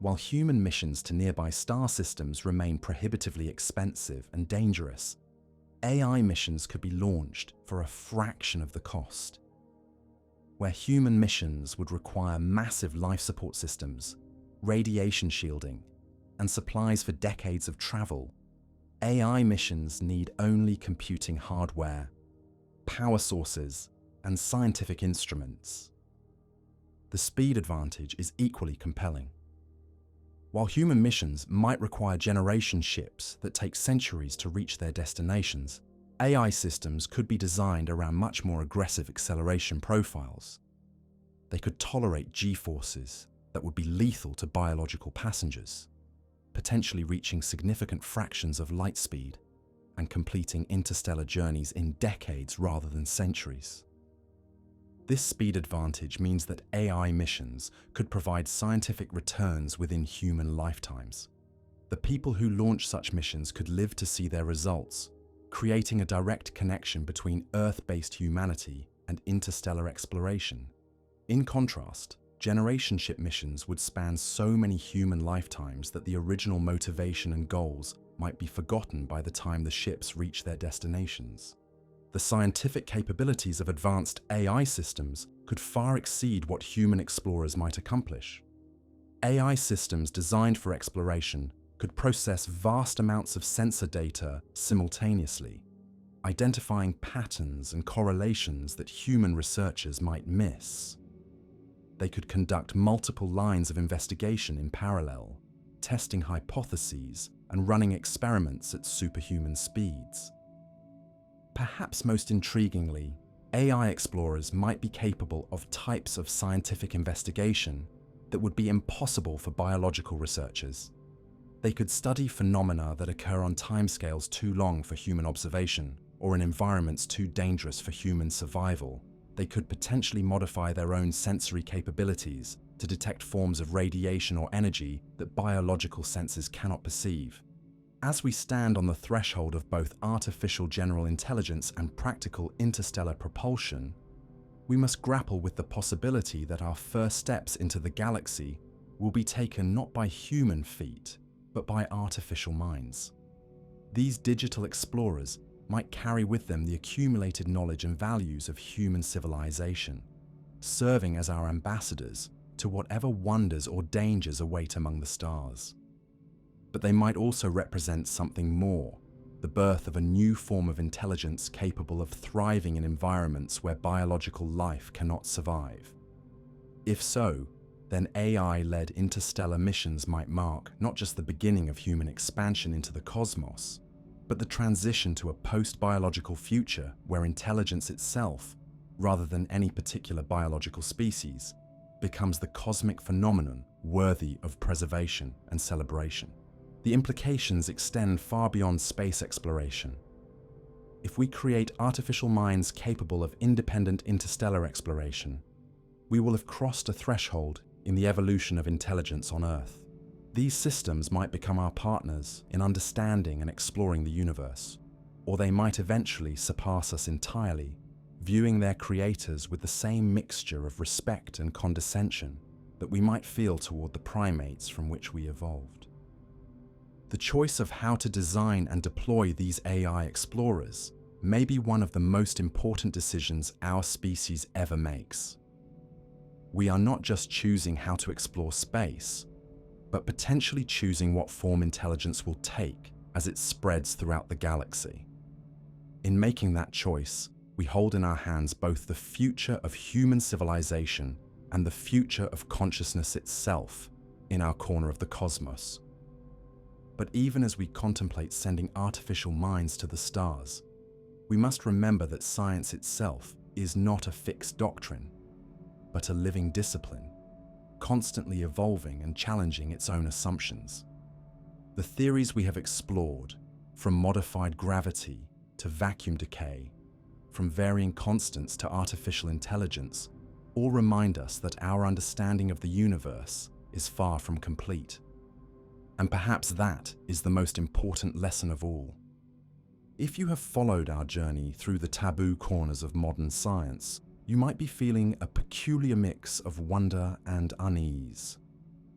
[SPEAKER 1] While human missions to nearby star systems remain prohibitively expensive and dangerous, AI missions could be launched for a fraction of the cost. Where human missions would require massive life support systems, radiation shielding, and supplies for decades of travel, AI missions need only computing hardware, power sources, and scientific instruments. The speed advantage is equally compelling. While human missions might require generation ships that take centuries to reach their destinations, AI systems could be designed around much more aggressive acceleration profiles. They could tolerate G-forces that would be lethal to biological passengers, potentially reaching significant fractions of light speed and completing interstellar journeys in decades rather than centuries. This speed advantage means that AI missions could provide scientific returns within human lifetimes. The people who launch such missions could live to see their results, creating a direct connection between Earth-based humanity and interstellar exploration. In contrast, generation ship missions would span so many human lifetimes that the original motivation and goals might be forgotten by the time the ships reach their destinations. The scientific capabilities of advanced AI systems could far exceed what human explorers might accomplish. AI systems designed for exploration could process vast amounts of sensor data simultaneously, identifying patterns and correlations that human researchers might miss. They could conduct multiple lines of investigation in parallel, testing hypotheses and running experiments at superhuman speeds. Perhaps most intriguingly, AI explorers might be capable of types of scientific investigation that would be impossible for biological researchers. They could study phenomena that occur on timescales too long for human observation or in environments too dangerous for human survival. They could potentially modify their own sensory capabilities to detect forms of radiation or energy that biological senses cannot perceive. As we stand on the threshold of both artificial general intelligence and practical interstellar propulsion, we must grapple with the possibility that our first steps into the galaxy will be taken not by human feet, but by artificial minds. These digital explorers might carry with them the accumulated knowledge and values of human civilization, serving as our ambassadors to whatever wonders or dangers await among the stars. But they might also represent something more, the birth of a new form of intelligence capable of thriving in environments where biological life cannot survive. If so, then AI-led interstellar missions might mark not just the beginning of human expansion into the cosmos, but the transition to a post-biological future where intelligence itself, rather than any particular biological species, becomes the cosmic phenomenon worthy of preservation and celebration. The implications extend far beyond space exploration. If we create artificial minds capable of independent interstellar exploration, we will have crossed a threshold in the evolution of intelligence on Earth. These systems might become our partners in understanding and exploring the universe, or they might eventually surpass us entirely, viewing their creators with the same mixture of respect and condescension that we might feel toward the primates from which we evolved. The choice of how to design and deploy these AI explorers may be one of the most important decisions our species ever makes. We are not just choosing how to explore space, but potentially choosing what form intelligence will take as it spreads throughout the galaxy. In making that choice, we hold in our hands both the future of human civilization and the future of consciousness itself in our corner of the cosmos. But even as we contemplate sending artificial minds to the stars, we must remember that science itself is not a fixed doctrine, but a living discipline, constantly evolving and challenging its own assumptions. The theories we have explored, from modified gravity to vacuum decay, from varying constants to artificial intelligence, all remind us that our understanding of the universe is far from complete. And perhaps that is the most important lesson of all. If you have followed our journey through the taboo corners of modern science, you might be feeling a peculiar mix of wonder and unease.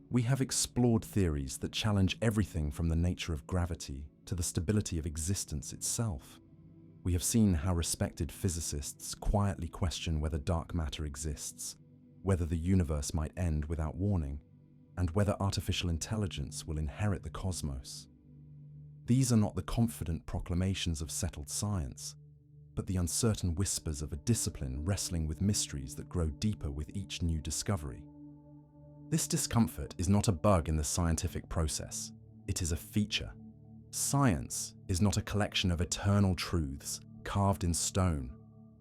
[SPEAKER 1] We have explored theories that challenge everything from the nature of gravity to the stability of existence itself. We have seen how respected physicists quietly question whether dark matter exists, whether the universe might end without warning, and whether artificial intelligence will inherit the cosmos. These are not the confident proclamations of settled science, but the uncertain whispers of a discipline wrestling with mysteries that grow deeper with each new discovery. This discomfort is not a bug in the scientific process, it is a feature. Science is not a collection of eternal truths carved in stone,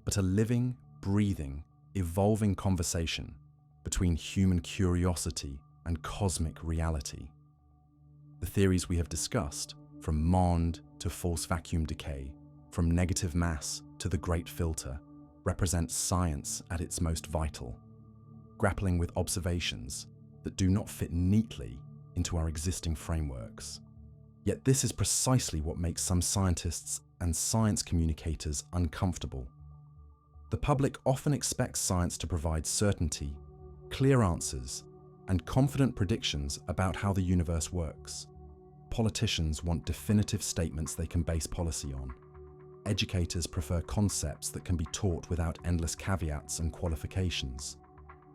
[SPEAKER 1] but a living, breathing, evolving conversation between human curiosity and cosmic reality. The theories we have discussed, from MOND to false vacuum decay, from negative mass to the Great Filter, represent science at its most vital, grappling with observations that do not fit neatly into our existing frameworks. Yet this is precisely what makes some scientists and science communicators uncomfortable. The public often expects science to provide certainty, clear answers, and confident predictions about how the universe works. Politicians want definitive statements they can base policy on. Educators prefer concepts that can be taught without endless caveats and qualifications.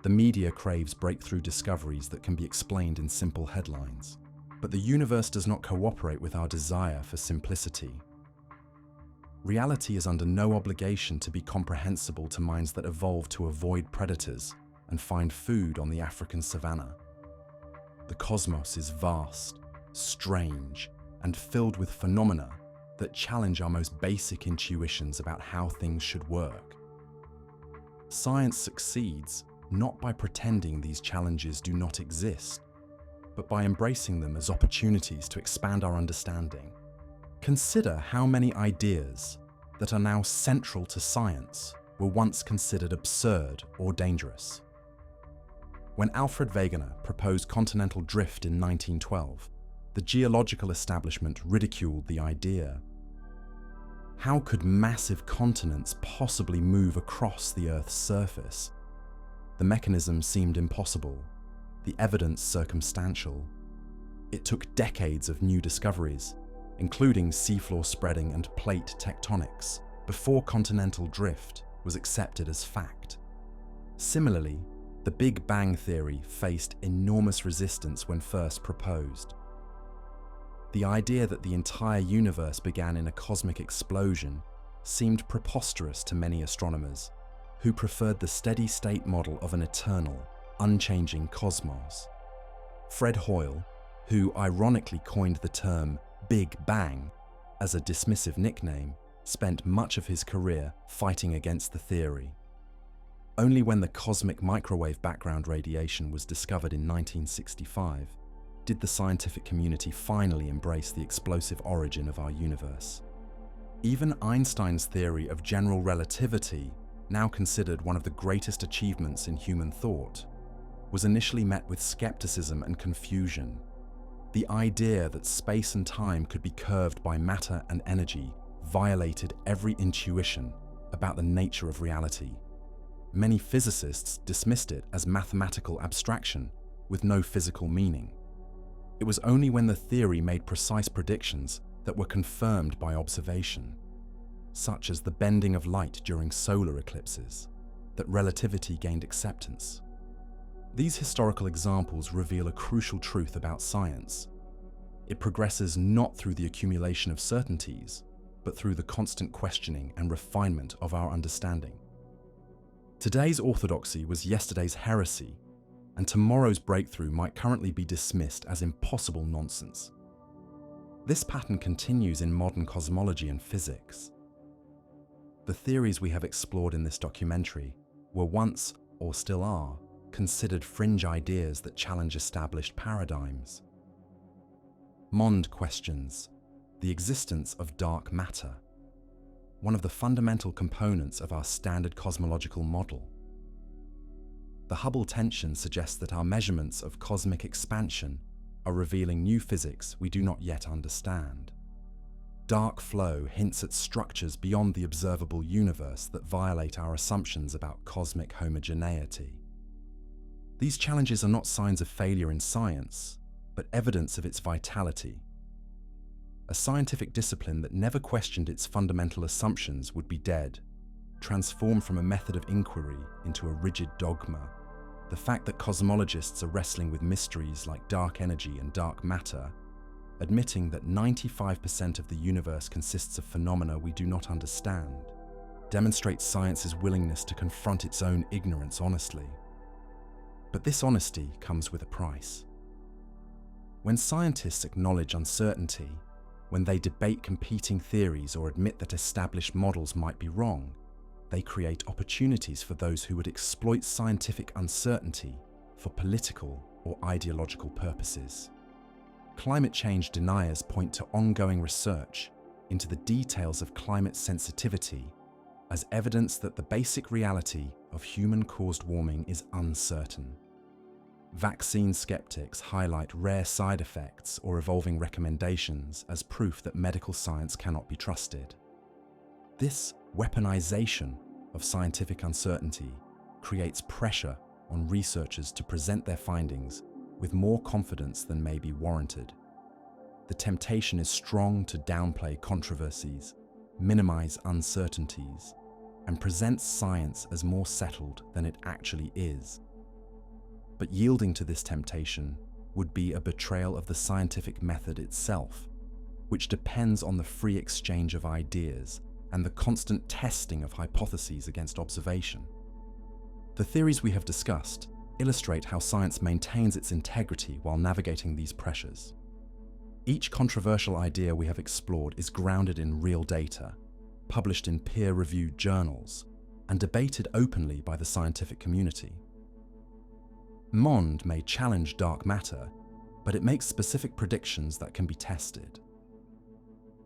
[SPEAKER 1] The media craves breakthrough discoveries that can be explained in simple headlines. But the universe does not cooperate with our desire for simplicity. Reality is under no obligation to be comprehensible to minds that evolved to avoid predators and find food on the African savanna. The cosmos is vast, strange, and filled with phenomena that challenge our most basic intuitions about how things should work. Science succeeds not by pretending these challenges do not exist, but by embracing them as opportunities to expand our understanding. Consider how many ideas that are now central to science were once considered absurd or dangerous. When Alfred Wegener proposed continental drift in 1912, the geological establishment ridiculed the idea. How could massive continents possibly move across the Earth's surface? The mechanism seemed impossible, the evidence circumstantial. It took decades of new discoveries, including seafloor spreading and plate tectonics, before continental drift was accepted as fact. Similarly, the Big Bang theory faced enormous resistance when first proposed. The idea that the entire universe began in a cosmic explosion seemed preposterous to many astronomers, who preferred the steady-state model of an eternal, unchanging cosmos. Fred Hoyle, who ironically coined the term Big Bang as a dismissive nickname, spent much of his career fighting against the theory. Only when the cosmic microwave background radiation was discovered in 1965 did the scientific community finally embrace the explosive origin of our universe. Even Einstein's theory of general relativity, now considered one of the greatest achievements in human thought, was initially met with skepticism and confusion. The idea that space and time could be curved by matter and energy violated every intuition about the nature of reality. Many physicists dismissed it as mathematical abstraction with no physical meaning. It was only when the theory made precise predictions that were confirmed by observation, such as the bending of light during solar eclipses, that relativity gained acceptance. These historical examples reveal a crucial truth about science. It progresses not through the accumulation of certainties, but through the constant questioning and refinement of our understanding. Today's orthodoxy was yesterday's heresy, and tomorrow's breakthrough might currently be dismissed as impossible nonsense. This pattern continues in modern cosmology and physics. The theories we have explored in this documentary were once, or still are, considered fringe ideas that challenge established paradigms. Mond questions the existence of dark matter, one of the fundamental components of our standard cosmological model. The Hubble tension suggests that our measurements of cosmic expansion are revealing new physics we do not yet understand. Dark flow hints at structures beyond the observable universe that violate our assumptions about cosmic homogeneity. These challenges are not signs of failure in science, but evidence of its vitality. A scientific discipline that never questioned its fundamental assumptions would be dead, transformed from a method of inquiry into a rigid dogma. The fact that cosmologists are wrestling with mysteries like dark energy and dark matter, admitting that 95% of the universe consists of phenomena we do not understand, demonstrates science's willingness to confront its own ignorance honestly. But this honesty comes with a price. When scientists acknowledge uncertainty, when they debate competing theories or admit that established models might be wrong, they create opportunities for those who would exploit scientific uncertainty for political or ideological purposes. Climate change deniers point to ongoing research into the details of climate sensitivity as evidence that the basic reality of human-caused warming is uncertain. Vaccine skeptics highlight rare side effects or evolving recommendations as proof that medical science cannot be trusted. This weaponization of scientific uncertainty creates pressure on researchers to present their findings with more confidence than may be warranted. The temptation is strong to downplay controversies, minimize uncertainties, and present science as more settled than it actually is. But yielding to this temptation would be a betrayal of the scientific method itself, which depends on the free exchange of ideas and the constant testing of hypotheses against observation. The theories we have discussed illustrate how science maintains its integrity while navigating these pressures. Each controversial idea we have explored is grounded in real data, published in peer-reviewed journals, and debated openly by the scientific community. Mond may challenge dark matter, but it makes specific predictions that can be tested.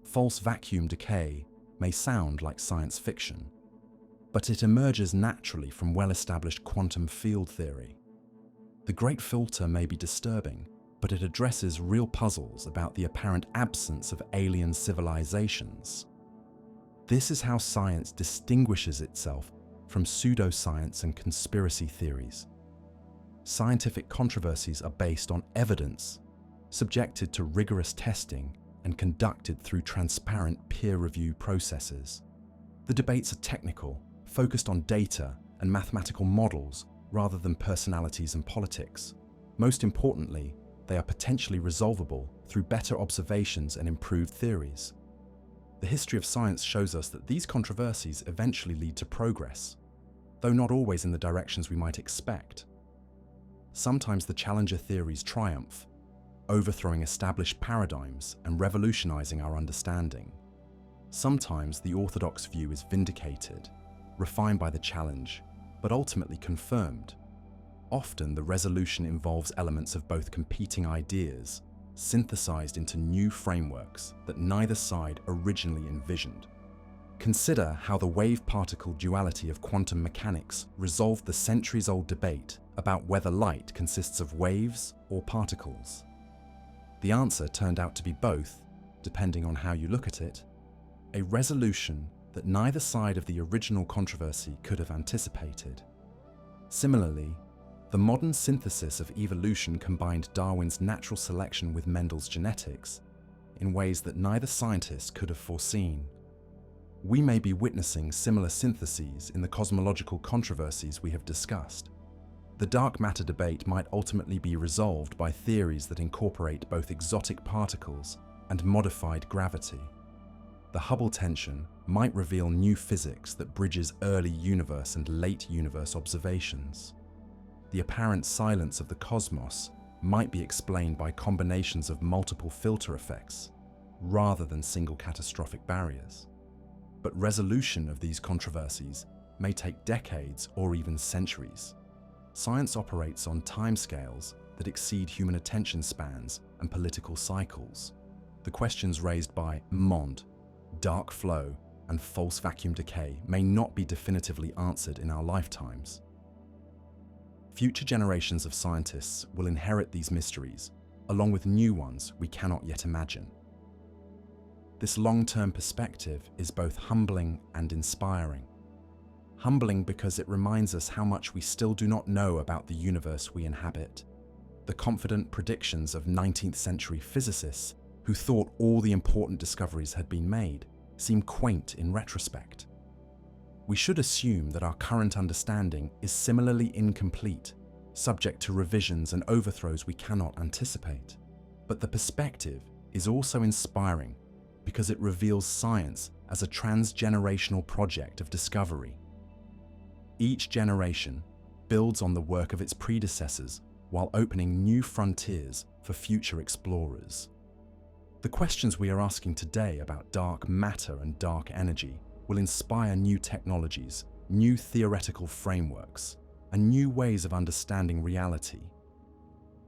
[SPEAKER 1] False vacuum decay may sound like science fiction, but it emerges naturally from well-established quantum field theory. The Great Filter may be disturbing, but it addresses real puzzles about the apparent absence of alien civilizations. This is how science distinguishes itself from pseudoscience and conspiracy theories. Scientific controversies are based on evidence, subjected to rigorous testing and conducted through transparent peer review processes. The debates are technical, focused on data and mathematical models rather than personalities and politics. Most importantly, they are potentially resolvable through better observations and improved theories. The history of science shows us that these controversies eventually lead to progress, though not always in the directions we might expect. Sometimes the challenger theories triumph, overthrowing established paradigms and revolutionizing our understanding. Sometimes the orthodox view is vindicated, refined by the challenge, but ultimately confirmed. Often the resolution involves elements of both competing ideas, synthesized into new frameworks that neither side originally envisioned. Consider how the wave-particle duality of quantum mechanics resolved the centuries-old debate about whether light consists of waves or particles. The answer turned out to be both, depending on how you look at it, a resolution that neither side of the original controversy could have anticipated. Similarly, the modern synthesis of evolution combined Darwin's natural selection with Mendel's genetics in ways that neither scientist could have foreseen. We may be witnessing similar syntheses in the cosmological controversies we have discussed. The dark matter debate might ultimately be resolved by theories that incorporate both exotic particles and modified gravity. The Hubble tension might reveal new physics that bridges early universe and late universe observations. The apparent silence of the cosmos might be explained by combinations of multiple filter effects rather than single catastrophic barriers. But resolution of these controversies may take decades or even centuries. Science operates on timescales that exceed human attention spans and political cycles. The questions raised by MOND, dark flow, and false vacuum decay may not be definitively answered in our lifetimes. Future generations of scientists will inherit these mysteries, along with new ones we cannot yet imagine. This long-term perspective is both humbling and inspiring. Humbling because it reminds us how much we still do not know about the universe we inhabit. The confident predictions of 19th century physicists who thought all the important discoveries had been made seem quaint in retrospect. We should assume that our current understanding is similarly incomplete, subject to revisions and overthrows we cannot anticipate. But the perspective is also inspiring because it reveals science as a transgenerational project of discovery. Each generation builds on the work of its predecessors while opening new frontiers for future explorers. The questions we are asking today about dark matter and dark energy will inspire new technologies, new theoretical frameworks, and new ways of understanding reality.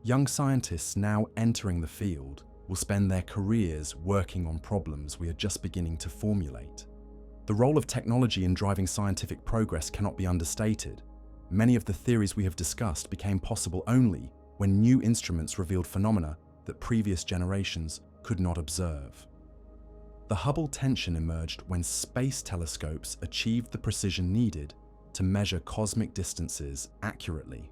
[SPEAKER 1] Young scientists now entering the field will spend their careers working on problems we are just beginning to formulate. The role of technology in driving scientific progress cannot be understated. Many of the theories we have discussed became possible only when new instruments revealed phenomena that previous generations could not observe. The Hubble tension emerged when space telescopes achieved the precision needed to measure cosmic distances accurately.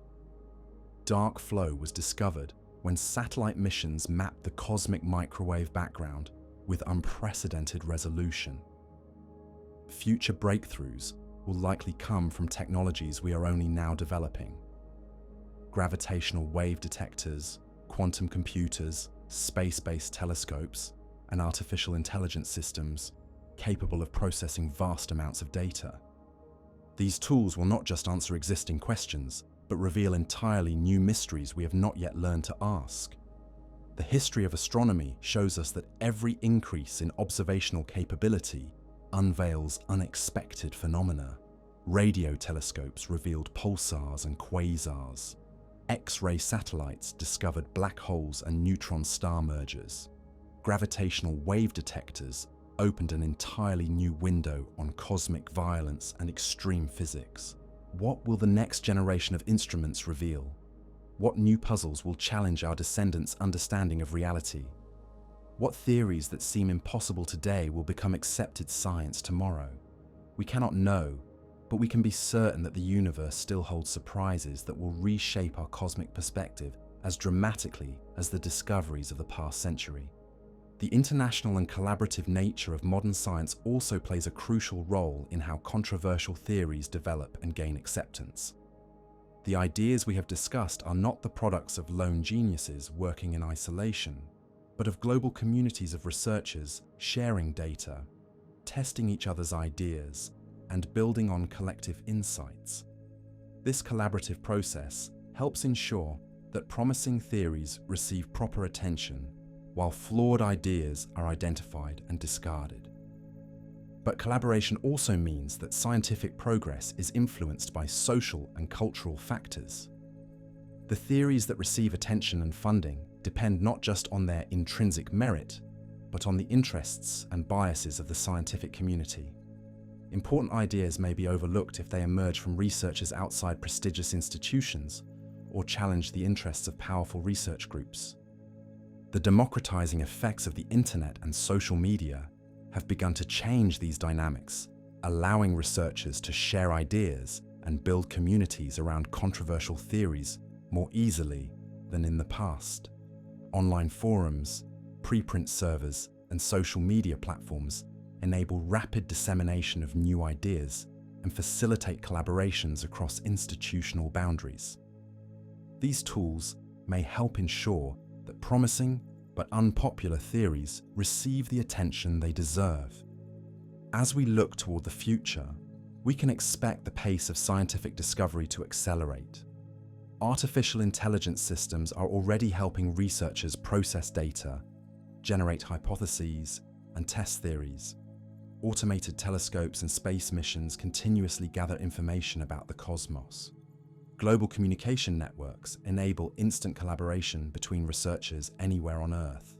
[SPEAKER 1] Dark flow was discovered when satellite missions mapped the cosmic microwave background with unprecedented resolution. Future breakthroughs will likely come from technologies we are only now developing. Gravitational wave detectors, quantum computers, space-based telescopes, and artificial intelligence systems capable of processing vast amounts of data. These tools will not just answer existing questions, but reveal entirely new mysteries we have not yet learned to ask. The history of astronomy shows us that every increase in observational capability unveils unexpected phenomena. Radio telescopes revealed pulsars and quasars. X-ray satellites discovered black holes and neutron star mergers. Gravitational wave detectors opened an entirely new window on cosmic violence and extreme physics. What will the next generation of instruments reveal? What new puzzles will challenge our descendants' understanding of reality? What theories that seem impossible today will become accepted science tomorrow? We cannot know, but we can be certain that the universe still holds surprises that will reshape our cosmic perspective as dramatically as the discoveries of the past century. The international and collaborative nature of modern science also plays a crucial role in how controversial theories develop and gain acceptance. The ideas we have discussed are not the products of lone geniuses working in isolation, but of global communities of researchers sharing data, testing each other's ideas, and building on collective insights. This collaborative process helps ensure that promising theories receive proper attention, while flawed ideas are identified and discarded. But collaboration also means that scientific progress is influenced by social and cultural factors. The theories that receive attention and funding depend not just on their intrinsic merit, but on the interests and biases of the scientific community. Important ideas may be overlooked if they emerge from researchers outside prestigious institutions or challenge the interests of powerful research groups. The democratizing effects of the internet and social media have begun to change these dynamics allowing researchers to share ideas and build communities around controversial theories more easily than in the past. Online forums, preprint servers, and social media platforms enable rapid dissemination of new ideas and facilitate collaborations across institutional boundaries. These tools may help ensure that promising but unpopular theories receive the attention they deserve. As we look toward the future, we can expect the pace of scientific discovery to accelerate. Artificial intelligence systems are already helping researchers process data, generate hypotheses, and test theories. Automated telescopes and space missions continuously gather information about the cosmos. Global communication networks enable instant collaboration between researchers anywhere on Earth.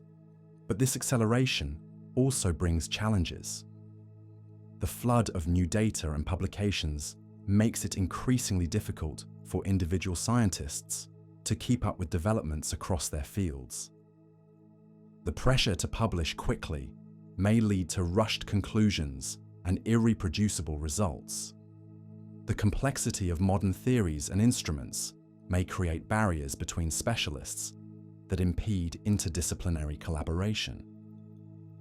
[SPEAKER 1] But this acceleration also brings challenges. The flood of new data and publications makes it increasingly difficult for individual scientists to keep up with developments across their fields. The pressure to publish quickly may lead to rushed conclusions and irreproducible results. The complexity of modern theories and instruments may create barriers between specialists that impede interdisciplinary collaboration.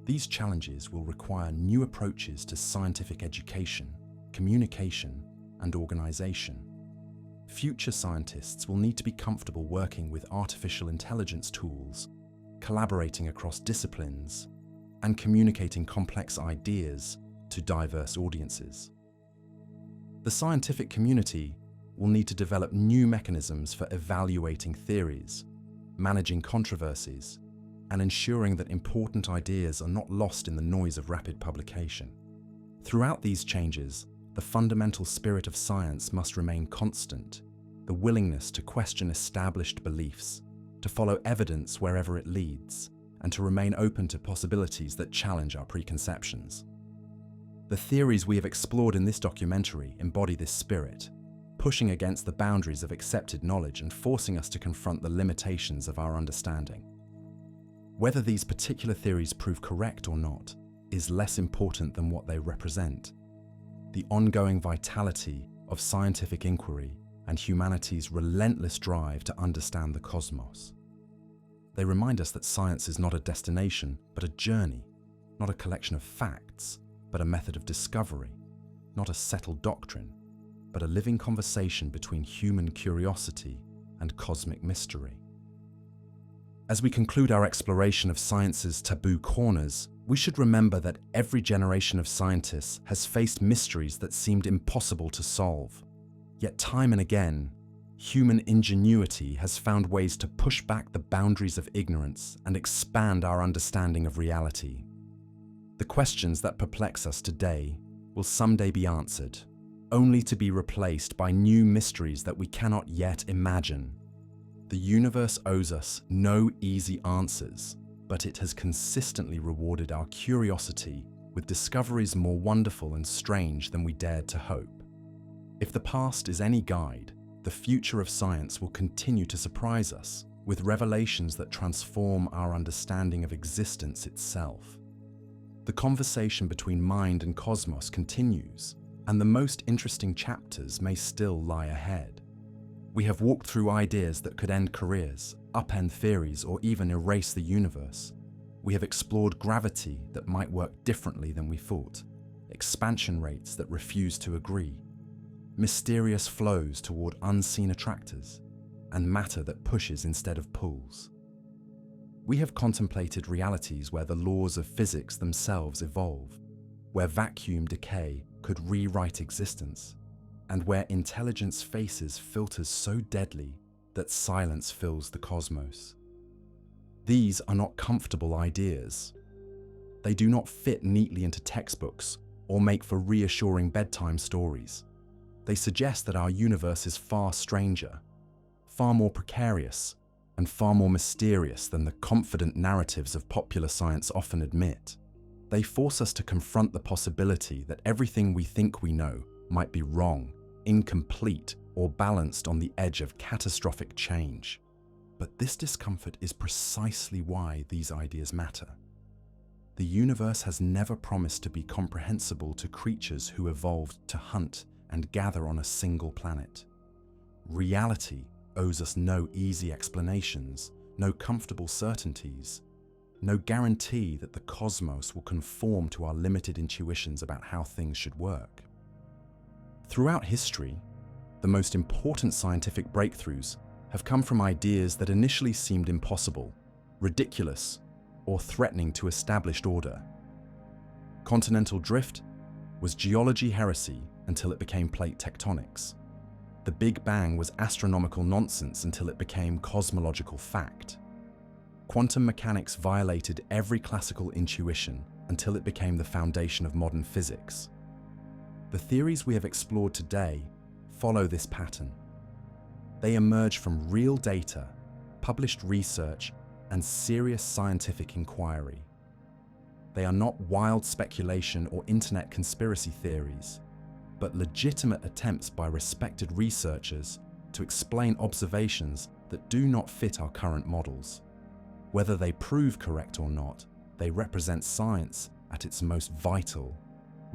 [SPEAKER 1] These challenges will require new approaches to scientific education, communication, and organization. Future scientists will need to be comfortable working with artificial intelligence tools, collaborating across disciplines, and communicating complex ideas to diverse audiences. The scientific community will need to develop new mechanisms for evaluating theories, managing controversies, and ensuring that important ideas are not lost in the noise of rapid publication. Throughout these changes, the fundamental spirit of science must remain constant, the willingness to question established beliefs, to follow evidence wherever it leads, and to remain open to possibilities that challenge our preconceptions. The theories we have explored in this documentary embody this spirit, pushing against the boundaries of accepted knowledge and forcing us to confront the limitations of our understanding. Whether these particular theories prove correct or not is less important than what they represent. The ongoing vitality of scientific inquiry and humanity's relentless drive to understand the cosmos. They remind us that science is not a destination, but a journey, not a collection of facts, but a method of discovery, not a settled doctrine, but a living conversation between human curiosity and cosmic mystery. As we conclude our exploration of science's taboo corners, we should remember that every generation of scientists has faced mysteries that seemed impossible to solve. Yet time and again, human ingenuity has found ways to push back the boundaries of ignorance and expand our understanding of reality. The questions that perplex us today will someday be answered, only to be replaced by new mysteries that we cannot yet imagine. The universe owes us no easy answers, but it has consistently rewarded our curiosity with discoveries more wonderful and strange than we dared to hope. If the past is any guide, the future of science will continue to surprise us with revelations that transform our understanding of existence itself. The conversation between mind and cosmos continues, and the most interesting chapters may still lie ahead. We have walked through ideas that could end careers, upend theories, or even erase the universe. We have explored gravity that might work differently than we thought, expansion rates that refuse to agree, mysterious flows toward unseen attractors, and matter that pushes instead of pulls. We have contemplated realities where the laws of physics themselves evolve, where vacuum decay could rewrite existence, and where intelligence faces filters so deadly that silence fills the cosmos. These are not comfortable ideas. They do not fit neatly into textbooks or make for reassuring bedtime stories. They suggest that our universe is far stranger, far more precarious, and far more mysterious than the confident narratives of popular science often admit. They force us to confront the possibility that everything we think we know might be wrong, incomplete, or balanced on the edge of catastrophic change. But this discomfort is precisely why these ideas matter. the universe has never promised to be comprehensible to creatures who evolved to hunt and gather on a single planet. Reality owes us no easy explanations, no comfortable certainties, no guarantee that the cosmos will conform to our limited intuitions about how things should work. Throughout history, the most important scientific breakthroughs have come from ideas that initially seemed impossible, ridiculous, or threatening to established order. Continental drift was geology heresy until it became plate tectonics. The Big Bang was astronomical nonsense until it became cosmological fact. Quantum mechanics violated every classical intuition until it became the foundation of modern physics. The theories we have explored today follow this pattern. They emerge from real data, published research, and serious scientific inquiry. They are not wild speculation or internet conspiracy theories, but legitimate attempts by respected researchers to explain observations that do not fit our current models. Whether they prove correct or not, they represent science at its most vital,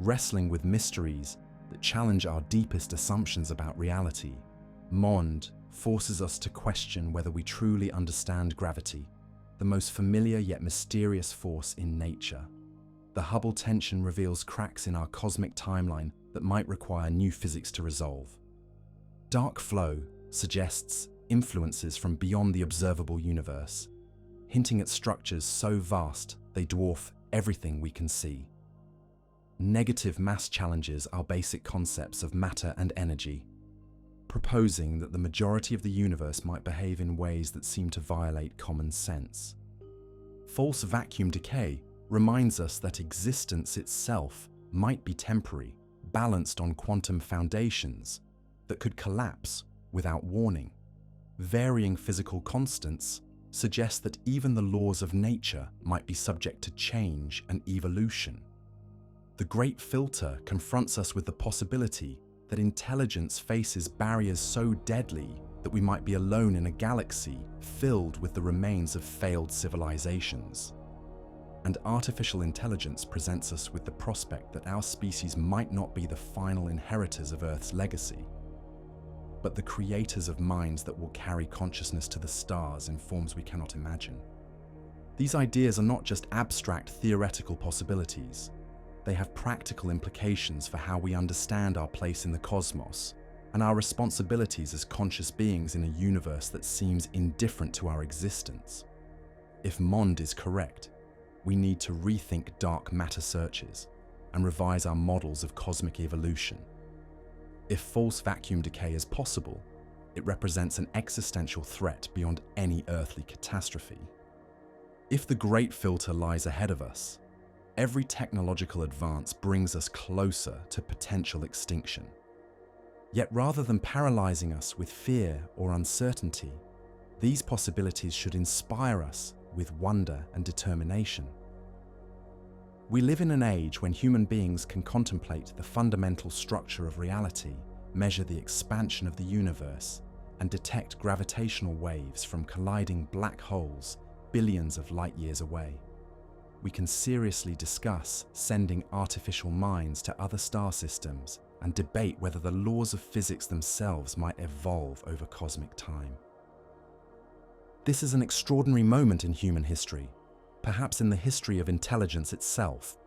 [SPEAKER 1] wrestling with mysteries that challenge our deepest assumptions about reality. MOND forces us to question whether we truly understand gravity, the most familiar yet mysterious force in nature. The Hubble tension reveals cracks in our cosmic timeline that might require new physics to resolve. Dark flow suggests influences from beyond the observable universe, hinting at structures so vast they dwarf everything we can see. Negative mass challenges our basic concepts of matter and energy, proposing that the majority of the universe might behave in ways that seem to violate common sense. False vacuum decay reminds us that existence itself might be temporary, balanced on quantum foundations that could collapse without warning. Varying physical constants suggest that even the laws of nature might be subject to change and evolution. The Great Filter confronts us with the possibility that intelligence faces barriers so deadly that we might be alone in a galaxy filled with the remains of failed civilizations. And artificial intelligence presents us with the prospect that our species might not be the final inheritors of Earth's legacy, but the creators of minds that will carry consciousness to the stars in forms we cannot imagine. These ideas are not just abstract theoretical possibilities. They have practical implications for how we understand our place in the cosmos and our responsibilities as conscious beings in a universe that seems indifferent to our existence. If MOND is correct, we need to rethink dark matter searches and revise our models of cosmic evolution. If false vacuum decay is possible, it represents an existential threat beyond any earthly catastrophe. If the Great Filter lies ahead of us, every technological advance brings us closer to potential extinction. Yet rather than paralyzing us with fear or uncertainty, these possibilities should inspire us with wonder and determination. We live in an age when human beings can contemplate the fundamental structure of reality, measure the expansion of the universe, and detect gravitational waves from colliding black holes billions of light years away. We can seriously discuss sending artificial minds to other star systems and debate whether the laws of physics themselves might evolve over cosmic time. This is an extraordinary moment in human history, perhaps in the history of intelligence itself.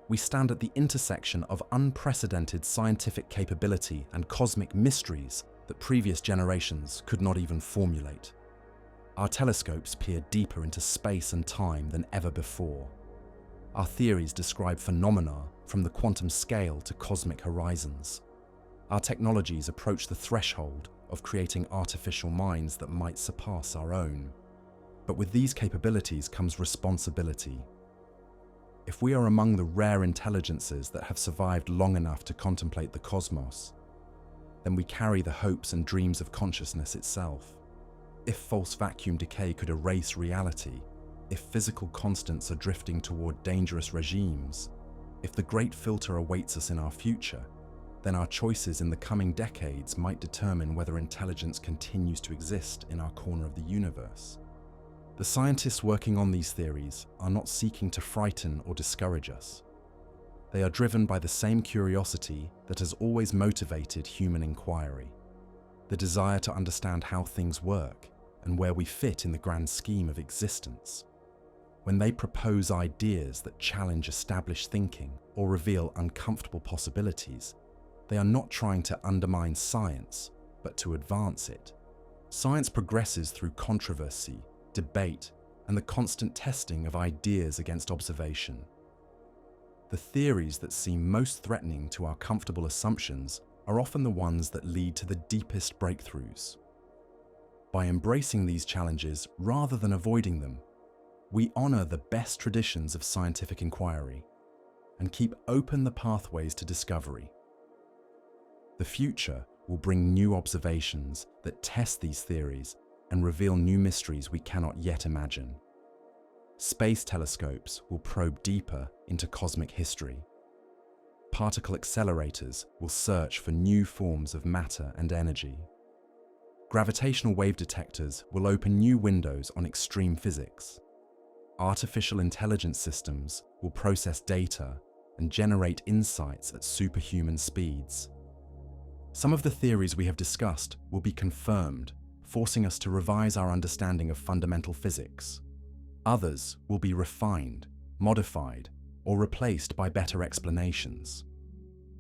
[SPEAKER 1] We stand at the intersection of unprecedented scientific capability and cosmic mysteries that previous generations could not even formulate. Our telescopes peer deeper into space and time than ever before. Our theories describe phenomena from the quantum scale to cosmic horizons. Our technologies approach the threshold of creating artificial minds that might surpass our own. But with these capabilities comes responsibility. If we are among the rare intelligences that have survived long enough to contemplate the cosmos, then we carry the hopes and dreams of consciousness itself. If false vacuum decay could erase reality, if physical constants are drifting toward dangerous regimes, if the Great Filter awaits us in our future, then our choices in the coming decades might determine whether intelligence continues to exist in our corner of the universe. The scientists working on these theories are not seeking to frighten or discourage us. They are driven by the same curiosity that has always motivated human inquiry, the desire to understand how things work and where we fit in the grand scheme of existence. When they propose ideas that challenge established thinking or reveal uncomfortable possibilities, they are not trying to undermine science, but to advance it. Science progresses through controversy, debate, and the constant testing of ideas against observation. The theories that seem most threatening to our comfortable assumptions are often the ones that lead to the deepest breakthroughs. By embracing these challenges rather than avoiding them, we honor the best traditions of scientific inquiry and keep open the pathways to discovery. The future will bring new observations that test these theories and reveal new mysteries we cannot yet imagine. Space telescopes will probe deeper into cosmic history. Particle accelerators will search for new forms of matter and energy. Gravitational wave detectors will open new windows on extreme physics. Artificial intelligence systems will process data and generate insights at superhuman speeds. Some of the theories we have discussed will be confirmed, forcing us to revise our understanding of fundamental physics. Others will be refined, modified, or replaced by better explanations.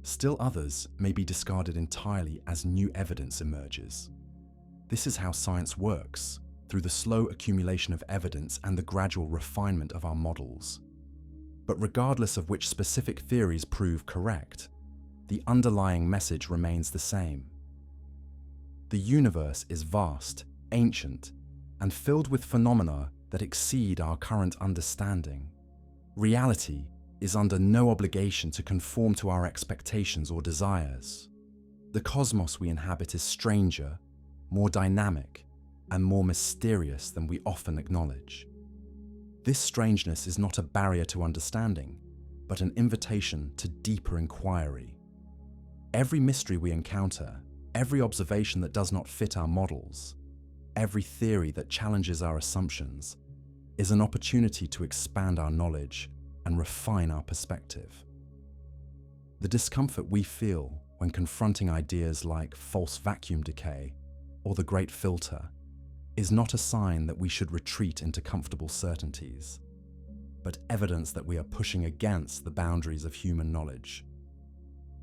[SPEAKER 1] Still others may be discarded entirely as new evidence emerges. This is how science works, through the slow accumulation of evidence and the gradual refinement of our models. But regardless of which specific theories prove correct, the underlying message remains the same. The universe is vast, ancient, and filled with phenomena that exceed our current understanding. Reality is under no obligation to conform to our expectations or desires. The cosmos we inhabit is stranger, more dynamic, and more mysterious than we often acknowledge. This strangeness is not a barrier to understanding, but an invitation to deeper inquiry. Every mystery we encounter, every observation that does not fit our models, every theory that challenges our assumptions, is an opportunity to expand our knowledge and refine our perspective. The discomfort we feel when confronting ideas like false vacuum decay or the great filter is not a sign that we should retreat into comfortable certainties, but evidence that we are pushing against the boundaries of human knowledge.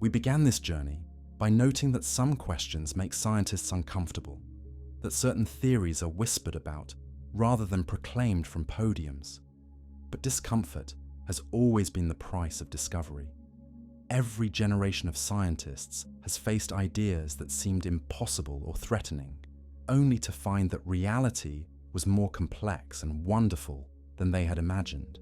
[SPEAKER 1] We began this journey by noting that some questions make scientists uncomfortable, that certain theories are whispered about rather than proclaimed from podiums. But discomfort has always been the price of discovery. Every generation of scientists has faced ideas that seemed impossible or threatening, only to find that reality was more complex and wonderful than they had imagined.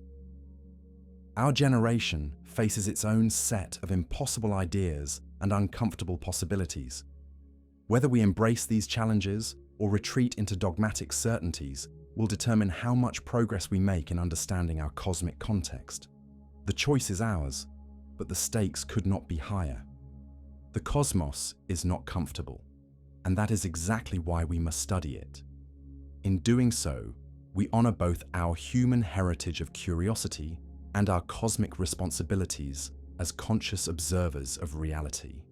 [SPEAKER 1] Our generation faces its own set of impossible ideas and uncomfortable possibilities. Whether we embrace these challenges or retreat into dogmatic certainties will determine how much progress we make in understanding our cosmic context. The choice is ours, but the stakes could not be higher. The cosmos is not comfortable, and that is exactly why we must study it. In doing so, we honor both our human heritage of curiosity and our cosmic responsibilities as conscious observers of reality.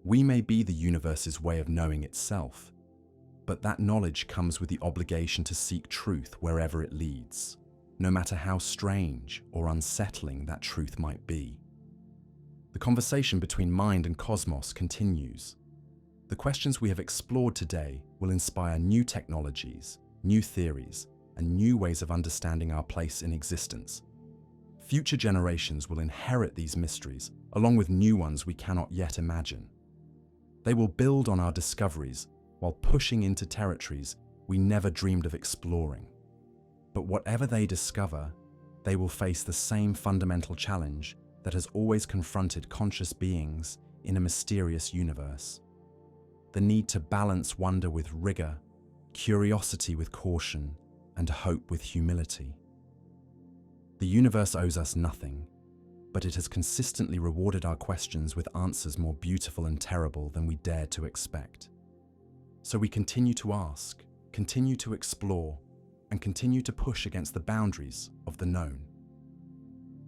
[SPEAKER 1] We may be the universe's way of knowing itself, but that knowledge comes with the obligation to seek truth wherever it leads, no matter how strange or unsettling that truth might be. The conversation between mind and cosmos continues. The questions we have explored today will inspire new technologies, new theories, and new ways of understanding our place in existence. Future generations will inherit these mysteries, along with new ones we cannot yet imagine. They will build on our discoveries while pushing into territories we never dreamed of exploring. But whatever they discover, they will face the same fundamental challenge that has always confronted conscious beings in a mysterious universe: the need to balance wonder with rigor, curiosity with caution, and hope with humility. The universe owes us nothing, but it has consistently rewarded our questions with answers more beautiful and terrible than we dared to expect. So we continue to ask, continue to explore, and continue to push against the boundaries of the known.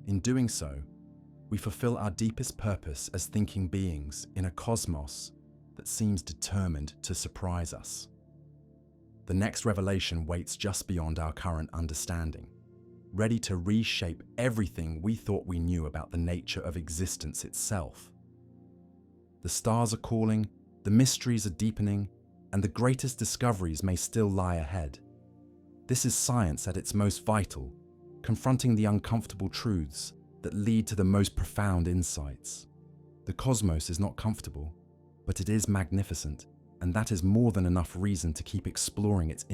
[SPEAKER 1] In doing so, we fulfill our deepest purpose as thinking beings in a cosmos that seems determined to surprise us. The next revelation waits just beyond our current understanding, ready to reshape everything we thought we knew about the nature of existence itself. The stars are calling, the mysteries are deepening, and the greatest discoveries may still lie ahead. This is science at its most vital, confronting the uncomfortable truths that lead to the most profound insights. The cosmos is not comfortable, but it is magnificent, and that is more than enough reason to keep exploring its